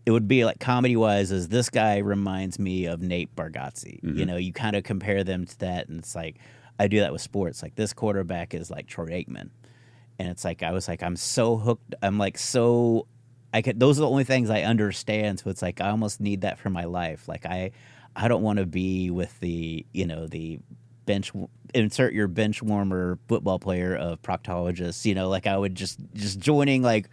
It would be like comedy-wise, as this guy reminds me of Nate Bargatze. You kind of compare them to that, and it's like I do that with sports. Like this quarterback is like Troy Aikman, and it's like I was like I'm so hooked. I'm like so I could. Those are the only things I understand. So it's like I almost need that for my life. Like I don't want to be with the the bench. Insert your bench warmer football player of proctologists. Like I would just joining like.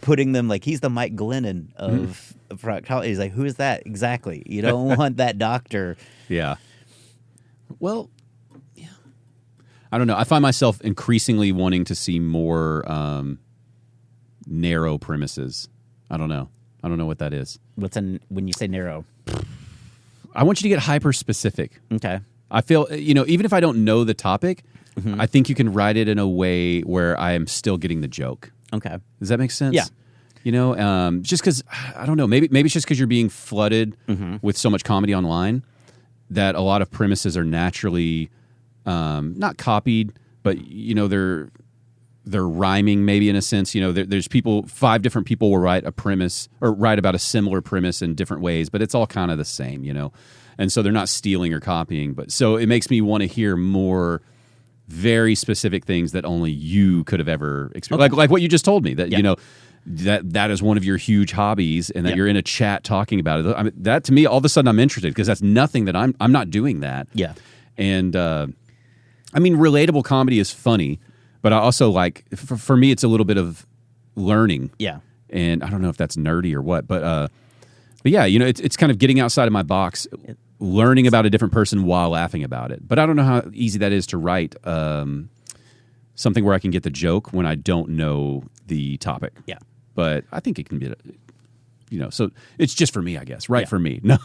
Putting them like he's the Mike Glennon of proctology. He's like, who is that exactly? You don't want that doctor. Yeah. Well, yeah. I don't know. I find myself increasingly wanting to see more narrow premises. I don't know what that is. When you say narrow? I want you to get hyper specific. Okay. I feel even if I don't know the topic, I think you can write it in a way where I am still getting the joke. Okay. Does that make sense? Yeah. Just because, I don't know, maybe it's just because you're being flooded with so much comedy online that a lot of premises are naturally not copied, but, they're rhyming maybe in a sense. There's 5 different people will write a premise or write about a similar premise in different ways, but it's all kind of the same, And so they're not stealing or copying. But so it makes me want to hear more very specific things that only you could have ever experienced. Like what you just told me, that that is one of your huge hobbies, and that you're in a chat talking about it. I mean, that to me, all of a sudden, I'm interested because that's nothing that I'm not doing that. Yeah, and I mean, relatable comedy is funny, but I also like for me, it's a little bit of learning. Yeah, and I don't know if that's nerdy or what, but yeah, it's kind of getting outside of my box. Learning about a different person while laughing about it. But I don't know how easy that is to write something where I can get the joke when I don't know the topic. Yeah. But I think it can be, so it's just for me, I guess. Right for me. No.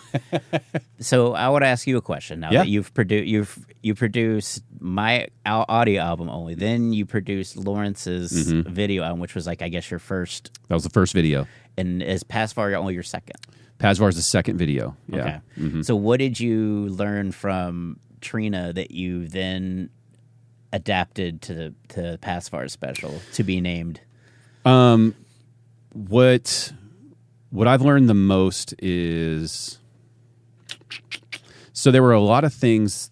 So I want to ask you a question now that you've produced my audio album only. Then you produced Lawrence's video album, which was like, I guess, your first. That was the first video. And is Pasvar only your second? Pasvar is the second video. Yeah. Okay. So what did you learn from Trina that you then adapted to Pasvar's special to be named? What I've learned the most is, so there were a lot of things.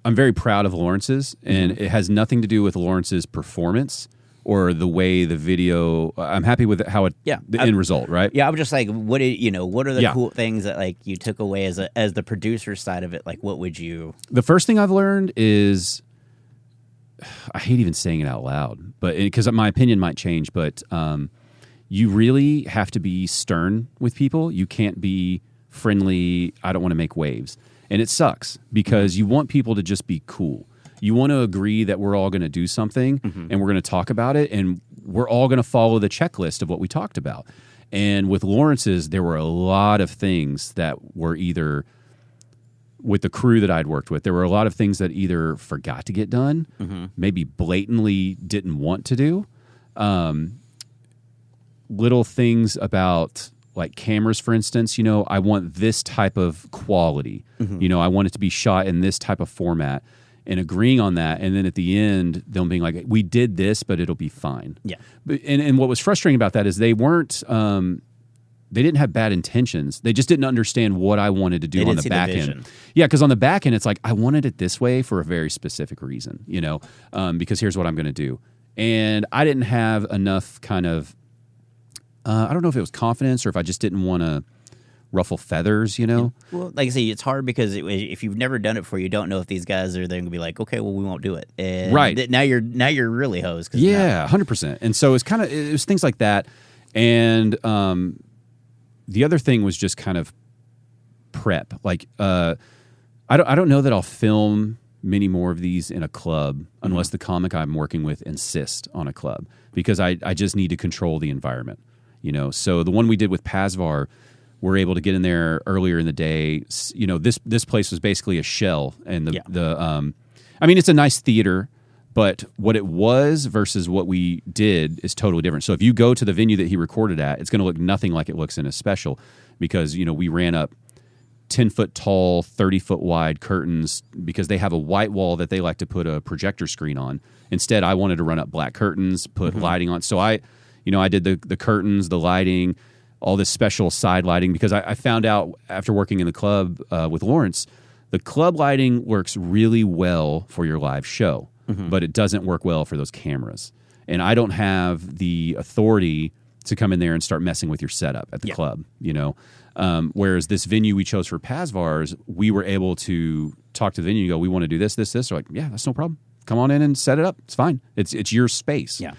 I'm very proud of Lawrence's, and it has nothing to do with Lawrence's performance or the way the video. I'm happy with the end result, right? Yeah, I'm just like, what are the cool things that like you took away as the producer side of it? Like, what would you? The first thing I've learned is, I hate even saying it out loud, but because my opinion might change, but you really have to be stern with people. You can't be friendly. I don't want to make waves. And it sucks because you want people to just be cool. You want to agree that we're all going to do something and we're going to talk about it, and we're all going to follow the checklist of what we talked about. And with Lawrence's, there were a lot of things that were either, with the crew that I'd worked with, there were a lot of things that either forgot to get done, maybe blatantly didn't want to do. Little things about like cameras, for instance, you know, I want this type of quality. You know, I want it to be shot in this type of format, and agreeing on that. And then at the end, them being like, we did this, but it'll be fine. Yeah. But, and what was frustrating about that is they weren't, they didn't have bad intentions. They just didn't understand what I wanted to do on the back end. Yeah, because on the back end, it's like, I wanted it this way for a very specific reason, you know, because here's what I'm going to do. And I didn't have enough kind of, I don't know if it was confidence or if I just didn't want to ruffle feathers, you know? Well, like I say, it's hard because if you've never done it before, you don't know if these guys are then going to be like, okay, well, we won't do it. And right. Now you're really hosed. Yeah, 100%. And so it was things like that. And the other thing was just kind of prep. Like, I don't know that I'll film many more of these in a club unless the comic I'm working with insists on a club, because I just need to control the environment, you know? So the one we did with Pazvar, we're able to get in there earlier in the day. You know, this place was basically a shell, and I mean, it's a nice theater, but what it was versus what we did is totally different. So if you go to the venue that he recorded at, it's going to look nothing like it looks in a special, because, you know, we ran up 10-foot tall, 30-foot wide curtains because they have a white wall that they like to put a projector screen on. Instead, I wanted to run up black curtains, put lighting on. So I did the curtains, the lighting, all this special side lighting, because I found out after working in the club with Lawrence, the club lighting works really well for your live show, but it doesn't work well for those cameras. And I don't have the authority to come in there and start messing with your setup at the club, you know? Whereas this venue we chose for Pazvars, we were able to talk to the venue and go, we want to do this. They're like, yeah, that's no problem. Come on in and set it up. It's fine. It's your space. Yeah.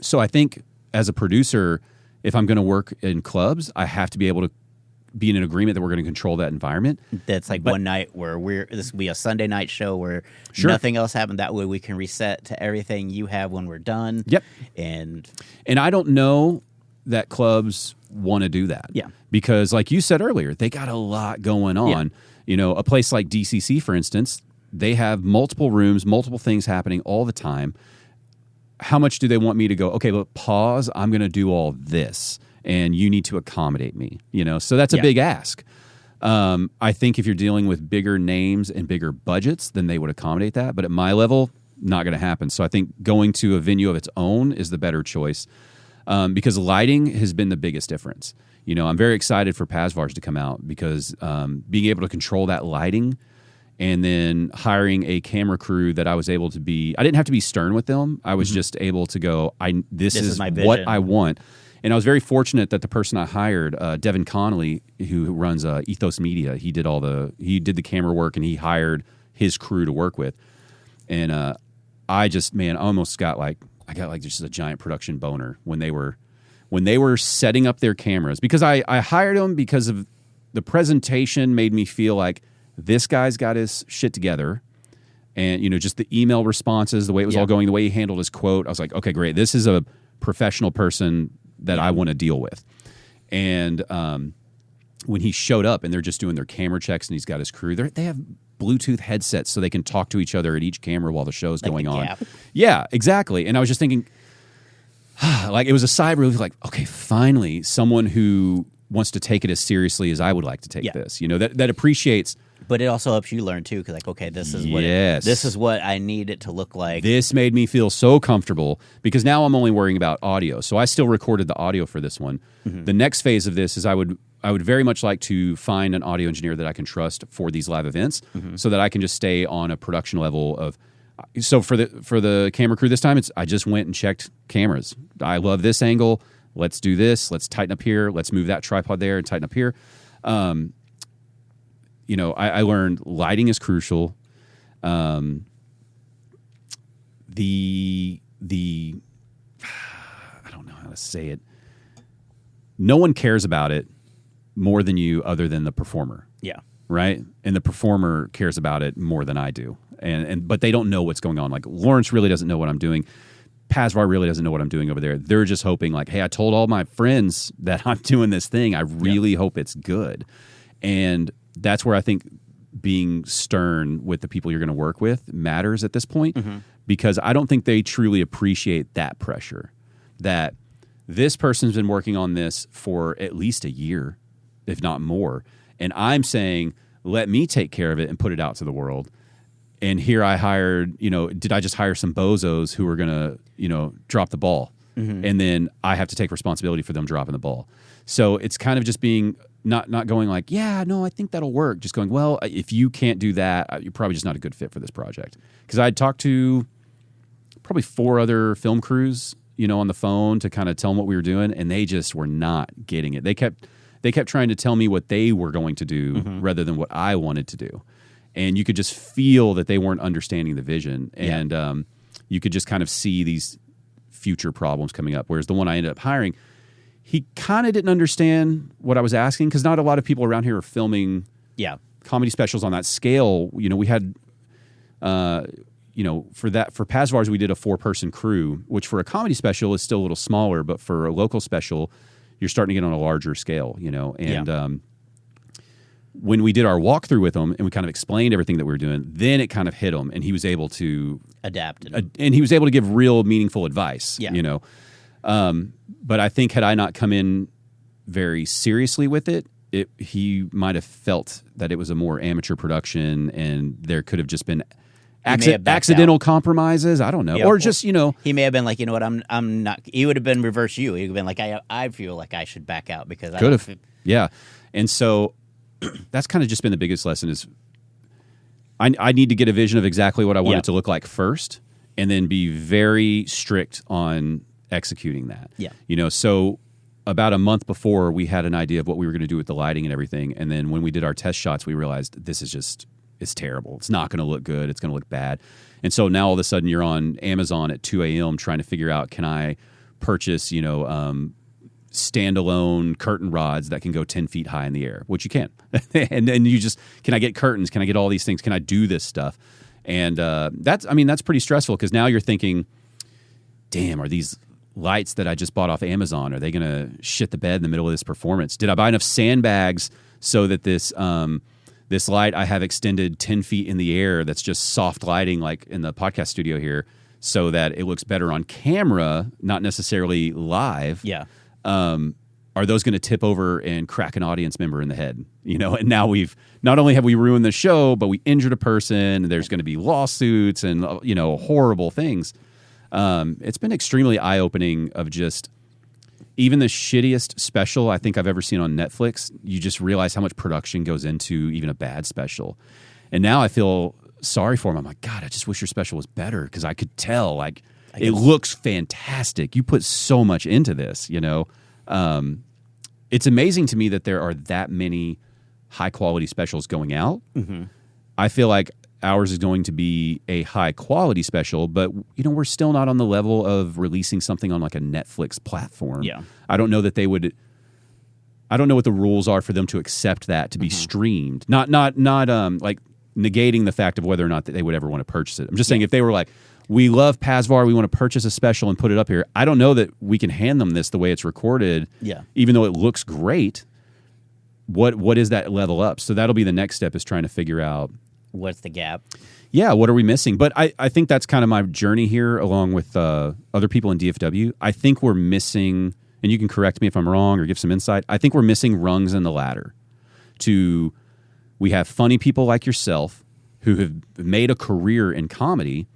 So I think as a producer, if I'm going to work in clubs, I have to be able to be in an agreement that we're going to control that environment. That's like one night where this will be a Sunday night show where nothing else happened. That way we can reset to everything you have when we're done. Yep. And I don't know that clubs want to do that. Yeah. Because like you said earlier, they got a lot going on. Yeah. You know, a place like DCC, for instance, they have multiple rooms, multiple things happening all the time. How much do they want me to go, okay, but pause, I'm going to do all this, and you need to accommodate me, you know? So that's a big ask. I think if you're dealing with bigger names and bigger budgets, then they would accommodate that. But at my level, not going to happen. So I think going to a venue of its own is the better choice, because lighting has been the biggest difference. You know, I'm very excited for Pazvars to come out because being able to control that lighting, and then hiring a camera crew that I was able to be, I didn't have to be stern with them. I was just able to go, this is my what vision. I want. And I was very fortunate that the person I hired, Devin Connolly, who runs Ethos Media, he did the camera work, and he hired his crew to work with. And I almost got like just a giant production boner when they were setting up their cameras, because I hired them because of the presentation made me feel like, this guy's got his shit together. And, you know, just the email responses, the way it was all going, the way he handled his quote, I was like, okay, great. This is a professional person that I want to deal with. And when he showed up and they're just doing their camera checks and he's got his crew, they have Bluetooth headsets so they can talk to each other at each camera while the show's going on. Yeah, exactly. And I was just thinking, like, it was a sigh of relief, like, okay, finally someone who wants to take it as seriously as I would like to take this, you know, that appreciates. But it also helps you learn too, because like, okay, this is what I need it to look like. This made me feel so comfortable, because now I'm only worrying about audio. So I still recorded the audio for this one. The next phase of this is I would very much like to find an audio engineer that I can trust for these live events, so that I can just stay on a production level of. So for the camera crew this time, I just went and checked cameras. I love this angle. Let's do this. Let's tighten up here. Let's move that tripod there and tighten up here. You know, I learned lighting is crucial. The I don't know how to say it. No one cares about it, more than you other than the performer. Yeah. Right? And the performer cares about it more than I do. But they don't know what's going on. Like Lawrence really doesn't know what I'm doing. Pazvar really doesn't know what I'm doing over there. They're just hoping like, hey, I told all my friends that I'm doing this thing. I really hope it's good. And that's where I think being stern with the people you're going to work with matters at this point, because I don't think they truly appreciate that pressure, that this person's been working on this for at least a year, if not more. And I'm saying, let me take care of it and put it out to the world. And here I hired, did I just hire some bozos who are going to, drop the ball? And then I have to take responsibility for them dropping the ball. So it's kind of just being not going like, yeah, no, I think that'll work. Just going, well, if you can't do that, you're probably just not a good fit for this project. Because I'd talked to probably 4 other film crews, on the phone to kind of tell them what we were doing, and they just were not getting it. They kept trying to tell me what they were going to do rather than what I wanted to do. And you could just feel that they weren't understanding the vision. And you could just kind of see these future problems coming up. Whereas the one I ended up hiring, he kind of didn't understand what I was asking, because not a lot of people around here are filming comedy specials on that scale. We had, for Pazvar's, we did a 4-person crew, which for a comedy special is still a little smaller, but for a local special, you're starting to get on a larger scale, And when we did our walkthrough with him and we kind of explained everything that we were doing, then it kind of hit him, and he was able to adapt, and he was able to give real meaningful advice. But I think had I not come in very seriously with it, he might have felt that it was a more amateur production, and there could have just been accidental compromises. I don't know, or just he may have been like, what, I'm not. He would have been reverse you. He would have been like, I feel like I should back out because I could have. Yeah, and so that's kind of just been the biggest lesson is I need to get a vision of exactly what I want it to look like first, and then be very strict on executing that. Yeah. So about a month before, we had an idea of what we were going to do with the lighting and everything. And then when we did our test shots, we realized this is it's terrible. It's not going to look good. It's going to look bad. And so now all of a sudden you're on Amazon at 2 a.m. trying to figure out, can I purchase, standalone curtain rods that can go 10 feet high in the air, which you can. And then you just, can I get curtains? Can I get all these things? Can I do this stuff? And that's pretty stressful, because now you're thinking, damn, are these lights that I just bought off Amazon, are they going to shit the bed in the middle of this performance? Did I buy enough sandbags so that this light I have extended 10 feet in the air that's just soft lighting like in the podcast studio here, so that it looks better on camera, not necessarily live? Yeah. Are those going to tip over and crack an audience member in the head? And now we've not only have we ruined the show, but we injured a person, and there's going to be lawsuits and horrible things. It's been extremely eye-opening of just even the shittiest special I think I've ever seen on Netflix. You just realize how much production goes into even a bad special. And now I feel sorry for him. I'm like, God, I just wish your special was better, because I could tell, like, it looks fantastic. You put so much into this, It's amazing to me that there are that many high-quality specials going out. Mm-hmm. I feel like ours is going to be a high-quality special, but, we're still not on the level of releasing something on, like, a Netflix platform. Yeah. I don't know what the rules are for them to accept that to be streamed. Not like negating the fact of whether or not that they would ever want to purchase it. I'm just saying, if they were like, we love Pazvar, we want to purchase a special and put it up here, I don't know that we can hand them this the way it's recorded, even though it looks great. What is that level up? So that'll be the next step, is trying to figure out what's the gap. Yeah, what are we missing? But I think that's kind of my journey here, along with other people in DFW. I think we're missing, and you can correct me if I'm wrong or give some insight, I think we're missing rungs in the ladder. We have funny people like yourself who have made a career in comedy,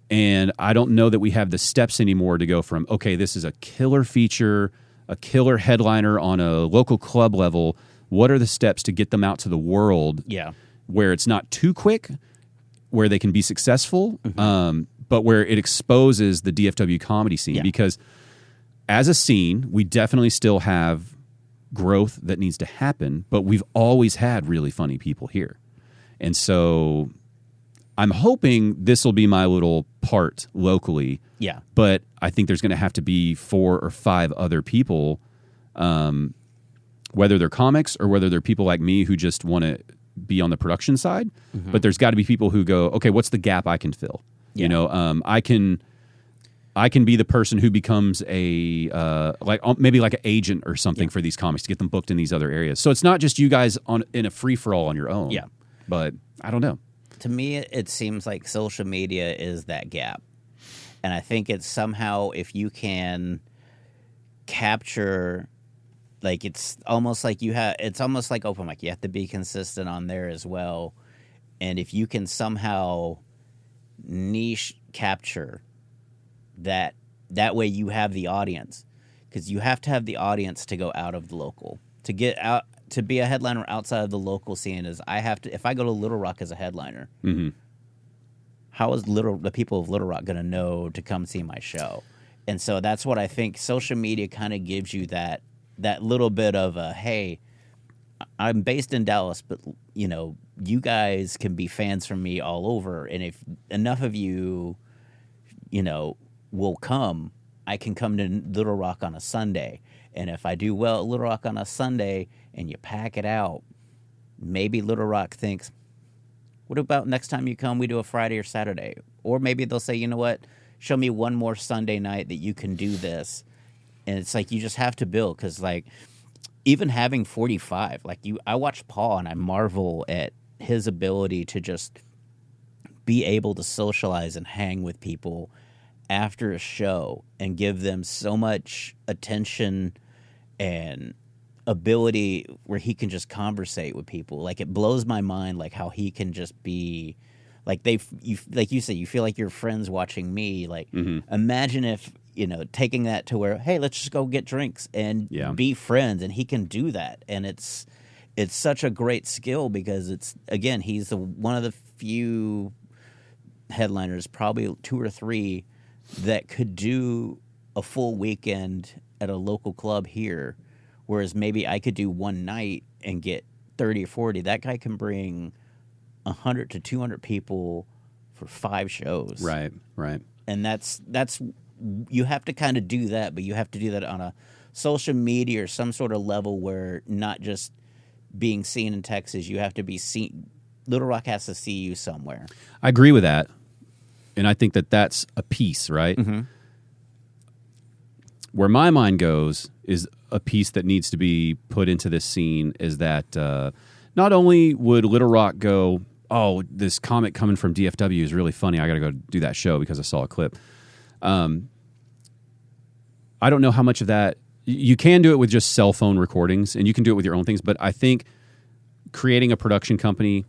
and I don't know that we have the steps anymore to go from, okay, this is a killer feature, a killer headliner on a local club level. What are the steps to get them out to the world? Yeah. Where it's not too quick, where they can be successful, but where it exposes the DFW comedy scene. Yeah. Because as a scene, we definitely still have growth that needs to happen, but we've always had really funny people here. And so I'm hoping this will be my little part locally. Yeah. But I think there's going to have to be 4 or 5 other people whether they're comics or whether they're people like me who just want to be on the production side. But there's got to be people who go, okay, what's the gap I can fill? Yeah. You know, I can be the person who becomes maybe like an agent or something for these comics to get them booked in these other areas. So it's not just you guys in a free for all on your own. Yeah. But I don't know. To me, it seems like social media is that gap. And I think it's somehow, if you can capture, like, it's almost like open mic. You have to be consistent on there as well. And if you can somehow niche capture that way, you have the audience, because you have to have the audience to go out of the local, to get out, to be a headliner outside of the local scene. Is I have to, if I go to Little Rock as a headliner, how is the people of Little Rock going to know to come see my show? And so that's what I think social media kind of gives you, that little bit of a, hey, I'm based in Dallas, but you know, you guys can be fans from me all over, and if enough of you, you know, will come, I can come to Little Rock on a Sunday. And if I do well at Little Rock on a Sunday and you pack it out, maybe Little Rock thinks, what about next time you come, we do a Friday or Saturday? Or maybe they'll say, you know what, show me one more Sunday night that you can do this. And it's like, you just have to build, because like, even having 45, like I watch Paul and I marvel at his ability to just be able to socialize and hang with people after a show and give them so much attention and ability where he can just conversate with people. Like, it blows my mind, like how he can just be like, like you say, you feel like you're friends watching me. Like, imagine if, you know, taking that to where, hey, let's just go get drinks and be friends, and he can do that. And it's such a great skill, because it's, again, he's one of the few headliners, probably 2 or 3, that could do a full weekend at a local club here, whereas maybe I could do one night and get 30 or 40. That guy can bring 100 to 200 people for 5 shows. Right. And that's you have to kind of do that, but you have to do that on a social media or some sort of level where not just being seen in Texas, you have to be seen. Little Rock has to see you somewhere. I agree with that. And I think that that's a piece, right? Where my mind goes is a piece that needs to be put into this scene is that not only would Little Rock go, oh, this comic coming from DFW is really funny, I got to go do that show because I saw a clip. I don't know how much of that, you can do it with just cell phone recordings, and you can do it with your own things, but I think creating a production company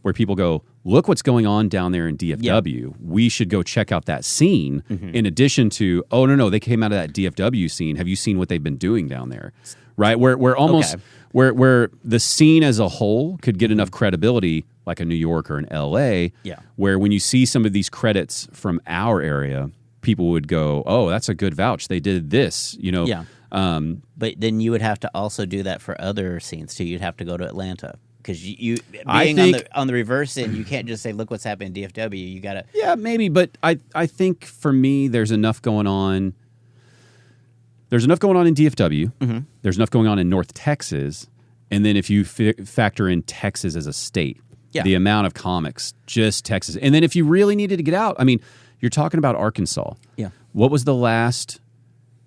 where people go, look what's going on down there in DFW. We should go check out that scene, in addition to, oh, no, they came out of that DFW scene. Have you seen what they've been doing down there? Right? Where almost, where the scene as a whole could get enough credibility, like a New York or an LA, where when you see some of these credits from our area, people would go, oh, that's a good vouch. They did this, you know. But then you would have to also do that for other scenes too. You'd have to go to Atlanta. Because you being on the reverse end, you can't just say, look what's happening in DFW. You got to... Yeah, maybe, but I think for me, there's enough going on. There's enough going on in DFW. There's enough going on in North Texas. And then if you factor in Texas as a state, the amount of comics, just Texas. And then if you really needed to get out, I mean, you're talking about Arkansas. What was the last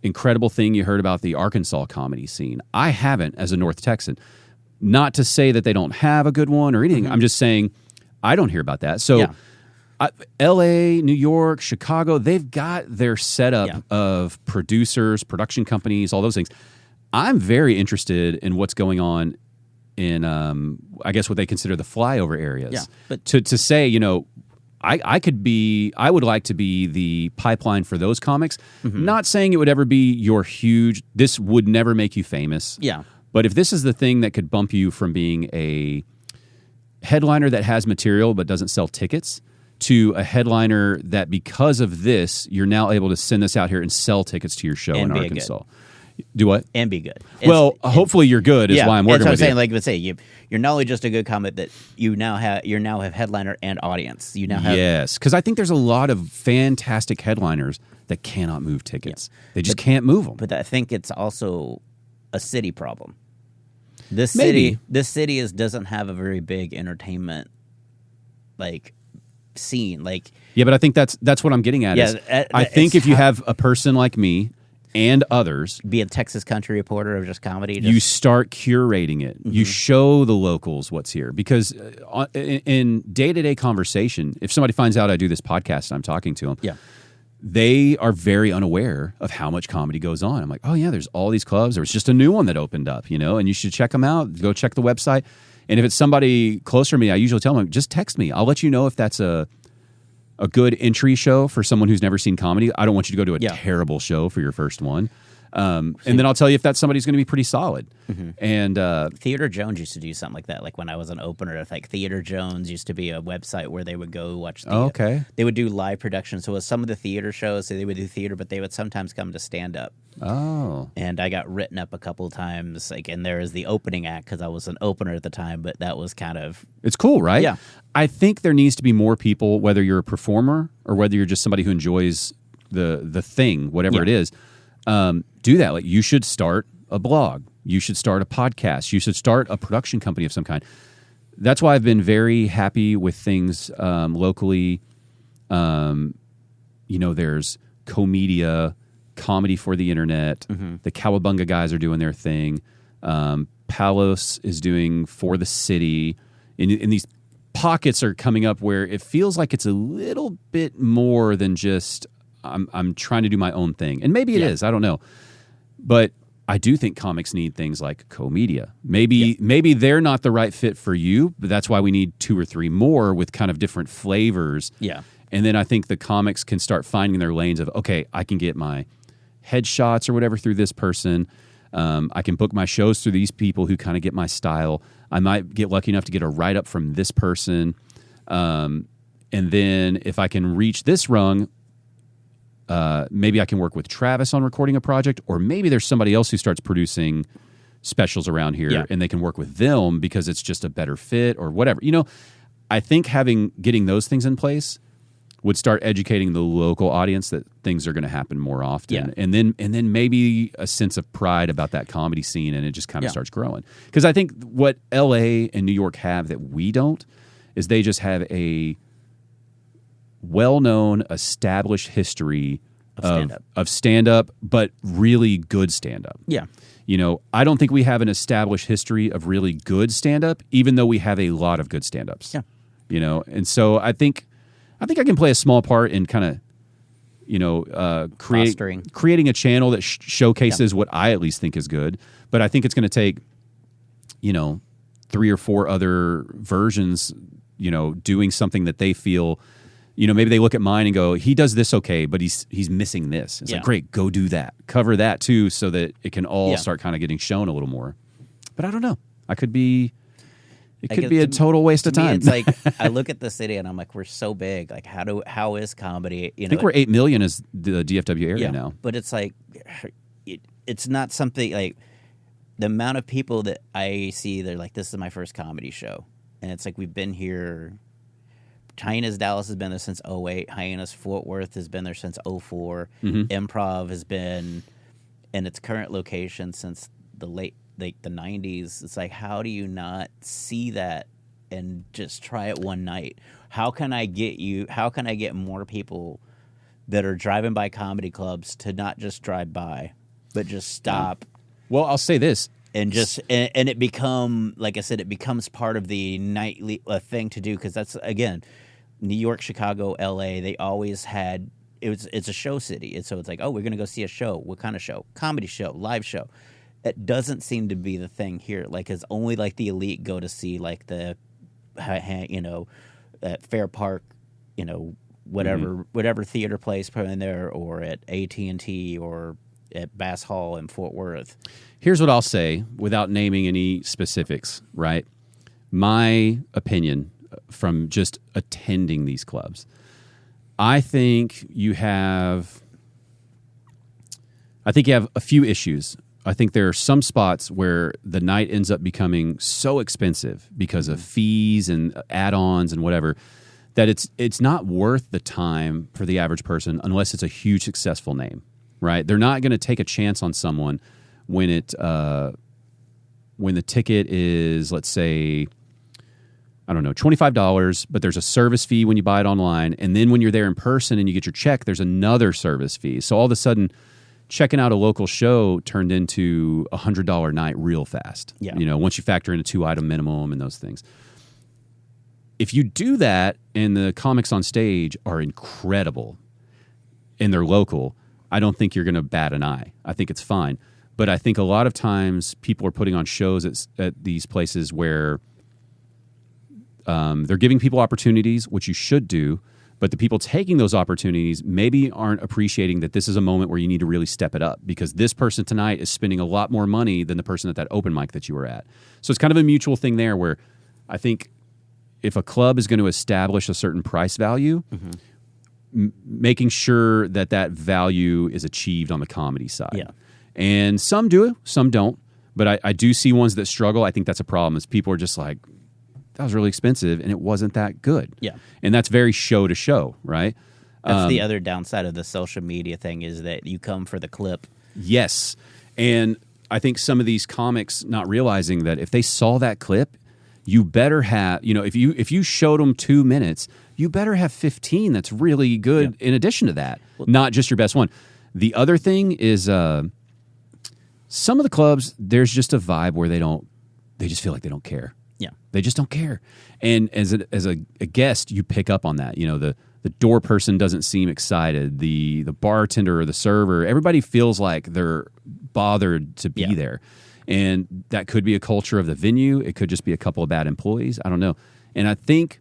incredible thing you heard about the Arkansas comedy scene? I haven't, as a North Texan. Not to say that they don't have a good one or anything. I'm just saying I don't hear about that. So L.A., New York, Chicago, they've got their setup of producers, production companies, all those things. I'm very interested in what's going on in, I guess, what they consider the flyover areas. But to say, you know, I would like to be the pipeline for those comics. Not saying it would ever be your huge, this would never make you famous. But if this is the thing that could bump you from being a headliner that has material but doesn't sell tickets to a headliner that because of this, you're now able to send this out here and sell tickets to your show in Arkansas. Do what? And be good. Well, hopefully you're good is why I'm working with you. Like I say, you're not only just a good comic, that you now have headliner and audience. You now have... Yes, because I think there's a lot of fantastic headliners that cannot move tickets. They just can't move them. But I think it's also a city problem. This city doesn't have a very big entertainment like scene. Like, yeah, but I think that's what I'm getting at. Yeah, I think if you have a person like me and others, be a Texas country reporter of just comedy, you start curating it. You show the locals what's here, because in day-to-day conversation, if somebody finds out I do this podcast and I'm talking to them, they are very unaware of how much comedy goes on. I'm like, oh yeah, there's all these clubs. There was just a new one that opened up, and you should check them out. Go check the website. And if it's somebody closer to me, I usually tell them, just text me. I'll let you know if that's a good entry show for someone who's never seen comedy. I don't want you to go to a terrible show for your first one. And then I'll tell you if that somebody's going to be pretty solid. And Theater Jones used to do something like that. Like when I was an opener, like Theater Jones used to be a website where they would go watch they would do live productions. So with some of the theater shows, so they would do theater, but they would sometimes come to stand up. Oh. And I got written up a couple of times, like, and there was the opening act because I was an opener at the time, but that was kind of... It's cool, right? Yeah. I think there needs to be more people, whether you're a performer or whether you're just somebody who enjoys the thing, whatever it is, do that. Like, you should start a blog. You should start a podcast. You should start a production company of some kind. That's why I've been very happy with things locally. There's Comedia, Comedy for the Internet. The Cowabunga guys are doing their thing. Palos is doing For the City. And these pockets are coming up where it feels like it's a little bit more than just I'm trying to do my own thing. And maybe it is. I don't know. But I do think comics need things like Comedia. Maybe they're not the right fit for you, but that's why we need 2 or 3 more with kind of different flavors. Yeah. And then I think the comics can start finding their lanes of, okay, I can get my headshots or whatever through this person. I can book my shows through these people who kind of get my style. I might get lucky enough to get a write-up from this person. And then if I can reach this rung, maybe I can work with Travis on recording a project, or maybe there's somebody else who starts producing specials around here and they can work with them because it's just a better fit or whatever. I think getting those things in place would start educating the local audience that things are going to happen more often. And then maybe a sense of pride about that comedy scene, and it just kind of starts growing. Because I think what LA and New York have that we don't is they just have a well-known, established history of stand-up, but really good stand-up. Yeah. I don't think we have an established history of really good stand-up, even though we have a lot of good stand-ups. Yeah. And so I think I can play a small part in kind of, creating a channel that showcases what I at least think is good. But I think it's going to take, 3 or 4 other versions, doing something that they feel. Maybe they look at mine and go, he does this okay, but he's missing this. It's like, great, go do that. Cover that too, so that it can all start kind of getting shown a little more. But I don't know. It could be a total waste of time. It's like, I look at the city and I'm like, we're so big. Like, how is comedy? I think we're 8 million is the DFW area now. But it's like, it's not something like the amount of people that I see. They're like, this is my first comedy show. And it's like, we've been here. Hyenas Dallas has been there since 2008. Hyenas Fort Worth has been there since 2004. Improv has been in its current location since the late the 90s. It's like, how do you not see that and just try it one night? How can I get more people that are driving by comedy clubs to not just drive by, but just stop? Well, I'll say this. And it become, like I said, it becomes part of the nightly thing to do, because that's, again, New York, Chicago, LA, they always had, it's a show city. And so it's like, oh, we're going to go see a show. What kind of show? Comedy show, live show. It doesn't seem to be the thing here. Like, it's only like the elite go to see like the, at Fair Park, whatever theater place put in there, or at AT&T, or at Bass Hall in Fort Worth. Here's what I'll say without naming any specifics, right? My opinion from just attending these clubs. I think you have a few issues. I think there are some spots where the night ends up becoming so expensive because of fees and add-ons and whatever, that it's not worth the time for the average person unless it's a huge successful name, right? They're not going to take a chance on someone when when the ticket is, let's say, I don't know, $25, but there's a service fee when you buy it online. And then when you're there in person and you get your check, there's another service fee. So all of a sudden, checking out a local show turned into a $100 night real fast. Yeah. You know, once you factor in a 2-item minimum and those things. If you do that and the comics on stage are incredible and they're local, I don't think you're going to bat an eye. I think it's fine. But I think a lot of times people are putting on shows at these places where they're giving people opportunities, which you should do, but the people taking those opportunities maybe aren't appreciating that this is a moment where you need to really step it up because this person tonight is spending a lot more money than the person at that open mic that you were at. So it's kind of a mutual thing there where I think if a club is going to establish a certain price value, making sure that that value is achieved on the comedy side. Yeah. And some do it, some don't. But I do see ones that struggle. I think that's a problem is people are just like, that was really expensive and it wasn't that good. Yeah. And that's very show to show, right? That's the other downside of the social media thing is that you come for the clip. Yes. And I think some of these comics not realizing that if they saw that clip, you better have, you know, if you showed them 2 minutes, you better have 15 that's really good in addition to that, not just your best one. The other thing is some of the clubs, there's just a vibe where they just feel like they don't care. Yeah. They just don't care. And as a guest, you pick up on that. You know, the door person doesn't seem excited. The bartender or the server, everybody feels like they're bothered to be there. And that could be a culture of the venue. It could just be a couple of bad employees. I don't know. And I think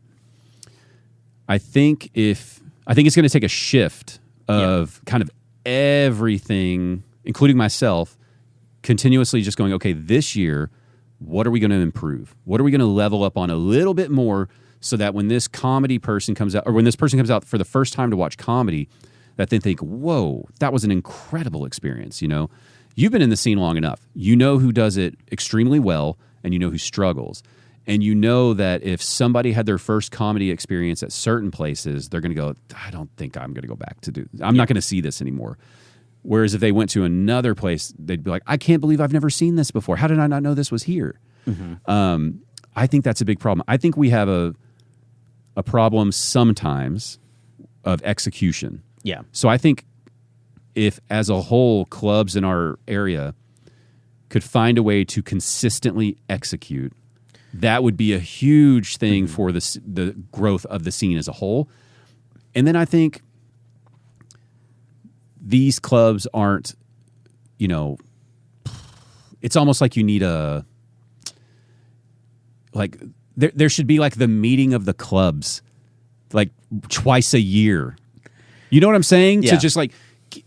it's going to take a shift of kind of everything, including myself, continuously just going, okay, this year, what are we going to improve? What are we going to level up on a little bit more so that when this comedy person comes out, or when this person comes out for the first time to watch comedy, that they think, whoa, that was an incredible experience, you know? You've been in the scene long enough. You know who does it extremely well, and you know who struggles. And you know that if somebody had their first comedy experience at certain places, they're going to go, I don't think I'm going to go back to do. I'm not going to see this anymore. Whereas if they went to another place, they'd be like, I can't believe I've never seen this before. How did I not know this was here? I think that's a big problem. I think we have a problem sometimes of execution. Yeah. So I think if, as a whole, clubs in our area could find a way to consistently execute, that would be a huge thing for the growth of the scene as a whole. And then I think these clubs aren't, you know, it's almost like you need there should be like the meeting of the clubs like twice a year. You know what I'm saying? Yeah. To just like,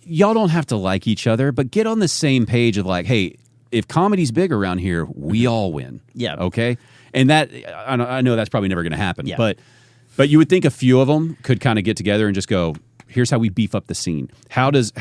y'all don't have to like each other, but get on the same page of like, hey, if comedy's big around here, we all win. Yeah. Okay. And that, I know that's probably never going to happen, Yeah. but you would think a few of them could kind of get together and just go, here's how we beef up the scene. How does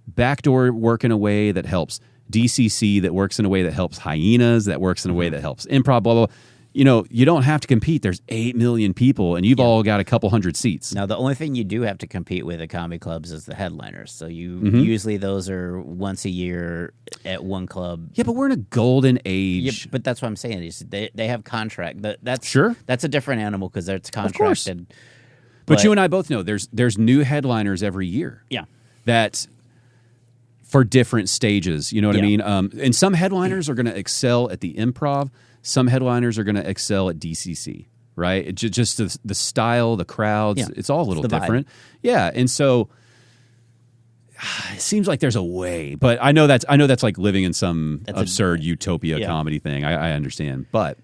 Backdoor work in a way that helps DCC, that works in a way that helps Hyenas, that works in a way that helps Improv, blah, blah, blah. You know, you don't have to compete. There's 8 million people, and you've all got a couple hundred seats. Now, the only thing you do have to compete with at comedy clubs is the headliners. So usually those are once a year at one club. Yeah, but we're in a golden age. Yeah, but that's what I'm saying. Is they have contract. That's Sure. That's a different animal because it's Of course. contracted. But you and I both know there's new headliners every year. Yeah. That for different stages, you know what I Yeah. mean? And some headliners are going to excel at the Improv. Some headliners are going to excel at DCC, right? It just the style, the crowds, Yeah. it's all a little It's the vibe. different. Yeah, and so it seems like there's a way, but I know that's like living in some absurd utopia Yeah. comedy thing. I understand, but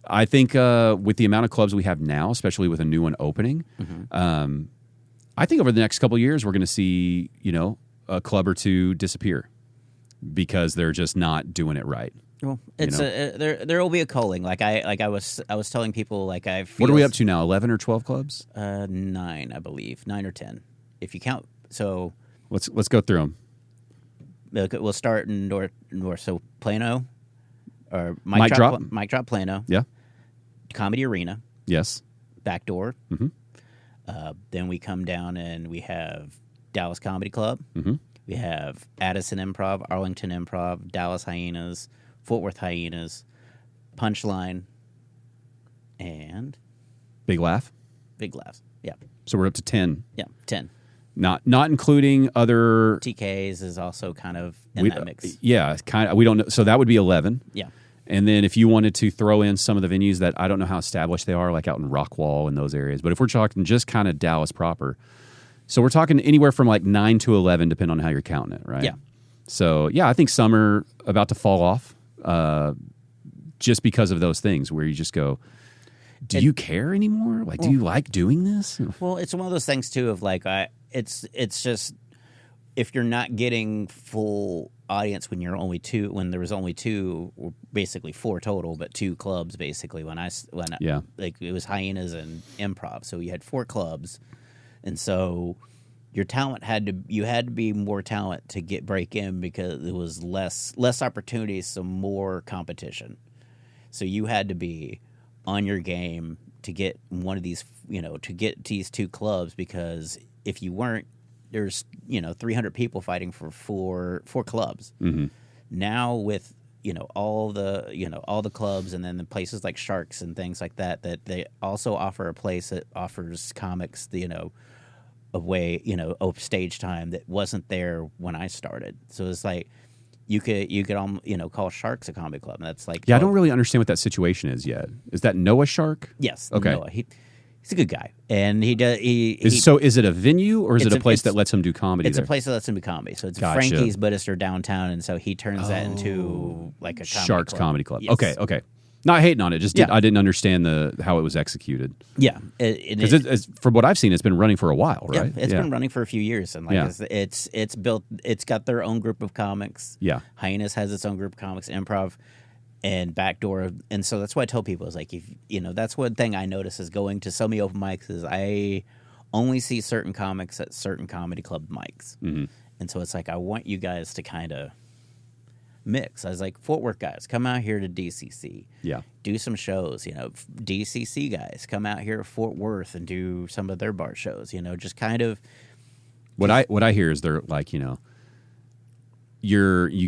I think with the amount of clubs we have now, especially with a new one opening, I think over the next couple of years we're going to see, you know, a club or two disappear because they're just not doing it right. Well, it's there will be a culling. Like I was telling people like I feel What are we up to now? 11 or 12 clubs? 9, I believe, 9 or 10, if you count. So Let's go through them. we'll start in north. So Plano, or Mic Drop? Mic Drop Plano, Yeah. Comedy Arena, Yes. Backdoor. Then we come down and we have Dallas Comedy Club. We have Addison Improv, Arlington Improv, Dallas Hyenas, Fort Worth Hyenas, Punchline, and Big Laugh. Big Laughs. Yeah. So we're up to 10. Yeah, 10. Not including other TKs is also kind of in that mix. Yeah, kind of. We don't know. So that would be 11. Yeah. And then if you wanted to throw in some of the venues that I don't know how established they are, like out in Rockwall and those areas. But if we're talking just kind of Dallas proper, so we're talking anywhere from like 9 to 11, depending on how you're counting it, right? Yeah. So, yeah, I think some are about to fall off just because of those things where you just go, do you care anymore? Like, do you like doing this? Well, it's one of those things, too, of like, it's just, if you're not getting full audience when there was only two, or basically 4 total, but 2 clubs, basically, when like, it was Hyenas and Improv. So you had 4 clubs. And so your talent you had to be more talent to break in because it was less opportunities, so more competition. So you had to be on your game to get one of these, to get these 2 clubs, because if you weren't, there's 300 people fighting for four clubs. Mm-hmm. Now with all the clubs, and then the places like Sharks and things like that they also offer a place that offers comics a way, of stage time that wasn't there when I started. So it's like you could call Sharks a comedy club, and that's like, yeah, I don't really understand what that situation is yet. Is that Noah Shark? Yes, okay. Noah. He's a good guy, and he does. So is it a venue, or is it a place that lets him do comedy? It's a place that lets him do comedy. So it's Gotcha. Frankie's, but it's downtown, and so he turns that into like a comedy Sharks club. Comedy Club. Yes. Okay. Not hating on it, just I didn't understand how it was executed. Yeah, because from what I've seen, it's been running for a while, right? Yeah, it's been running for a few years, and it's built. It's got their own group of comics. Yeah, Hyenas has its own group of comics, Improv, and Backdoor, and so that's why I tell people is like, if that's one thing I notice is going to so many open mics is I only see certain comics at certain comedy club mics, and so it's like I want you guys to kind of mix. I was like, Fort Worth guys, come out here to DCC. Yeah. Do some shows. DCC guys, come out here to Fort Worth and do some of their bar shows. Just kind of. What I hear is they're like, you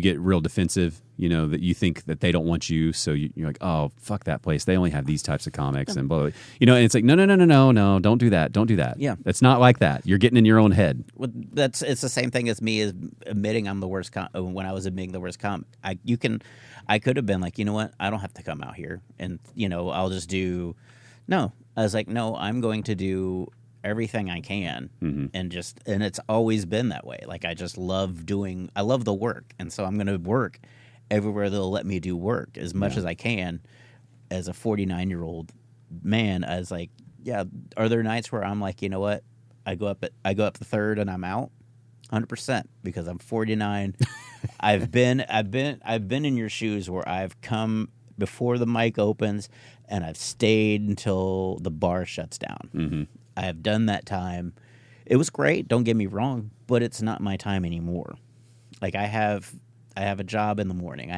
get real defensive. That you think that they don't want you, so you're like, oh, fuck that place. They only have these types of comics and blah, blah. And it's like, no, don't do that. Yeah, it's not like that. You're getting in your own head. Well, it's the same thing as me as admitting I'm the worst. When I was admitting the worst comic, I could have been like, you know what, I don't have to come out here, and I'll just do. No, I was like, no, I'm going to do everything I can, and it's always been that way. Like I love the work, and so I'm going to work everywhere they'll let me do work as much as I can. As a 49-year-old man, I was like, yeah, are there nights where I'm like, you know what, I go up the third and I'm out 100% because I'm 49. I've been in your shoes where I've come before the mic opens and I've stayed until the bar shuts down. I have done that time. It was great, don't get me wrong, but it's not my time anymore. Like I have a job in the morning. I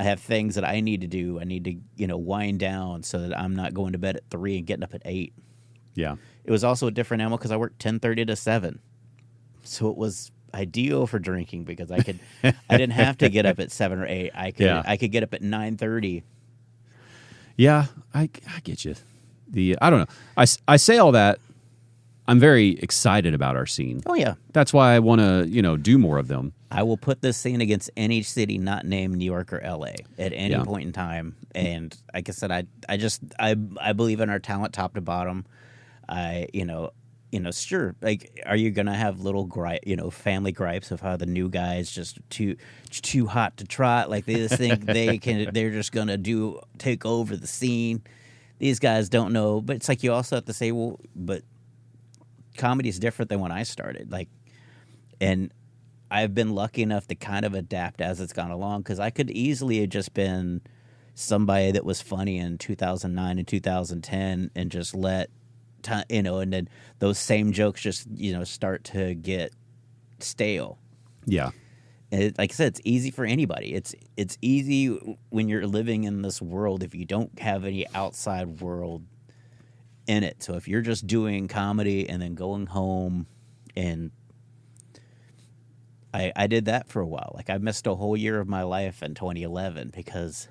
have things that I need to do. I need to, wind down so that I'm not going to bed at 3 and getting up at 8. Yeah. It was also a different animal because I worked 10:30 to 7. So it was ideal for drinking because I didn't have to get up at 7 or 8. I could get up at 9:30. Yeah, I get you. I don't know. I say all that. I'm very excited about our scene. Oh yeah. That's why I want to, do more of them. I will put this scene against any city not named New York or LA at any point in time. And like I said, I believe in our talent top to bottom. Sure. Like, are you gonna have little family gripes of how the new guys just too hot to trot? Like they just think they're just gonna take over the scene. These guys don't know, but it's like you also have to say, well, but comedy is different than when I started. Like, and I've been lucky enough to kind of adapt as it's gone along because I could easily have just been somebody that was funny in 2009 and 2010 and just let and then those same jokes just start to get stale. Yeah. And like I said, it's easy for anybody. It's easy when you're living in this world if you don't have any outside world in it. So if you're just doing comedy and then going home and I did that for a while. Like I missed a whole year of my life in 2011 because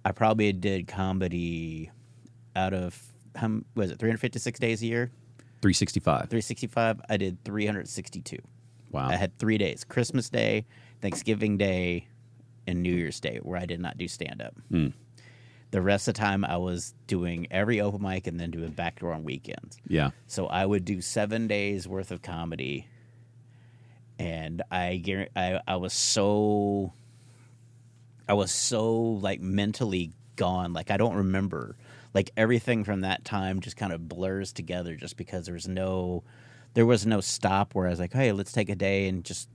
I probably did comedy out of, was it 356 days a year? 365. 365. I did 362. Wow. I had 3 days: Christmas Day, Thanksgiving Day, and New Year's Day, where I did not do stand-up. The rest of the time, I was doing every open mic and then doing backdoor on weekends. Yeah. So I would do 7 days worth of comedy, and I was so like mentally gone. Like I don't remember. Like everything from that time just kind of blurs together, just because there was no stop where I was like, hey, let's take a day and just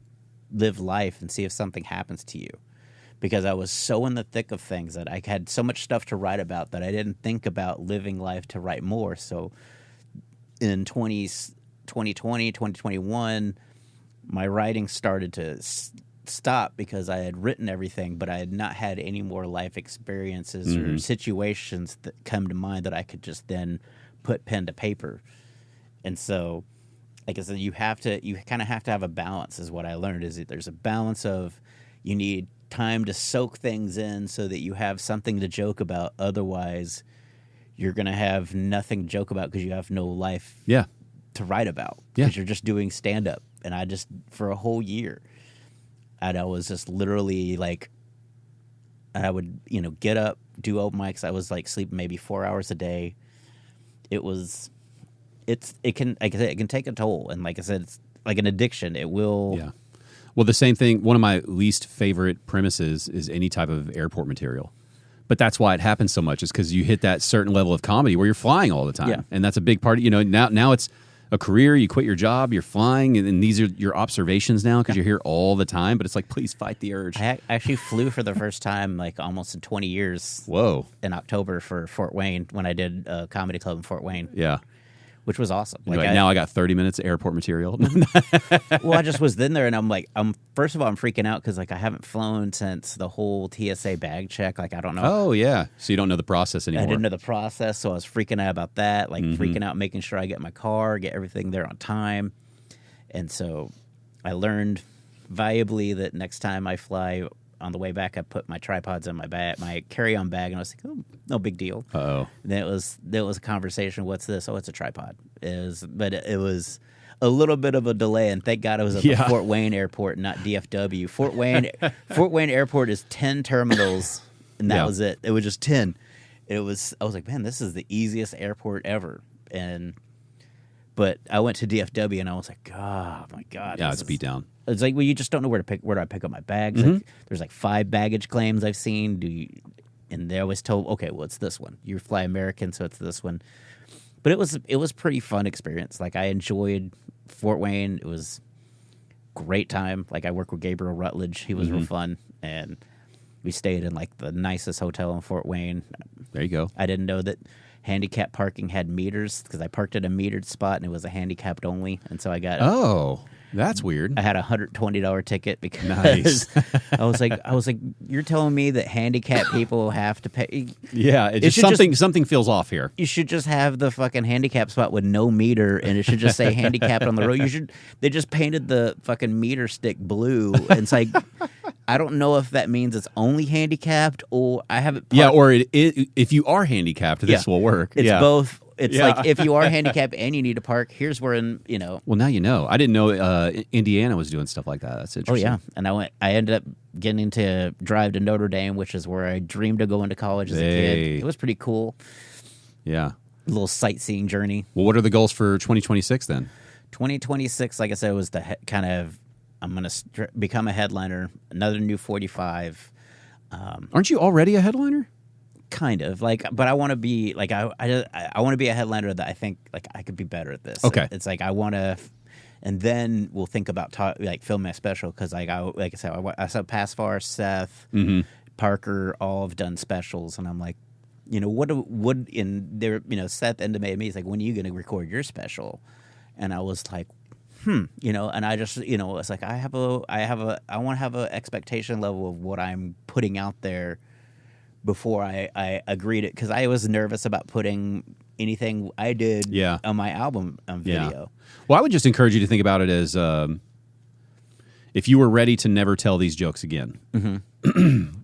live life and see if something happens to you. Because I was so in the thick of things that I had so much stuff to write about that I didn't think about living life to write more. So in 2020, 2021, my writing started to stop because I had written everything, but I had not had any more life experiences or situations that come to mind that I could just then put pen to paper. And so, like I said, you kind of have to have a balance, is what I learned, is that there's a balance of you need time to soak things in so that you have something to joke about. Otherwise, you're going to have nothing to joke about because you have no life to write about because you're just doing stand-up. And I just, for a whole year, I was just literally like, I would, get up, do open mics. I was like sleeping maybe 4 hours a day. It can, like I said, it can take a toll. And like I said, it's like an addiction. It will. Yeah. Well, the same thing, one of my least favorite premises is any type of airport material. But that's why it happens so much, is because you hit that certain level of comedy where you're flying all the time. Yeah. And that's a big part of, now it's a career, you quit your job, you're flying, and these are your observations now because you're here all the time. But it's like, please fight the urge. I actually flew for the first time, like almost in 20 years. Whoa. In October for Fort Wayne, when I did a comedy club in Fort Wayne. Yeah. Which was awesome. Like now I got 30 minutes of airport material. Well, I just was in there, and I'm like, first of all, I'm freaking out because like I haven't flown since the whole TSA bag check. Like I don't know. Oh yeah, so you don't know the process anymore. I didn't know the process, so I was freaking out about that. Like freaking out, making sure I get my car, get everything there on time. And so I learned valuably that next time I fly, on the way back, I put my tripods in my bag, my carry-on bag, and I was like, "Oh, no big deal." Uh-oh. And then it was a conversation. What's this? Oh, it's a tripod. But it was a little bit of a delay, and thank God it was at the Fort Wayne Airport, not DFW. Fort Wayne Airport is 10 terminals, and that was it. It was just 10. I was like, man, this is the easiest airport ever. But I went to DFW, and I was like, oh my God, yeah, it's beat down. It's like, well, you just don't know where do I pick up my bags? Like, there's like 5 baggage claims I've seen. And they always told, okay, well, it's this one. You fly American, so it's this one. But it was pretty fun experience. Like I enjoyed Fort Wayne. It was great time. Like I worked with Gabriel Rutledge. He was real fun, and we stayed in like the nicest hotel in Fort Wayne. There you go. I didn't know that handicap parking had meters because I parked at a metered spot and it was a handicapped only, and so I got that's weird. I had a $120 ticket because nice. I was like, you're telling me that handicapped people have to pay? Yeah, something feels off here. You should just have the fucking handicap spot with no meter, and it should just say handicapped on the road. They just painted the fucking meter stick blue, and it's like, I don't know if that means it's only handicapped or I haven't. Yeah, or if you are handicapped, this will work. It's both. It's like if you are handicapped and you need to park, here's where Well, now you know. I didn't know Indiana was doing stuff like that. That's interesting. Oh yeah, and I ended up getting to drive to Notre Dame, which is where I dreamed of going to college as a kid. It was pretty cool. Yeah, a little sightseeing journey. Well, what are the goals for 2026 then? 2026, like I said, was kind of I'm going to become a headliner. Another new 45. Aren't you already a headliner? Kind of but I want to be like I want to be a headliner that I think like I could be better at this. Okay, it's like I want to, and then we'll think about filming a special because like I said I saw Pasfar, Seth, Parker all have done specials, and I'm like, what in there Seth intimated me, he's like, when are you going to record your special? And I was like, and I just it's like I want to have a expectation level of what I'm putting out there before I agreed it, because I was nervous about putting anything I did on my album on video. Well, I would just encourage you to think about it as if you were ready to never tell these jokes again,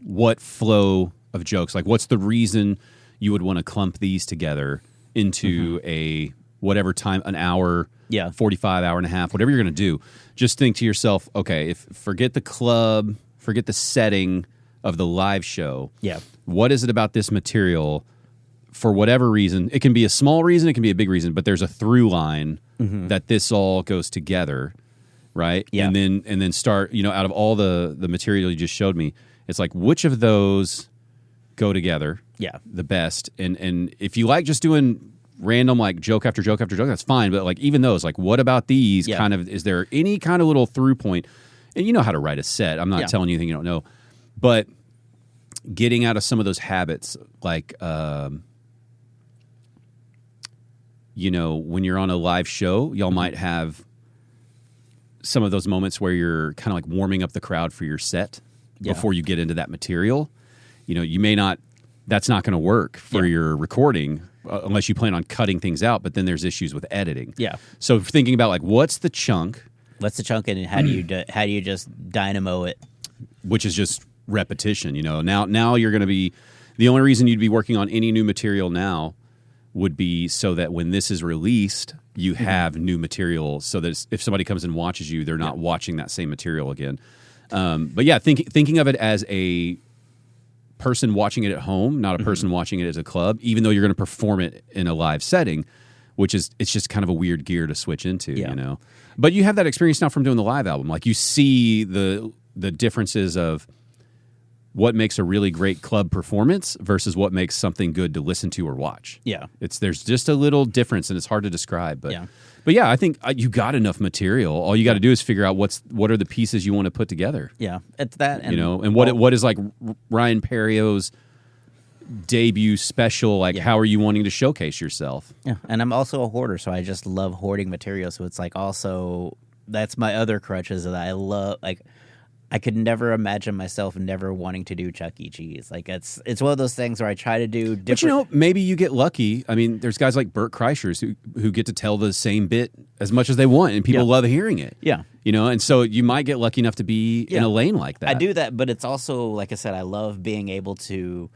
what flow of jokes, like what's the reason you would want to clump these together into a whatever time, an hour, 45, hour and a half, whatever you're going to do. Just think to yourself, okay, forget the club, forget the setting of the live show. Yeah. What is it about this material, for whatever reason? It can be a small reason, it can be a big reason, but there's a through line that this all goes together, right? Yeah. And then start, out of all the material you just showed me, it's like, which of those go together the best? And if you like just doing random like joke after joke after joke, that's fine. But like even those, like what about these kind of, is there any kind of little through point? And you know how to write a set. I'm not telling you anything you don't know. But getting out of some of those habits, like, when you're on a live show, y'all might have some of those moments where you're kind of like warming up the crowd for your set before you get into that material. You may not, that's not going to work for your recording unless you plan on cutting things out, but then there's issues with editing. Yeah. So thinking about like, what's the chunk? And how do you just dynamo it? Which is just repetition, Now you're going to be, the only reason you'd be working on any new material now would be so that when this is released, you have new material, so that if somebody comes and watches you, they're not watching that same material again. But yeah, thinking of it as a person watching it at home, not a person watching it as a club, even though you're going to perform it in a live setting, it's just kind of a weird gear to switch into, But you have that experience now from doing the live album. Like you see the differences of what makes a really great club performance versus what makes something good to listen to or watch. Yeah. There's just a little difference, and it's hard to describe. But yeah, I think you got enough material. All you got to do is figure out what are the pieces you want to put together. Yeah, it's that. And, and what is like Ryan Perrio's debut special, like how are you wanting to showcase yourself? Yeah, and I'm also a hoarder, so I just love hoarding material. So it's like also, that's my other crutch, is that I love, like, I could never imagine myself never wanting to do Chuck E. Cheese. Like it's one of those things where I try to do different. But maybe you get lucky. I mean, there's guys like Burt Kreischer's who get to tell the same bit as much as they want, and people love hearing it. Yeah, and so you might get lucky enough to be in a lane like that. I do that, but it's also, like I said, I love being able to,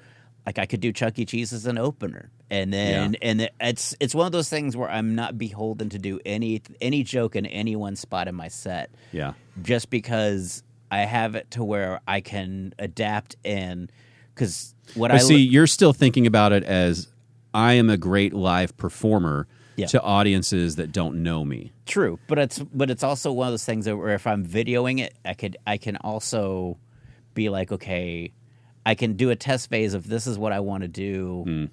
like, I could do Chuck E. Cheese as an opener, and then it's one of those things where I'm not beholden to do any joke in any one spot in my set. Yeah, just because I have it to where I can adapt, and because you're still thinking about it as I am a great live performer to audiences that don't know me. True, but it's also one of those things where if I'm videoing it, I can also be like, okay, I can do a test phase of this is what I want to do.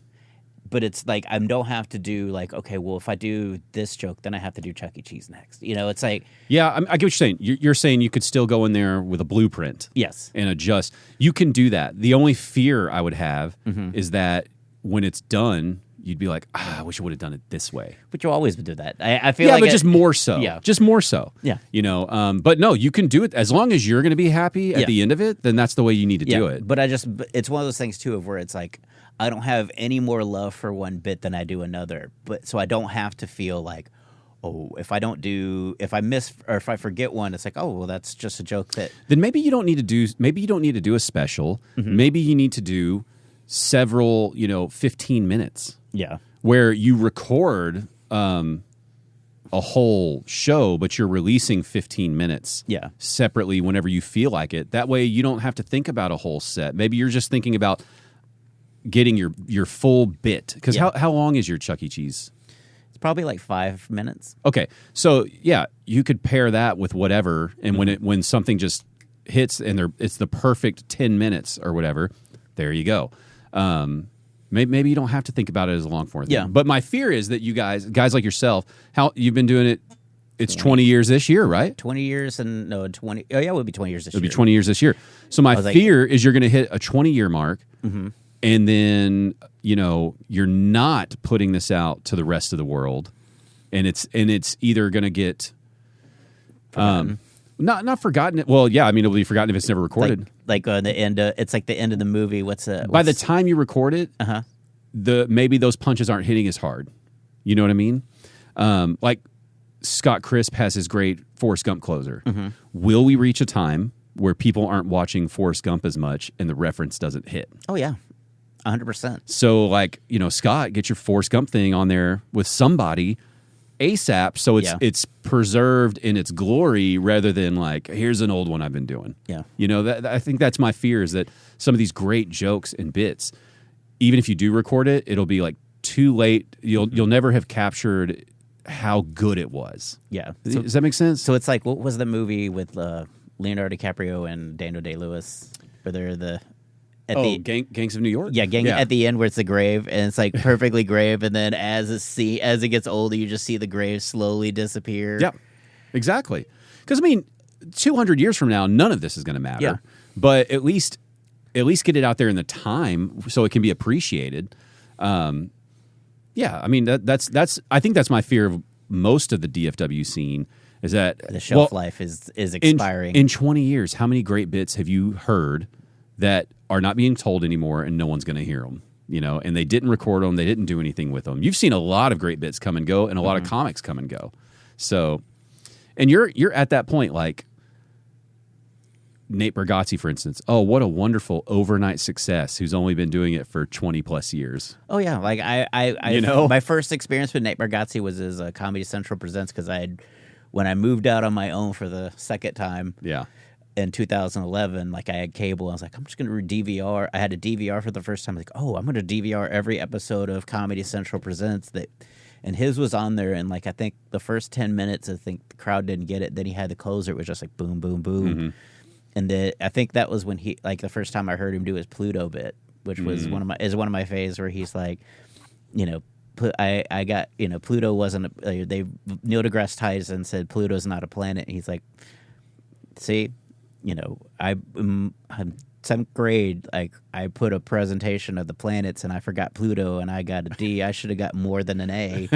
But it's like I don't have to do like, okay, well, if I do this joke, then I have to do Chuck E. Cheese next. It's like... Yeah, I get what you're saying. You're saying you could still go in there with a blueprint. Yes. And adjust. You can do that. The only fear I would have is that when it's done, you'd be like, I wish I would have done it this way. But you always would do that. I feel like... Yeah, but just more so. Yeah. Just more so. Yeah. But no, you can do it. As long as you're going to be happy at the end of it, then that's the way you need to do it. But it's one of those things, too, of where it's like, I don't have any more love for one bit than I do another. But so I don't have to feel like, oh, if I miss or if I forget one, it's like, oh, well, that's just a joke that. Then maybe you don't need to do a special. Maybe you need to do several, 15 minutes. Yeah. Where you record a whole show, but you're releasing 15 minutes separately whenever you feel like it. That way you don't have to think about a whole set. Maybe you're just thinking about getting your full bit. Because how long is your Chuck E. Cheese? It's probably like 5 minutes. Okay. So, yeah, you could pair that with whatever, and when something just hits and it's the perfect 10 minutes or whatever, there you go. Maybe you don't have to think about it as a long form thing. Yeah. But my fear is that you guys like yourself, how you've been doing it, it's 20 years this year, right? 20 years and no, 20. Oh, yeah, it would be 20 years this year. It would be 20 years this year. So my fear is you're going to hit a 20-year mark, and then, you're not putting this out to the rest of the world, and it's either going to get not forgotten. Well, yeah, I mean, it'll be forgotten if it's never recorded. Like the end. It's like the end of the movie. By the time you record it, maybe those punches aren't hitting as hard. You know what I mean? Like Scott Crisp has his great Forrest Gump closer. Will we reach a time where people aren't watching Forrest Gump as much and the reference doesn't hit? Oh, yeah. 100%. So, like, Scott, get your Forrest Gump thing on there with somebody ASAP, so it's preserved in its glory rather than like, here's an old one I've been doing. Yeah. I think that's my fear, is that some of these great jokes and bits, even if you do record it, it'll be like too late. You'll never have captured how good it was. Yeah. Does that make sense? So it's like, what was the movie with Leonardo DiCaprio and Daniel Day-Lewis, where they're Gangs of New York? Yeah, at the end where it's the grave, and it's like perfectly grave, and then as it gets older, you just see the grave slowly disappear. Yeah, exactly. Because, 200 years from now, none of this is going to matter. Yeah. But at least get it out there in the time so it can be appreciated. Yeah, that's I think that's my fear of most of the DFW scene, is that the shelf life is expiring. In 20 years, how many great bits have you heard that are not being told anymore and no one's going to hear them? And they didn't record them, they didn't do anything with them. You've seen a lot of great bits come and go, and a lot of comics come and go. So, and you're at that point, like Nate Bargatze, for instance. Oh, what a wonderful overnight success, who's only been doing it for 20 plus years. Oh yeah, like I my first experience with Nate Bargatze was as Comedy Central Presents, because when I moved out on my own for the second time. Yeah. In 2011, like I had cable. I was like, I'm just going to DVR. I had a DVR for the first time. Like, oh, I'm going to DVR every episode of Comedy Central Presents. And his was on there. And like, I think the first 10 minutes, I think the crowd didn't get it. Then he had the closer. It was just like boom, boom, boom. And I think that was when he, like, the first time I heard him do his Pluto bit, which was one of my faves, where he's like, I got, Pluto wasn't, they Neil deGrasse Tyson said Pluto's not a planet. And he's like, see, I'm 7th grade, like, I put a presentation of the planets and I forgot Pluto and I got a D. I should have got more than an A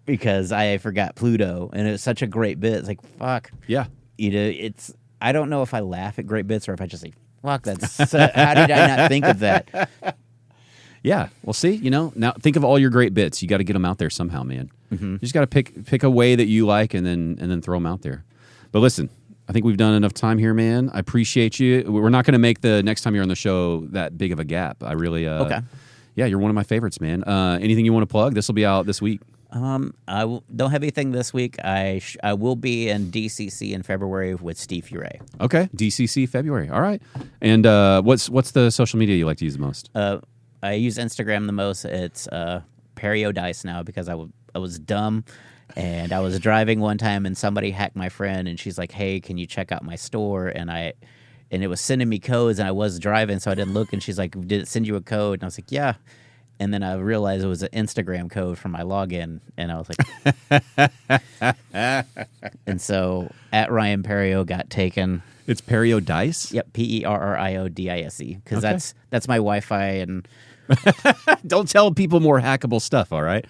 because I forgot Pluto. And it was such a great bit. It's like, fuck. Yeah. I don't know if I laugh at great bits or if I just say, fuck, how did I not think of that? Yeah. Well, see, now think of all your great bits. You got to get them out there somehow, man. You just got to pick a way that you like and then throw them out there. But listen, I think we've done enough time here, man. I appreciate you. We're not going to make the next time you're on the show that big of a gap. I really, okay. Yeah, you're one of my favorites, man. Anything you want to plug? This will be out this week. Don't have anything this week. I will be in DCC in February with Steve Furay. Okay, DCC February. All right. And what's the social media you like to use the most? I use Instagram the most. It's Perrio Dice now, because I was dumb. And I was driving one time and somebody hacked my friend, and she's like, hey, can you check out my store? And it was sending me codes, and I was driving, so I didn't look. And she's like, did it send you a code? And I was like, yeah. And then I realized it was an Instagram code for my login. And I was like, and so at Ryan Perrio got taken. It's Perrio Dice? Yep, PerrioDise, because that's my Wi-Fi. And don't tell people more hackable stuff, all right?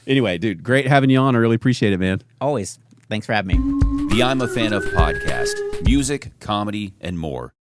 Anyway, dude, great having you on. I really appreciate it, man. Always. Thanks for having me. The I'm a Fan of podcast, music, comedy, and more.